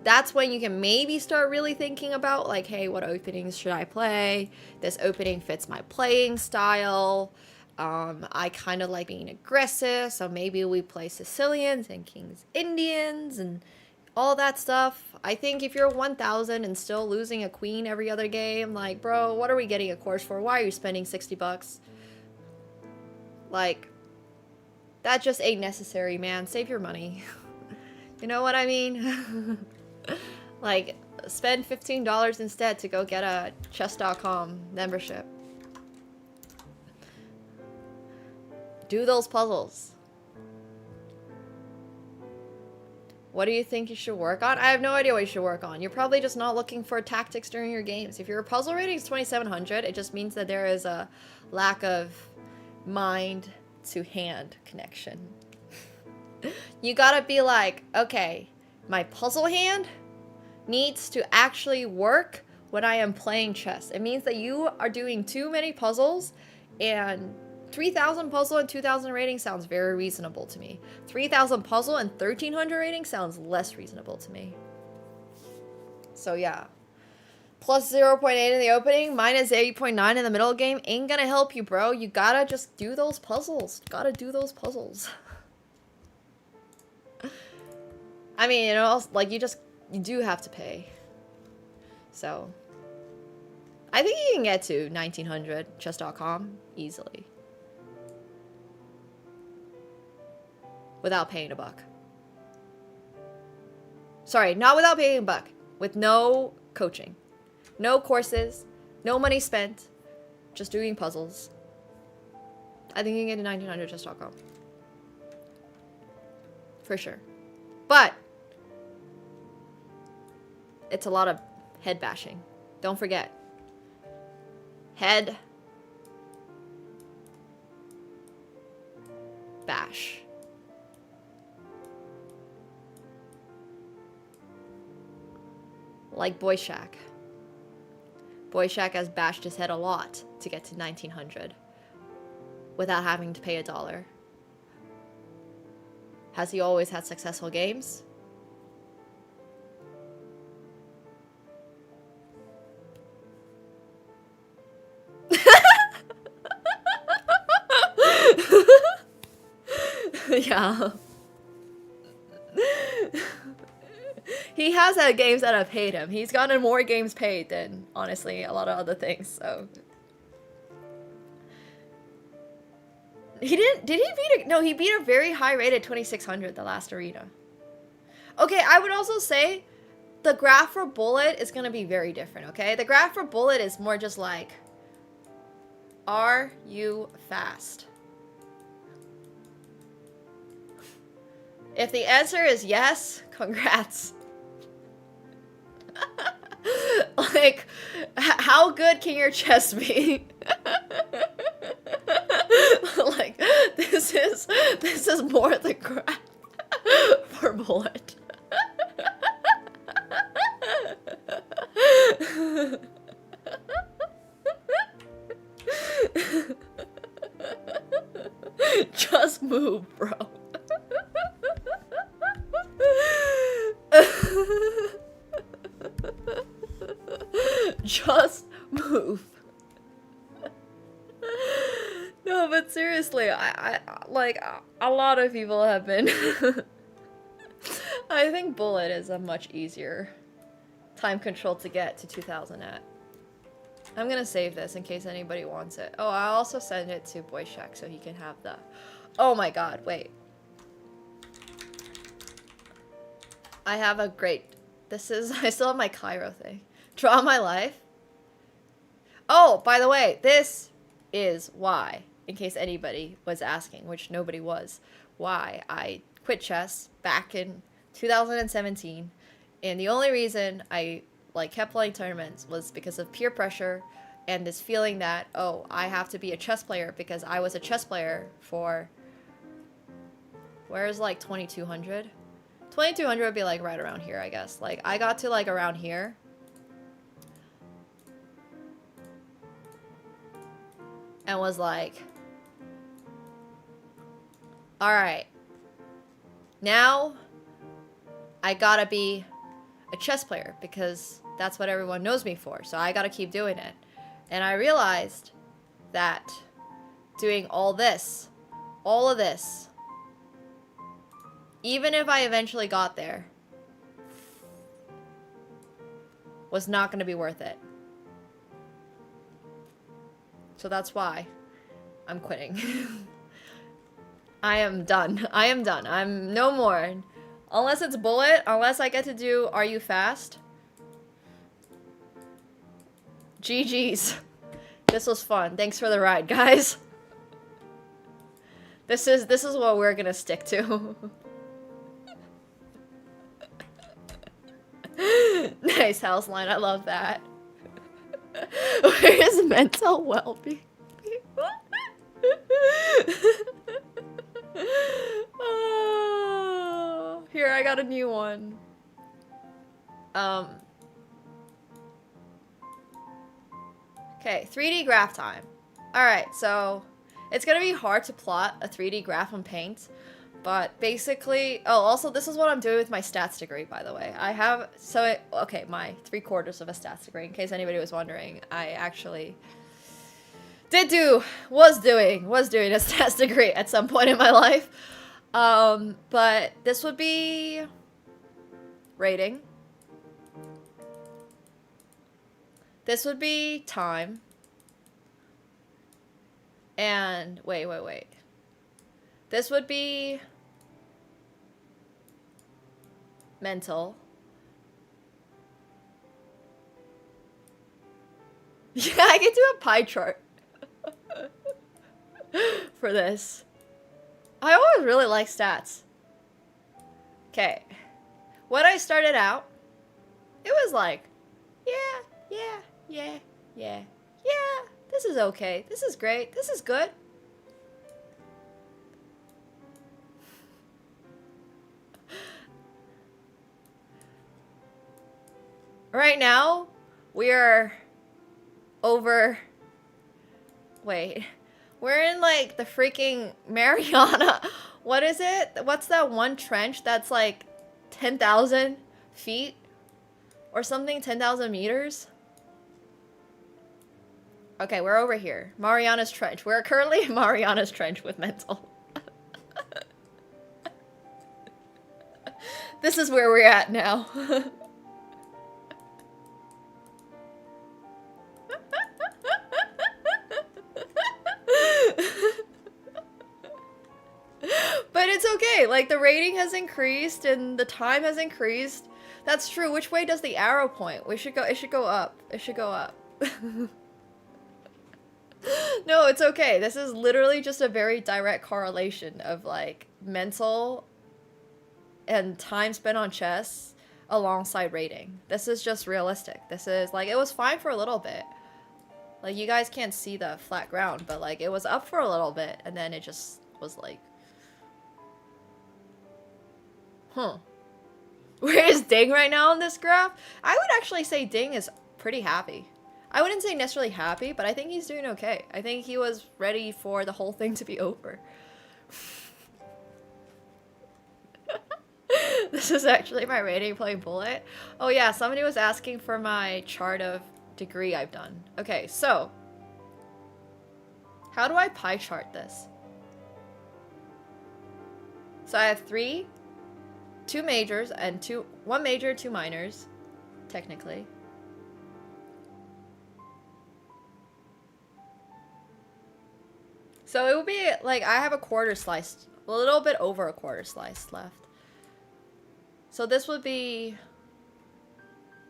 Speaker 3: that's when you can maybe start really thinking about like, hey, what openings should I play? This opening fits my playing style. I kind of like being aggressive, so maybe we play Sicilians and King's Indians and all that stuff. I think if you're 1000 and still losing a queen every other game, like, bro, what are we getting a course for? Why are you spending 60 bucks? Like, that just ain't necessary, man. Save your money. You know what I mean? Like, spend $15 instead to go get a chess.com membership. Do those puzzles. What do you think you should work on? I have no idea what you should work on. You're probably just not looking for tactics during your games. If your puzzle rating is 2700, it just means that there is a lack of mind to hand connection. You gotta be like, okay, my puzzle hand needs to actually work when I am playing chess. It means that you are doing too many puzzles, and 3000 puzzle and 2000 rating sounds very reasonable to me. 3000 puzzle and 1300 rating sounds less reasonable to me. So yeah. Plus 0.8 in the opening, minus 8.9 in the middle game ain't gonna help you, bro. You gotta just do those puzzles. Gotta do those puzzles. I mean, you know, like, you do have to pay. So, I think you can get to 1900 chess.com easily. Without paying a buck. Sorry, not without paying a buck. With no coaching. No courses. No money spent. Just doing puzzles. I think you can get to 1900 chess.com. For sure. But it's a lot of head bashing. Don't forget. Head bash. Like Boy Shack. Boy Shack has bashed his head a lot to get to 1900 without having to pay $1. Has he always had successful games? Yeah. He has had games that have paid him. He's gotten more games paid than, honestly, a lot of other things, so. He didn't, did he beat a, no, he beat a very high rated 2600 the last arena. Okay, I would also say the graph for Bullet is going to be very different, okay? The graph for Bullet is more just like, are you fast? If the answer is yes, congrats. Like, how good can your chess be? Like, this is more the graph for Bullet. Just move, bro. Just move. No, but seriously, I like, a lot of people have been. I think Bullet is a much easier time control to get to 2000 at. I'm gonna save this in case anybody wants it. Oh, I'll also send it to Boy Shack so he can have the... Oh my god, wait. I have a great... This is... I still have my Cairo thing. Draw my life. Oh, by the way, this is why, in case anybody was asking, which nobody was, why I quit chess back in 2017. And the only reason I kept playing tournaments was because of peer pressure and this feeling that, oh, I have to be a chess player because I was a chess player for, where's like 2200? 2200 would be like right around here, I guess. Like, I got to like around here. And was like, alright, now I gotta be a chess player because that's what everyone knows me for, so I gotta keep doing it. And I realized that doing all of this, even if I eventually got there, was not gonna be worth it. So that's why I'm quitting. I am done. I am done. I'm no more. Unless it's Bullet, unless I get to do Are You Fast? GG's. This was fun. Thanks for the ride, guys. This is what we're gonna stick to. Nice house line. I love that. Where is mental well-being? Oh, here, I got a new one. Okay, 3D graph time. Alright, so it's gonna be hard to plot a 3D graph on Paint, but basically... Oh, also, this is what I'm doing with my stats degree, by the way. I have... So, okay, my 3/4 of a stats degree, in case anybody was wondering. I actually... was doing a stats degree at some point in my life. But this would be rating. This would be time. And wait. This would be mental. Yeah, I can do a pie chart for this. I always really like stats. Okay. When I started out, it was like, yeah, this is okay. This is great. This is good. Right now, we are over... Wait. We're in, like, the freaking Mariana. What is it? What's that one trench that's, like, 10,000 feet? Or something? 10,000 meters? Okay, we're over here. Mariana's Trench. We're currently in Mariana's Trench with mental. This is where we're at now. But it's okay, like the rating has increased and the time has increased. That's true. Which way does the arrow point? It should go up. It should go up. No, it's okay. This is literally just a very direct correlation of like mental and time spent on chess alongside rating. This is just realistic. This is like, it was fine for a little bit. Like you guys can't see the flat ground, but like it was up for a little bit and then it just was like, huh. Where is Ding right now on this graph? I would actually say Ding is pretty happy. I wouldn't say necessarily happy, but I think he's doing okay. I think he was ready for the whole thing to be over. This is actually my rating playing Bullet. Oh yeah, somebody was asking for my chart of degree I've done. Okay, so how do I pie chart this? So I have 2 majors and 1 major, 2 minors, technically. So it would be like I have a quarter slice, a little bit over a quarter slice left. So this would be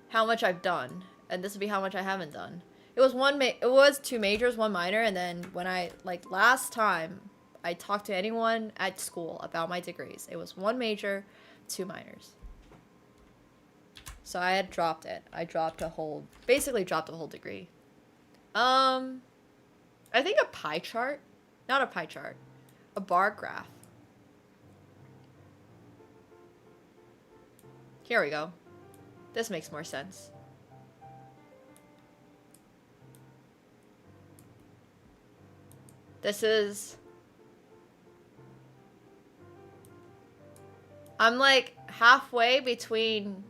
Speaker 3: how much I've done, and this would be how much I haven't done. It was 2 majors, 1 minor, and then when I last time I talked to anyone at school about my degrees, it was 1 major, 2 minors. So I had dropped it. I basically dropped a whole degree. I think a pie chart. Not a pie chart. A bar graph. Here we go. This makes more sense. This is... I'm like halfway between...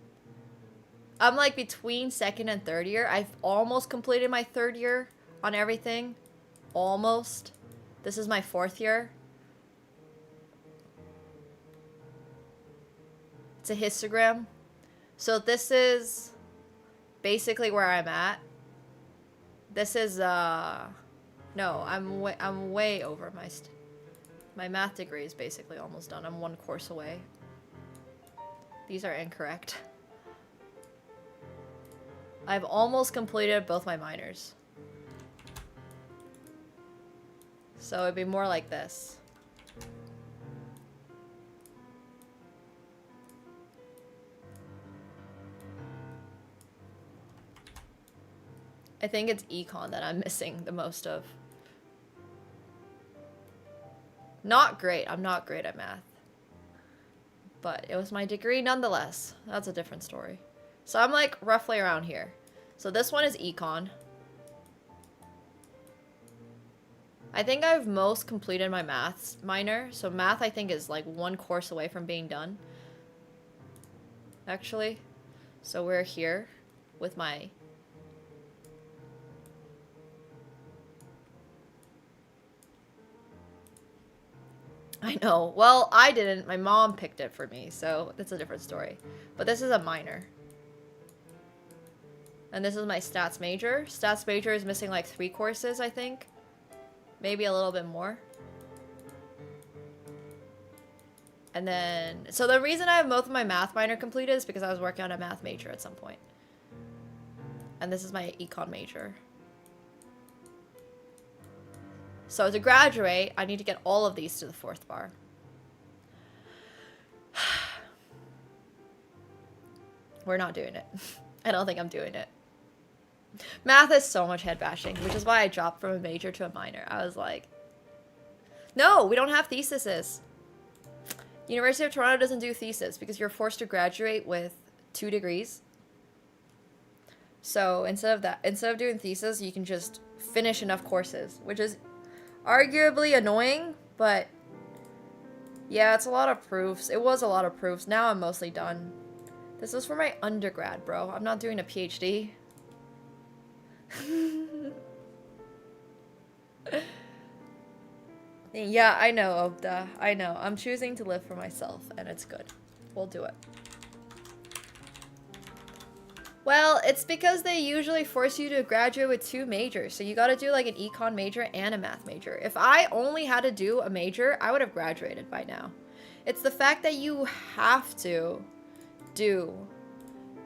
Speaker 3: I'm like between 2nd and 3rd year. I've almost completed my 3rd year on everything. Almost. This is my 4th year. It's a histogram. So this is basically where I'm at. This is no, I'm way over my math degree is basically almost done. I'm 1 course away. These are incorrect. I've almost completed both my minors. So it'd be more like this. I think it's econ that I'm missing the most of. Not great. I'm not great at math. But it was my degree nonetheless. That's a different story. So I'm like roughly around here. So this one is econ. I think I've most completed my maths minor. So math I think is like 1 course away from being done. Actually. So we're here with my... I know. Well, I didn't. My mom picked it for me, so that's a different story. But this is a minor. And this is my stats major. Stats major is missing like 3 courses, I think. Maybe a little bit more. And then, so the reason I have both of my math minor completed is because I was working on a math major at some point. And this is my econ major. So to graduate, I need to get all of these to the 4th bar. We're not doing it. I don't think I'm doing it. Math is so much head bashing, which is why I dropped from a major to a minor. I was like, no, we don't have theses. University of Toronto doesn't do thesis because you're forced to graduate with 2 degrees. So instead of doing thesis, you can just finish enough courses, which is arguably annoying, but yeah, it's a lot of proofs. It was a lot of proofs. Now I'm mostly done. This is for my undergrad, bro. I'm not doing a PhD. Yeah, I know, Obda. I know. I'm choosing to live for myself, and it's good. We'll do it. Well, it's because they usually force you to graduate with 2 majors, so you gotta do like an econ major and a math major. If I only had to do a major, I would have graduated by now. It's the fact that you have to do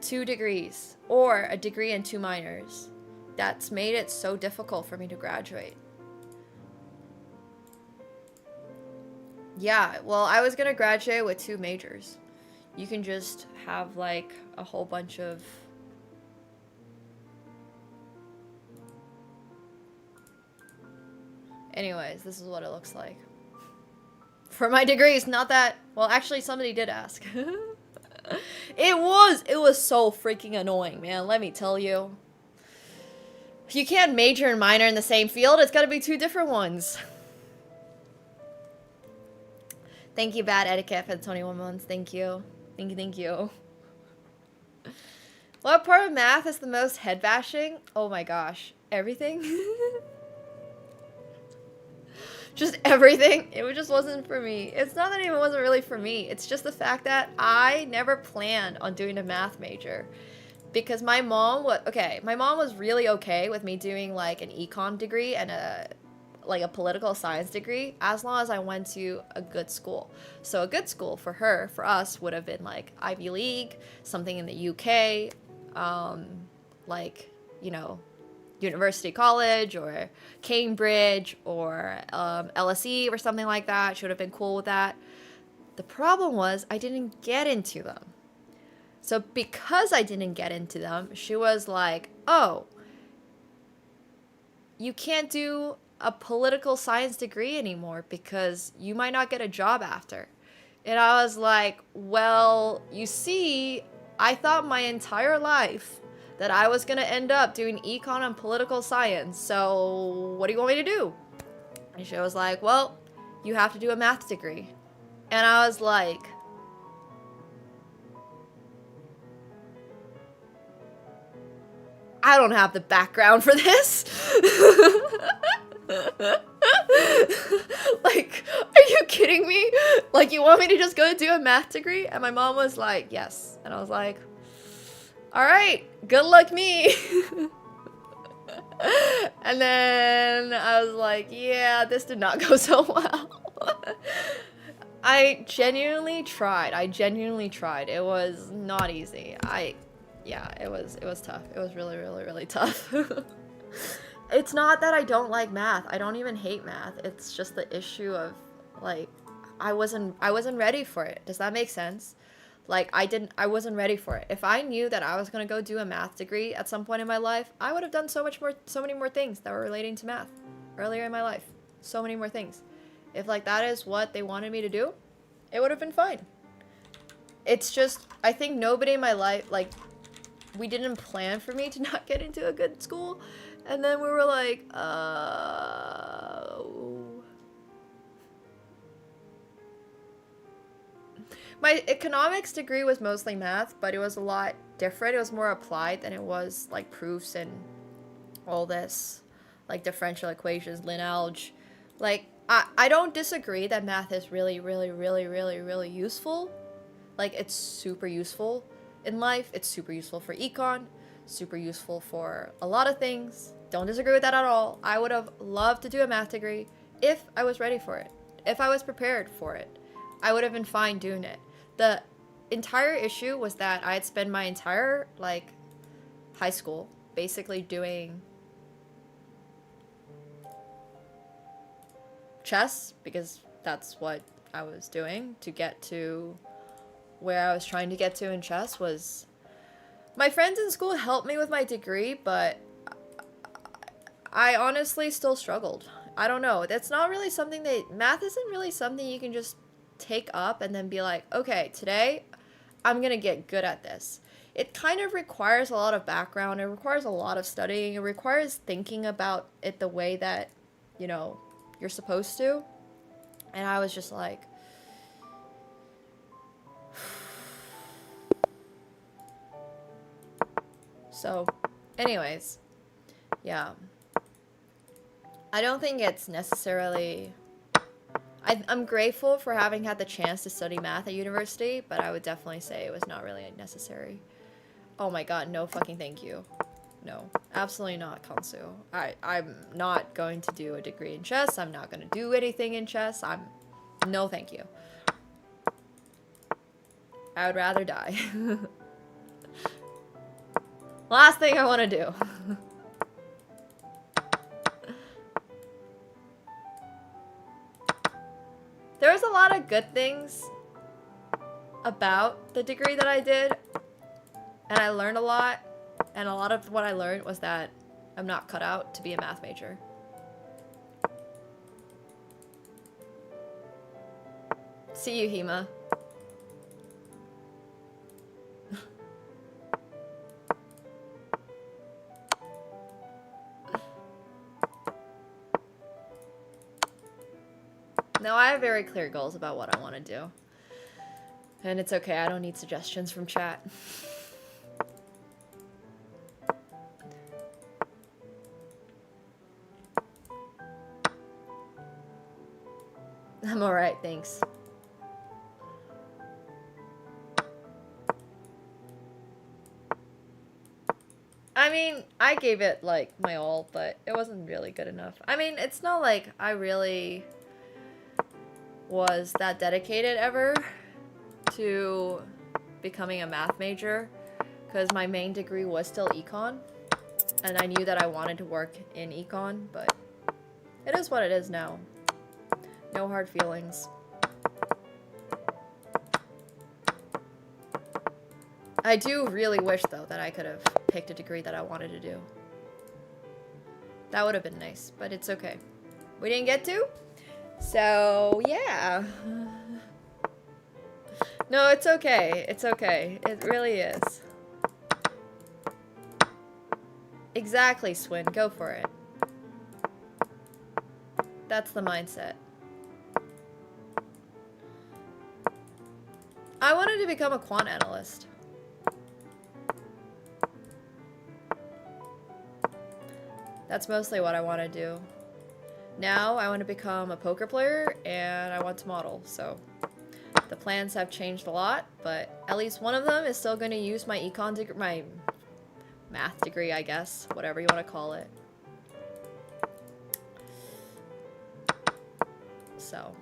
Speaker 3: 2 degrees, or a degree and 2 minors, that's made it so difficult for me to graduate. Yeah, well, I was gonna graduate with 2 majors. You can just have like a whole bunch of... Anyways, this is what it looks like. For my degrees, not that... Well, actually, somebody did ask. It was so freaking annoying, man, let me tell you. If you can't major and minor in the same field, it's gotta be 2 different ones. Thank you, Bad Etiquette, for the 21 months. Thank you. Thank you, thank you. What part of math is the most head bashing? Oh my gosh. Everything? Just everything. It just wasn't for me. It's not that it wasn't really for me. It's just the fact that I never planned on doing a math major. Because my mom was really okay with me doing like an econ degree and a political science degree as long as I went to a good school. So a good school for her, for us, would have been like Ivy League, something in the UK, like, you know, University College or Cambridge or LSE or something like that. She would have been cool with that. The problem was I didn't get into them. So because I didn't get into them, she was like, oh, you can't do a political science degree anymore because you might not get a job after. And I was like, well, you see, I thought my entire life that I was gonna end up doing econ and political science, so what do you want me to do? And she was like, well, you have to do a math degree. And I was like, I don't have the background for this. Like, are you kidding me? Like, you want me to just go do a math degree? And my mom was like, yes. And I was like, all right, good luck me. And then I was like, yeah, this did not go so well. I genuinely tried. It was not easy. Yeah, it was tough. It was really, really, really tough. It's not that I don't like math. I don't even hate math. It's just the issue of, like, I wasn't ready for it. Does that make sense? Like, I wasn't ready for it. If I knew that I was gonna go do a math degree at some point in my life, I would have done so many more things that were relating to math earlier in my life. So many more things. If, like, that is what they wanted me to do, it would have been fine. It's just, I think nobody in my life, like, we didn't plan for me to not get into a good school. And then we were like, My economics degree was mostly math, but it was a lot different. It was more applied than it was like proofs and all this, like differential equations, lin algebra. Like, I don't disagree that math is really, really, really, really, really useful. Like, it's super useful in life. It's super useful for econ, super useful for a lot of things. Don't disagree with that at all. I would have loved to do a math degree if I was ready for it. If I was prepared for it, I would have been fine doing it. The entire issue was that I had spent my entire, like, high school basically doing chess, because that's what I was doing to get to where I was trying to get to in chess. Was my friends in school helped me with my degree, but I honestly still struggled. I don't know. That's not really something that... Math isn't really something you can just take up and then be like, okay, today I'm gonna get good at this. It kind of requires a lot of background. It requires a lot of studying. It requires thinking about it the way that, you know, you're supposed to. And I was just like... So, anyways, yeah. I don't think it's necessarily... I'm grateful for having had the chance to study math at university, but I would definitely say it was not really necessary. Oh my god, no fucking thank you. No, absolutely not, Kansu. I'm not going to do a degree in chess. I'm not going to do anything in chess. No thank you. I would rather die. Last thing I want to do. There was a lot of good things about the degree that I did, and I learned a lot, and a lot of what I learned was that I'm not cut out to be a math major. See you, Hema. No, I have very clear goals about what I want to do. And it's okay, I don't need suggestions from chat. I'm alright, thanks. I mean, I gave it, like, my all, but it wasn't really good enough. I mean, it's not like I really was that dedicated ever to becoming a math major, because my main degree was still econ, and I knew that I wanted to work in econ, but it is what it is now. No hard feelings. I do really wish, though, that I could have picked a degree that I wanted to do. That would have been nice, but it's okay. We didn't get to? So, yeah. No, it's okay. It's okay. It really is. Exactly, Swin. Go for it. That's the mindset. I wanted to become a quant analyst. That's mostly what I want to do. Now I want to become a poker player and I want to model, so the plans have changed a lot, but at least one of them is still going to use my econ degree, my math degree, I guess, whatever you want to call it. So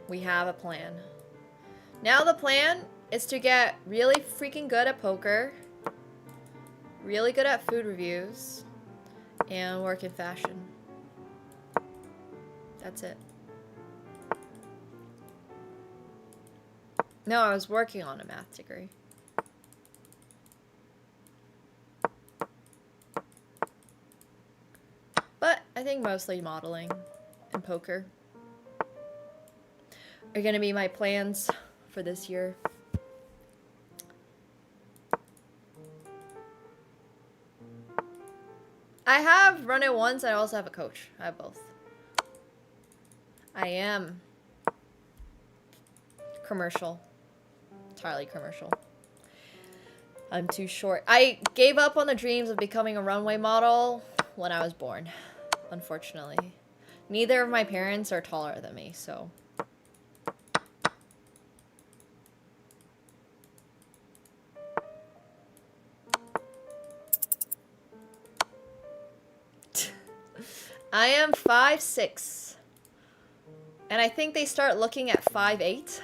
Speaker 3: we have a plan. Now the plan is to get really freaking good at poker, really good at food reviews, and work in fashion. That's it. No, I was working on a math degree. But I think mostly modeling and poker are gonna be my plans for this year. I have run it once, I also have a coach. I have both. I am commercial. Entirely commercial. I'm too short. I gave up on the dreams of becoming a runway model when I was born, unfortunately. Neither of my parents are taller than me, so. I am 5'6". And I think they start looking at 5'8".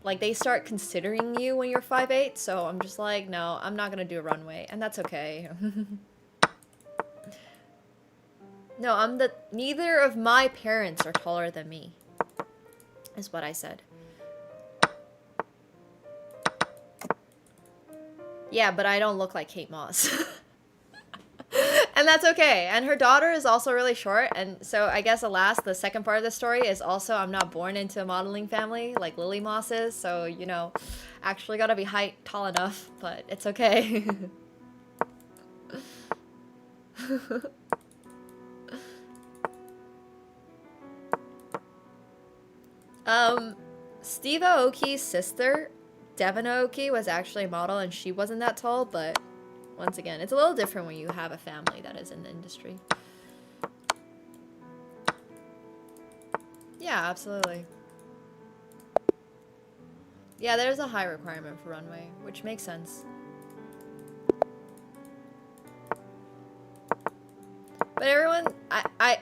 Speaker 3: Like, they start considering you when you're 5'8", so I'm just like, no, I'm not gonna do a runway, and that's okay. No, neither of my parents are taller than me, is what I said. Yeah, but I don't look like Kate Moss. And that's okay. And her daughter is also really short, and so I guess the second part of the story is also I'm not born into a modeling family like Lily Moss is, so, you know, actually gotta be tall enough, but it's okay. Steve Aoki's sister, Devin Aoki, was actually a model, and she wasn't that tall, but once again, it's a little different when you have a family that is in the industry. Yeah, absolutely. Yeah, there's a high requirement for runway, which makes sense. But everyone, I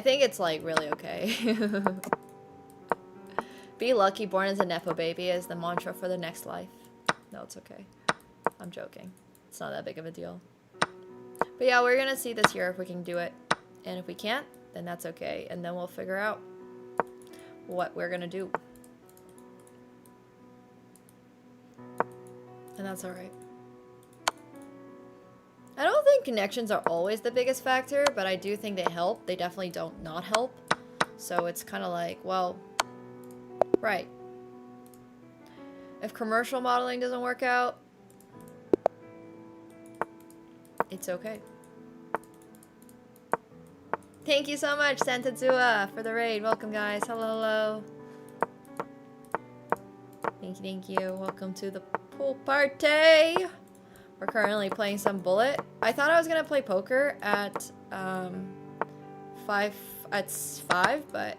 Speaker 3: think it's, like, really okay. Be lucky, born as a Nepo baby is the mantra for the next life. No, it's okay. I'm joking. It's not that big of a deal. But yeah, we're gonna see this year if we can do it. And if we can't, then that's okay. And then we'll figure out what we're gonna do. And that's alright. I don't think connections are always the biggest factor, but I do think they help. They definitely don't not help. So it's kind of like, well, right. If commercial modeling doesn't work out, it's okay. Thank you so much, Santazua, for the raid. Welcome, guys. Hello, hello. Thank you. Welcome to the pool party. We're currently playing some bullet. I thought I was gonna play poker at 5, but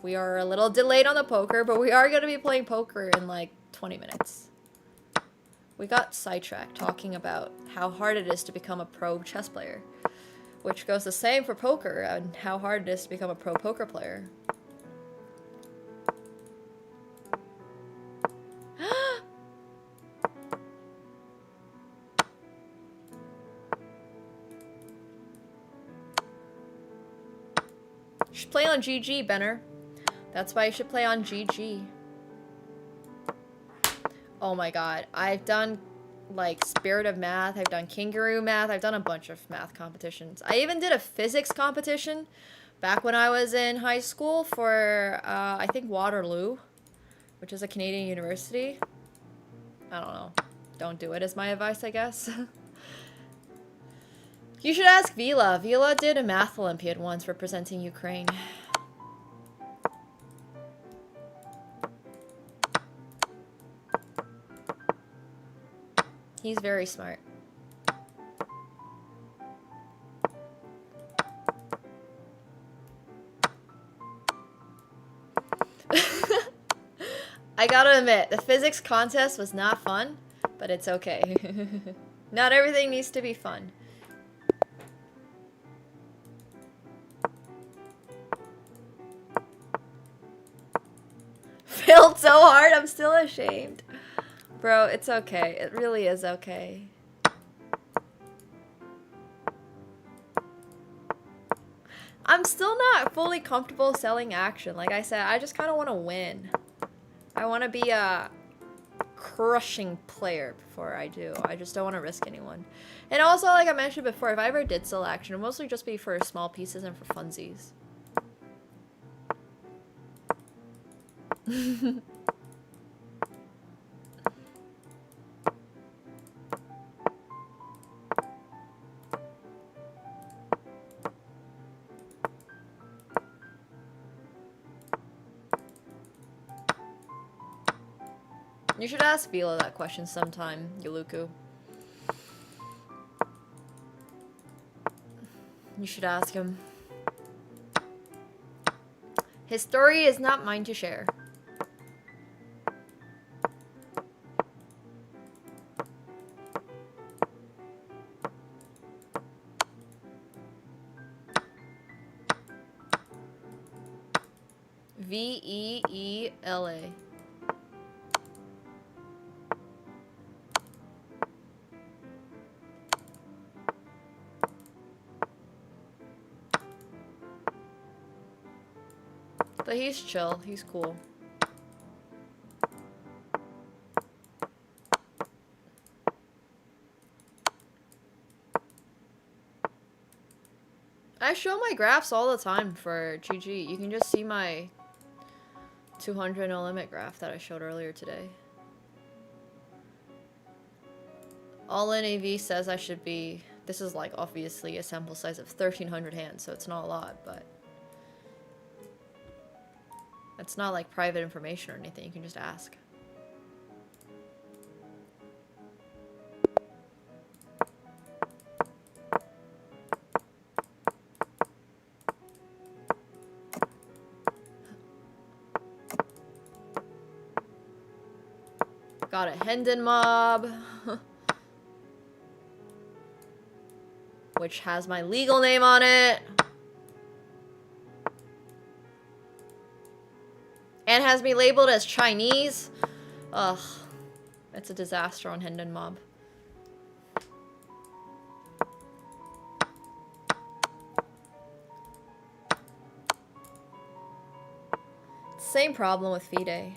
Speaker 3: we are a little delayed on the poker, but we are gonna be playing poker in like 20 minutes. We got sidetracked talking about how hard it is to become a pro chess player, which goes the same for poker and how hard it is to become a pro poker player. You should play on GG, Benner. That's why you should play on GG. Oh my god. I've done, like, Spirit of Math. I've done Kangaroo Math. I've done a bunch of math competitions. I even did a physics competition back when I was in high school for, I think, Waterloo, which is a Canadian university. I don't know. Don't do it is my advice, I guess. You should ask Vila. Vila did a math Olympiad once representing Ukraine. He's very smart. I gotta admit, the physics contest was not fun, but it's okay. Not everything needs to be fun. Failed so hard, I'm still ashamed. Bro, it's okay. It really is okay. I'm still not fully comfortable selling action. Like I said, I just kind of want to win. I want to be a crushing player before I do. I just don't want to risk anyone. And also, like I mentioned before, if I ever did sell action, it would mostly just be for small pieces and for funsies. You should ask Vila that question sometime, Yuluku. You should ask him. His story is not mine to share. Veela. But he's chill. He's cool. I show my graphs all the time for GG. You can just see my 200 no limit graph that I showed earlier today. All in AV says I should be... This is like obviously a sample size of 1,300 hands, so it's not a lot, but... It's not like private information or anything, you can just ask. Got a Hendon mob. Which has my legal name on it. And has me labeled as Chinese. Ugh. It's a disaster on Hendon mob. Same problem with Fide.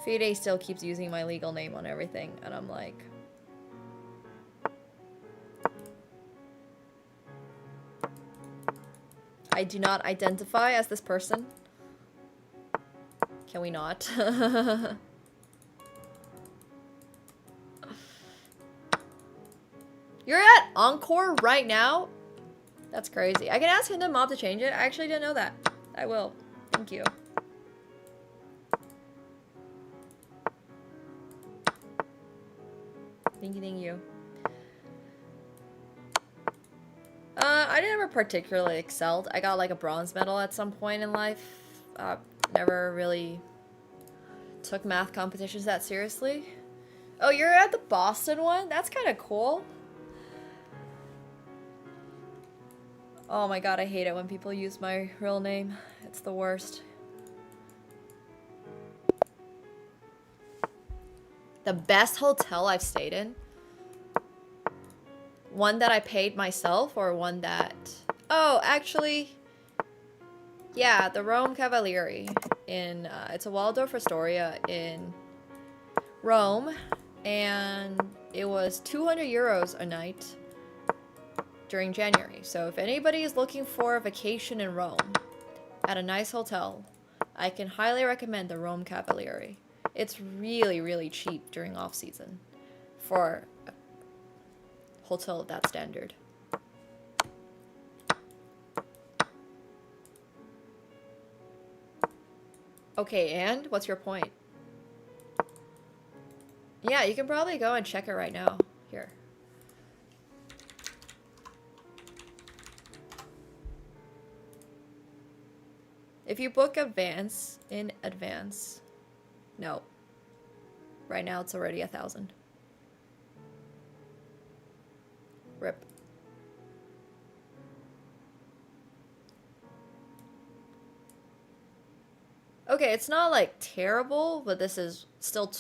Speaker 3: Fide still keeps using my legal name on everything, and I'm like... I do not identify as this person. Can we not? You're at Encore right now? That's crazy. I can ask Hinda Mob to change it. I actually didn't know that. I will. Thank you. Thank you. I never particularly excelled. I got like a bronze medal at some point in life. Never really took math competitions that seriously. Oh, you're at the Boston one? That's kind of cool. Oh my god, I hate it when people use my real name. It's the worst. The best hotel I've stayed in? One that I paid myself or one that... Oh, actually... Yeah, the Rome Cavalieri in... it's a Waldorf Astoria in Rome. And it was 200 euros a night during January. So if anybody is looking for a vacation in Rome at a nice hotel, I can highly recommend the Rome Cavalieri. It's really, really cheap during off-season for a hotel of that standard. Okay, and what's your point? Yeah, you can probably go and check it right now. Here. If you book in advance, no. Right now it's already 1,000. Rip. Okay, it's not like terrible, but this is still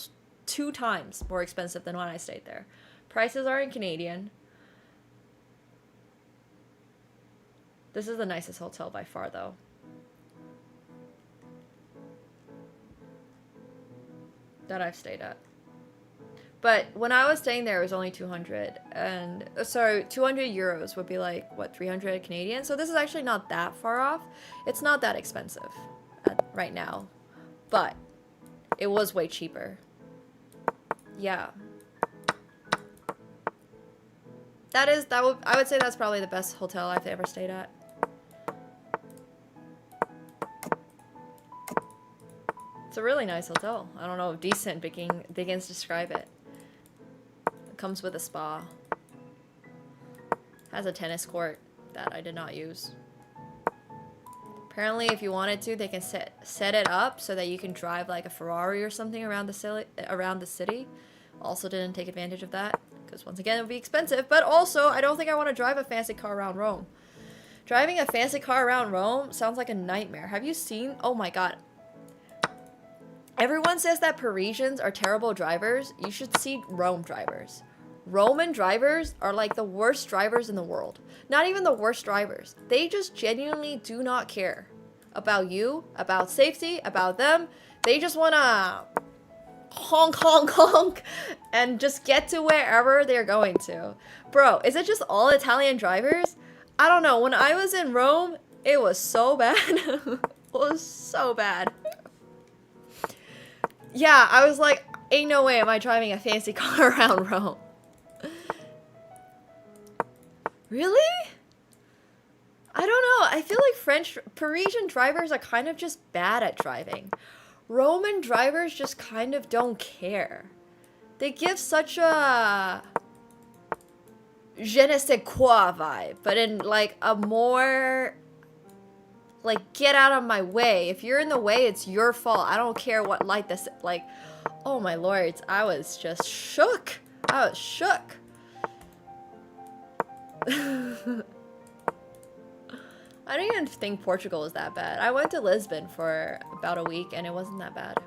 Speaker 3: 2 times more expensive than when I stayed there. Prices are in Canadian. This is the nicest hotel by far, though. That I've stayed at. But when I was staying there, it was only 200. And, sorry, 200 euros would be like, what, 300 Canadian? So this is actually not that far off. It's not that expensive right now. But it was way cheaper. Yeah. I would say that's probably the best hotel I've ever stayed at. It's a really nice hotel. I don't know if decent begins to describe it. It comes with a spa. Has a tennis court that I did not use. Apparently, if you wanted to, they can set it up so that you can drive like a Ferrari or something around the city. Also didn't take advantage of that because once again it would be expensive. But also, I don't think I want to drive a fancy car around Rome. Driving a fancy car around Rome sounds like a nightmare. Have you seen? Oh my god. Everyone says that Parisians are terrible drivers. You should see Rome drivers. Roman drivers are like the worst drivers in the world. Not even the worst drivers. They just genuinely do not care about you, about safety, about them. They just want to honk, honk, honk and just get to wherever they're going to. Bro, is it just all Italian drivers? I don't know. When I was in Rome, it was so bad. It was so bad. Yeah, I was like, ain't no way am I driving a fancy car around Rome. Really? I don't know. I feel like Parisian drivers are kind of just bad at driving. Roman drivers just kind of don't care. They give such a je ne sais quoi vibe, but in like a more like get out of my way. If you're in the way, it's your fault. I don't care what light this like. Oh my lords, I was just shook. I was shook. I don't even think Portugal is that bad. I went to Lisbon for about a week and it wasn't that bad.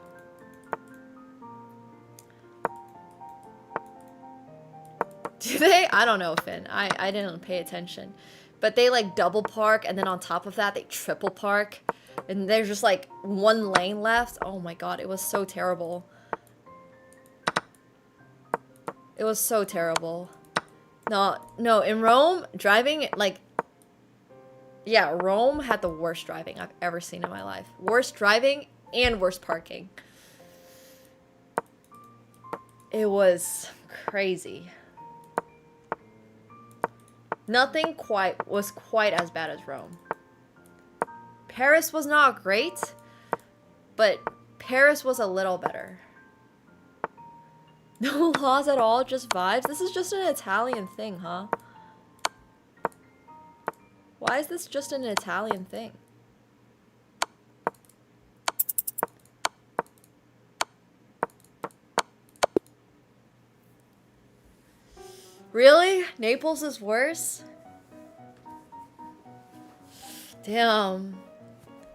Speaker 3: Do they? I don't know, Finn. I didn't pay attention. But they like double park and then on top of that they triple park. And there's just like one lane left. Oh my god, it was so terrible. It was so terrible. No, in Rome, driving, like, yeah, Rome had the worst driving I've ever seen in my life. Worst driving and worst parking. It was crazy. Nothing was quite as bad as Rome. Paris was not great, but Paris was a little better. No laws at all, just vibes? This is just an Italian thing, huh? Why is this just an Italian thing? Really? Naples is worse? Damn.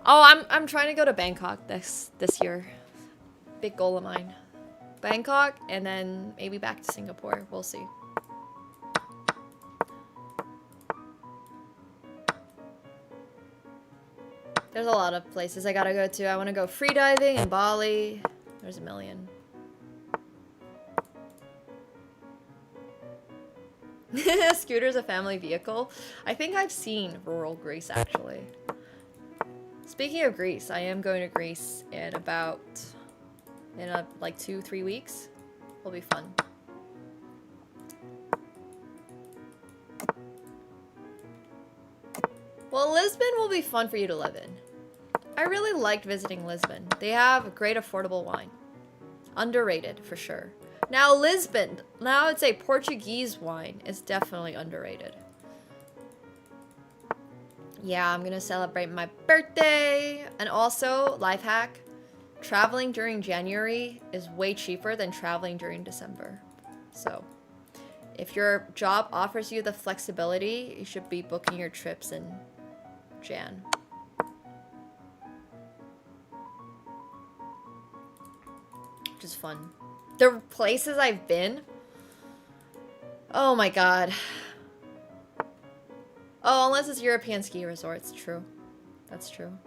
Speaker 3: Oh, I'm trying to go to Bangkok this year. Big goal of mine. Bangkok, and then maybe back to Singapore. We'll see. There's a lot of places I gotta go to. I want to go freediving in Bali. There's a million. Scooter's a family vehicle. I think I've seen rural Greece, actually. Speaking of Greece, I am going to Greece in about... like 2-3 weeks. It'll be fun. Well, Lisbon will be fun for you to live in. I really liked visiting Lisbon. They have great affordable wine. Underrated, for sure. Now, Lisbon, now I'd say Portuguese wine is definitely underrated. Yeah, I'm gonna celebrate my birthday. And also, life hack. Traveling during January is way cheaper than traveling during December. So, if your job offers you the flexibility, you should be booking your trips in Jan. Which is fun. The places I've been... Oh my god. Oh, unless it's European ski resorts. True. That's true.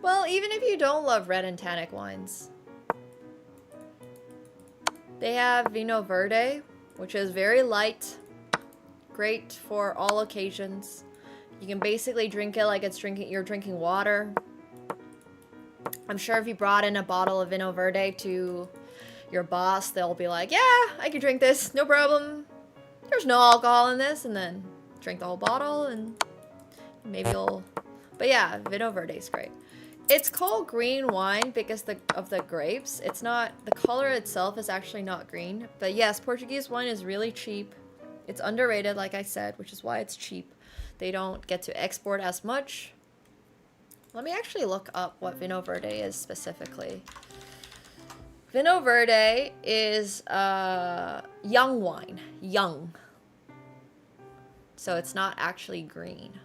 Speaker 3: Well, even if you don't love red and tannic wines, they have Vino Verde, which is very light, great for all occasions. You can basically drink it like you're drinking water. I'm sure if you brought in a bottle of Vino Verde to your boss, they'll be like, yeah, I can drink this, no problem. There's no alcohol in this, and then drink the whole bottle, and maybe you'll... But yeah, Vino Verde is great. It's called green wine because of the grapes. It's not, the color itself is actually not green. But yes, Portuguese wine is really cheap. It's underrated, like I said, which is why it's cheap. They don't get to export as much. Let me actually look up what Vinho Verde is specifically. Vinho Verde is young wine. Young. So it's not actually green.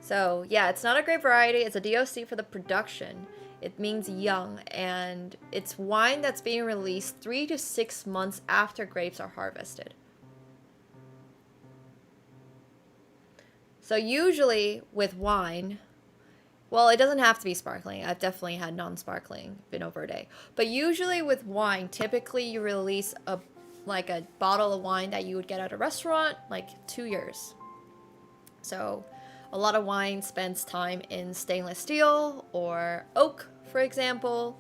Speaker 3: So yeah, it's not a grape variety. It's a DOC for the production. It means young, and it's wine that's being released 3 to 6 months after grapes are harvested. So usually with wine, well, it doesn't have to be sparkling. I've definitely had non-sparkling Vinho Verde. But usually with wine, typically you release a bottle of wine that you would get at a restaurant, like 2 years. So a lot of wine spends time in stainless steel or oak, for example.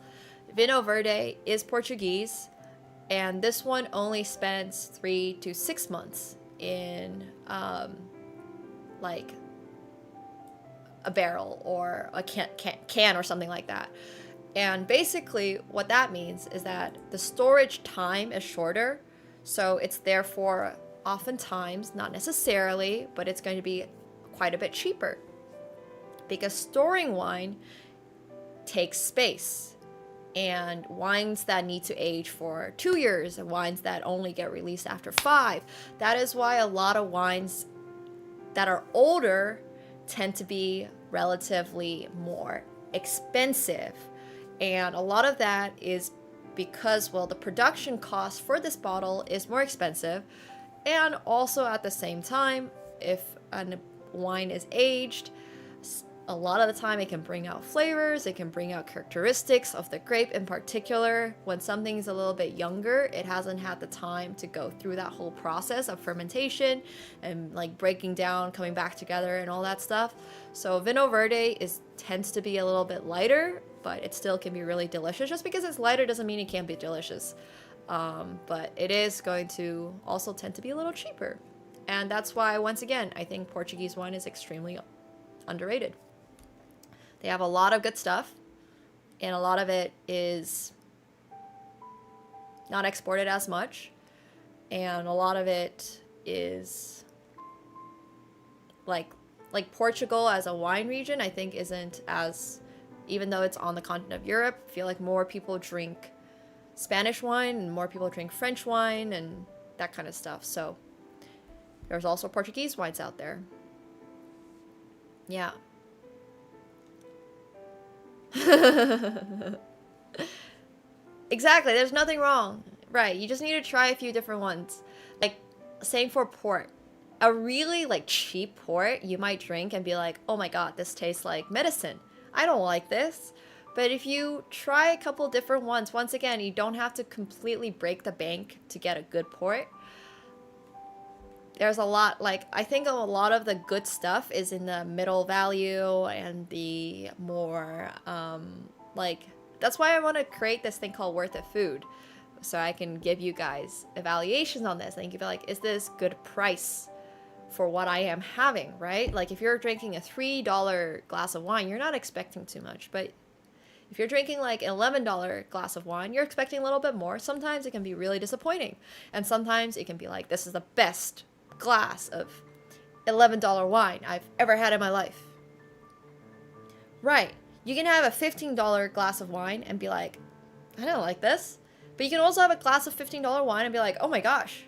Speaker 3: Vinho Verde is Portuguese, and this one only spends 3 to 6 months in like a barrel or a can or something like that. And basically what that means is that the storage time is shorter, so it's therefore oftentimes, not necessarily, but it's going to be quite a bit cheaper, because storing wine takes space, and wines that need to age for 2 years and wines that only get released after 5, that is why a lot of wines that are older tend to be relatively more expensive. And a lot of that is because, well, the production cost for this bottle is more expensive, and also at the same time, if a wine is aged, a lot of the time it can bring out flavors, it can bring out characteristics of the grape in particular. When something's a little bit younger, it hasn't had the time to go through that whole process of fermentation and like breaking down, coming back together and all that stuff. So Vinho Verde tends to be a little bit lighter, but it still can be really delicious. Just because it's lighter doesn't mean it can't be delicious. But it is going to also tend to be a little cheaper. And that's why, once again, I think Portuguese wine is extremely underrated. They have a lot of good stuff, and a lot of it is not exported as much, and a lot of it is like Portugal as a wine region, I think isn't as, even though it's on the continent of Europe, I feel like more people drink Spanish wine and more people drink French wine and that kind of stuff. So there's also Portuguese wines out there. Yeah. Exactly, there's nothing wrong. Right, you just need to try a few different ones. Like, same for port. A really, like, cheap port you might drink and be like, oh my god, this tastes like medicine. I don't like this. But if you try a couple different ones, once again, you don't have to completely break the bank to get a good port. There's a lot, like, I think a lot of the good stuff is in the middle value and the more, like, that's why I want to create this thing called Worth It Food. So I can give you guys evaluations on this. And you can be like, is this good price for what I am having, right? Like, if you're drinking a $3 glass of wine, you're not expecting too much. But if you're drinking like an $11 glass of wine, you're expecting a little bit more. Sometimes it can be really disappointing. And sometimes it can be like, this is the best glass of $11 wine I've ever had in my life. Right. You can have a $15 glass of wine and be like, I don't like this. But you can also have a glass of $15 wine and be like, oh my gosh.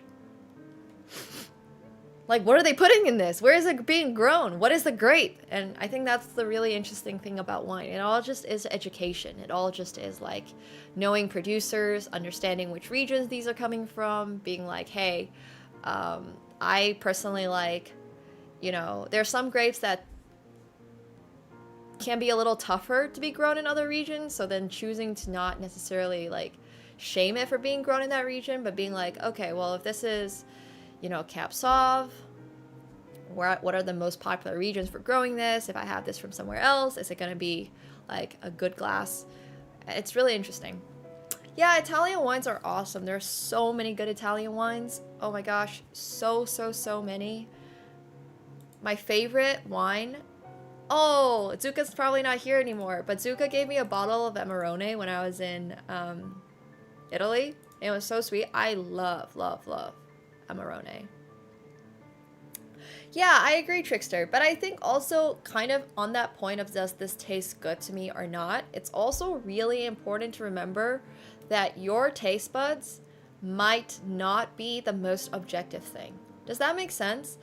Speaker 3: Like, what are they putting in this? Where is it being grown? What is the grape? And I think that's the really interesting thing about wine. It all just is education. It all just is like knowing producers, understanding which regions these are coming from, being like, hey, I personally like, you know, there's some grapes that can be a little tougher to be grown in other regions. So then choosing to not necessarily like shame it for being grown in that region, but being like, okay, well, if this is, you know, Cap Sauv, what are the most popular regions for growing this? If I have this from somewhere else, is it going to be like a good glass? It's really interesting. Yeah, Italian wines are awesome. There's so many good Italian wines. Oh my gosh, so many. My favorite wine. Oh, Zuka's probably not here anymore, but Zuka gave me a bottle of Amarone when I was in Italy. It was so sweet. I love Amarone. Yeah, I agree, Trickster, but I think also kind of on that point of does this taste good to me or not, it's also really important to remember that your taste buds might not be the most objective thing. Does that make sense?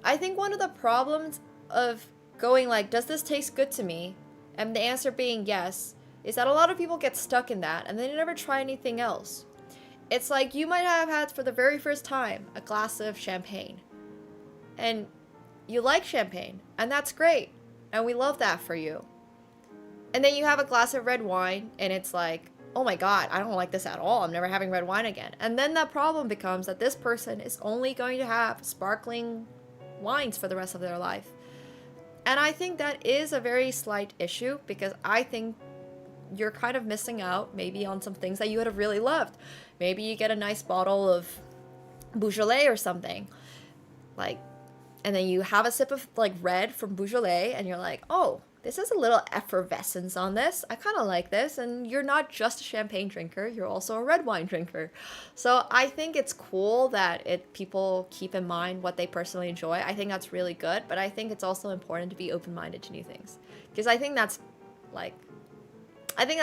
Speaker 3: I think one of the problems of going like, does this taste good to me? And the answer being yes, is that a lot of people get stuck in that and they never try anything else. It's like you might have had for the very first time a glass of champagne. And you like champagne, and that's great. And we love that for you. And then you have a glass of red wine, and it's like, oh my god, I don't like this at all. I'm never having red wine again. And then the problem becomes that this person is only going to have sparkling wines for the rest of their life. And I think that is a very slight issue, because I think you're kind of missing out maybe on some things that you would have really loved. Maybe you get a nice bottle of Beaujolais or something. Like, and then you have a sip of like red from Beaujolais and you're like, oh, this has a little effervescence on this. I kind of like this. And you're not just a champagne drinker, you're also a red wine drinker. So I think it's cool that people keep in mind what they personally enjoy. I think that's really good, but I think it's also important to be open-minded to new things. Because I think that's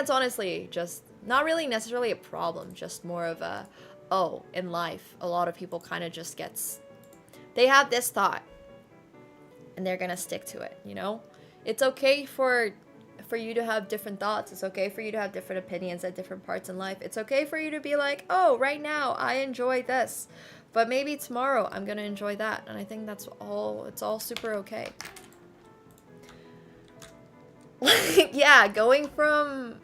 Speaker 3: honestly just not really necessarily a problem, just more of a, oh, in life, a lot of people kind of just they have this thought and they're gonna stick to it, you know? It's okay for you to have different thoughts. It's okay for you to have different opinions at different parts in life. It's okay for you to be like, oh, right now I enjoy this, but maybe tomorrow I'm gonna enjoy that. And I think it's all super okay. Yeah, going from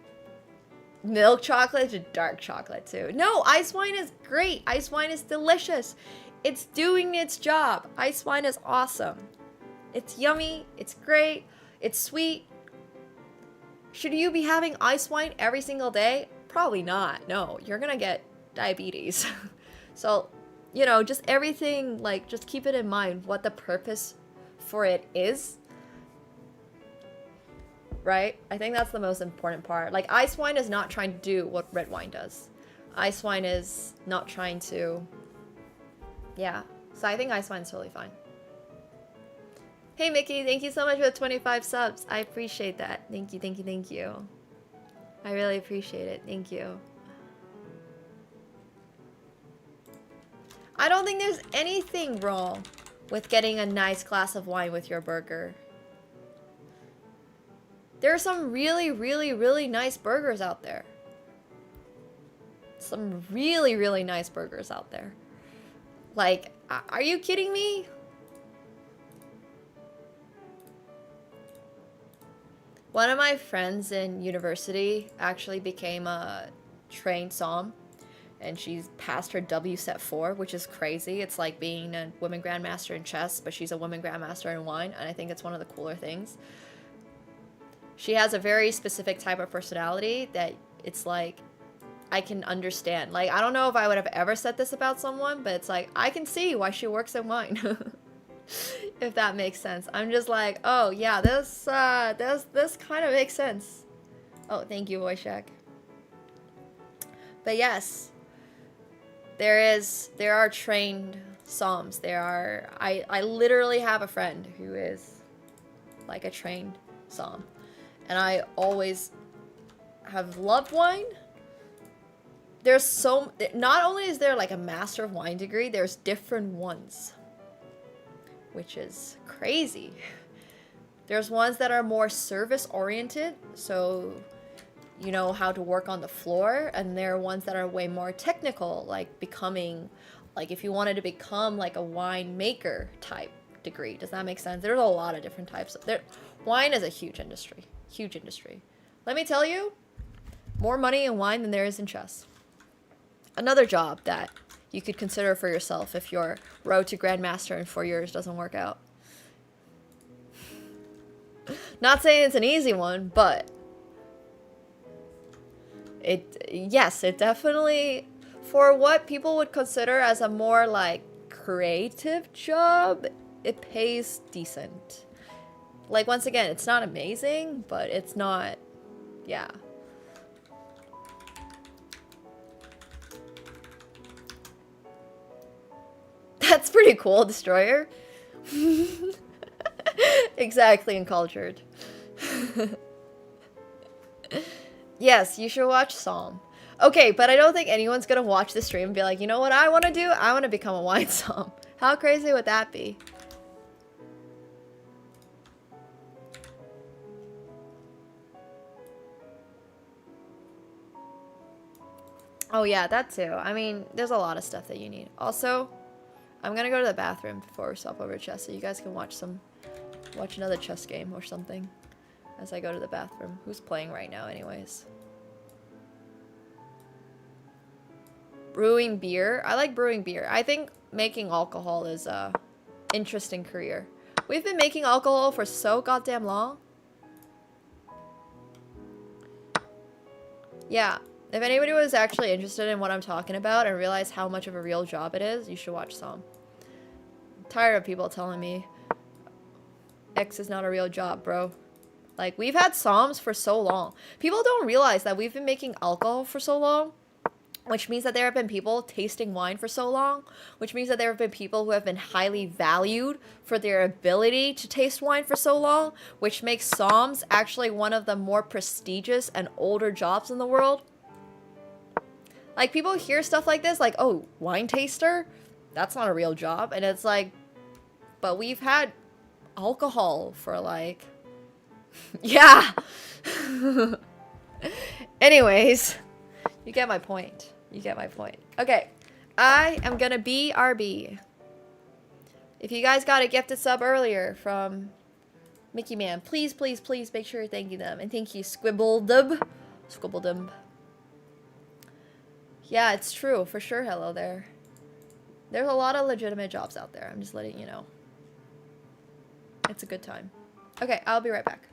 Speaker 3: milk chocolate to dark chocolate too. No, ice wine is great. Ice wine is delicious. It's doing its job. Ice wine is awesome. It's yummy. It's great. It's sweet. Should you be having ice wine every single day? Probably not. No, you're gonna get diabetes. So, you know, just everything, like, just keep it in mind what the purpose for it is. Right? I think that's the most important part. Like, ice wine is not trying to do what red wine does. Ice wine is not trying to... Yeah. So I think ice wine's totally fine. Hey, Mickey, thank you so much for the 25 subs. I appreciate that. Thank you, thank you, thank you. I really appreciate it. Thank you. I don't think there's anything wrong with getting a nice glass of wine with your burger. There are some really, really, really nice burgers out there. Some really, really nice burgers out there. Like, are you kidding me? One of my friends in university actually became a trained som, and she's passed her WSET 4, which is crazy. It's like being a women grandmaster in chess, but she's a women grandmaster in wine, and I think it's one of the cooler things. She has a very specific type of personality that it's like, I can understand. Like, I don't know if I would have ever said this about someone, but it's like, I can see why she works in wine. If that makes sense. I'm just like, oh yeah, this kind of makes sense. Oh, thank you, Wojciech. But yes, there are trained soms. I literally have a friend who is like a trained som. And I always have loved wine. Not only is there like a Master of Wine degree, there's different ones, which is crazy. There's ones that are more service oriented, so you know how to work on the floor, and there are ones that are way more technical, like becoming, like if you wanted to become like a wine maker type degree. Does that make sense? There's a lot of different types. Wine is a huge industry. Huge industry. Let me tell you, more money in wine than there is in chess. Another job that you could consider for yourself if your road to Grandmaster in 4 years doesn't work out. Not saying it's an easy one, but Yes, it definitely, for what people would consider as a more like creative job, it pays decent. Like, once again, it's not amazing, but it's not, yeah. That's pretty cool, Destroyer. Exactly, and cultured. Yes, you should watch Psalm. Okay, but I don't think anyone's gonna watch the stream and be like, you know what I want to do? I want to become a wine Psalm. How crazy would that be? Oh yeah, that too. I mean, there's a lot of stuff that you need. Also, I'm gonna go to the bathroom before we swap over chess so you guys can watch another chess game or something as I go to the bathroom. Who's playing right now anyways? Brewing beer? I like brewing beer. I think making alcohol is a interesting career. We've been making alcohol for so goddamn long. Yeah. If anybody was actually interested in what I'm talking about and realized how much of a real job it is, you should watch some. I'm tired of people telling me X is not a real job, bro. Like, we've had Psalms for so long. People don't realize that we've been making alcohol for so long, which means that there have been people tasting wine for so long, which means that there have been people who have been highly valued for their ability to taste wine for so long, which makes Psalms actually one of the more prestigious and older jobs in the world. Like, people hear stuff like this, like, oh, wine taster? That's not a real job. And it's like, but we've had alcohol for like, yeah. Anyways, you get my point. You get my point. Okay, I am gonna BRB. If you guys got a gifted sub earlier from Mickey Man, please, please, please make sure you're thanking them. And thank you, Squibbledub. Squibbledub. Yeah, it's true. For sure, hello there. There's a lot of legitimate jobs out there. I'm just letting you know. It's a good time. Okay, I'll be right back.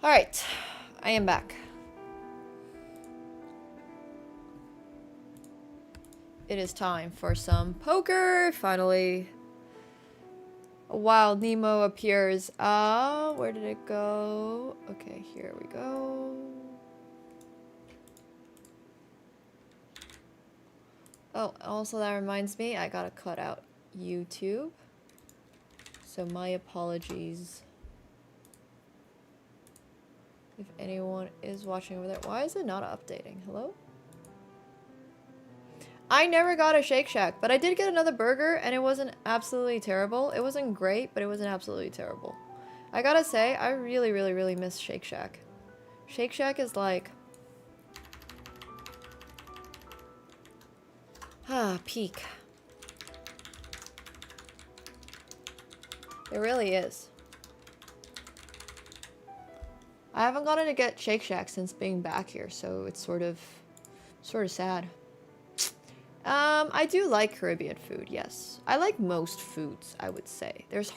Speaker 3: Alright, I am back. It is time for some poker, finally. A wild Nemo appears. Where did it go? Okay, here we go. Oh, also that reminds me, I gotta cut out YouTube. So my apologies. If anyone is watching over there. Why is it not updating? Hello? I never got a Shake Shack, but I did get another burger and it wasn't absolutely terrible. It wasn't great, but it wasn't absolutely terrible. I gotta say, I really, really, really miss Shake Shack. Shake Shack is like... peak. It really is. I haven't gotten to get Shake Shack since being back here, so it's sort of sad. I do like Caribbean food, yes. I like most foods, I would say. There's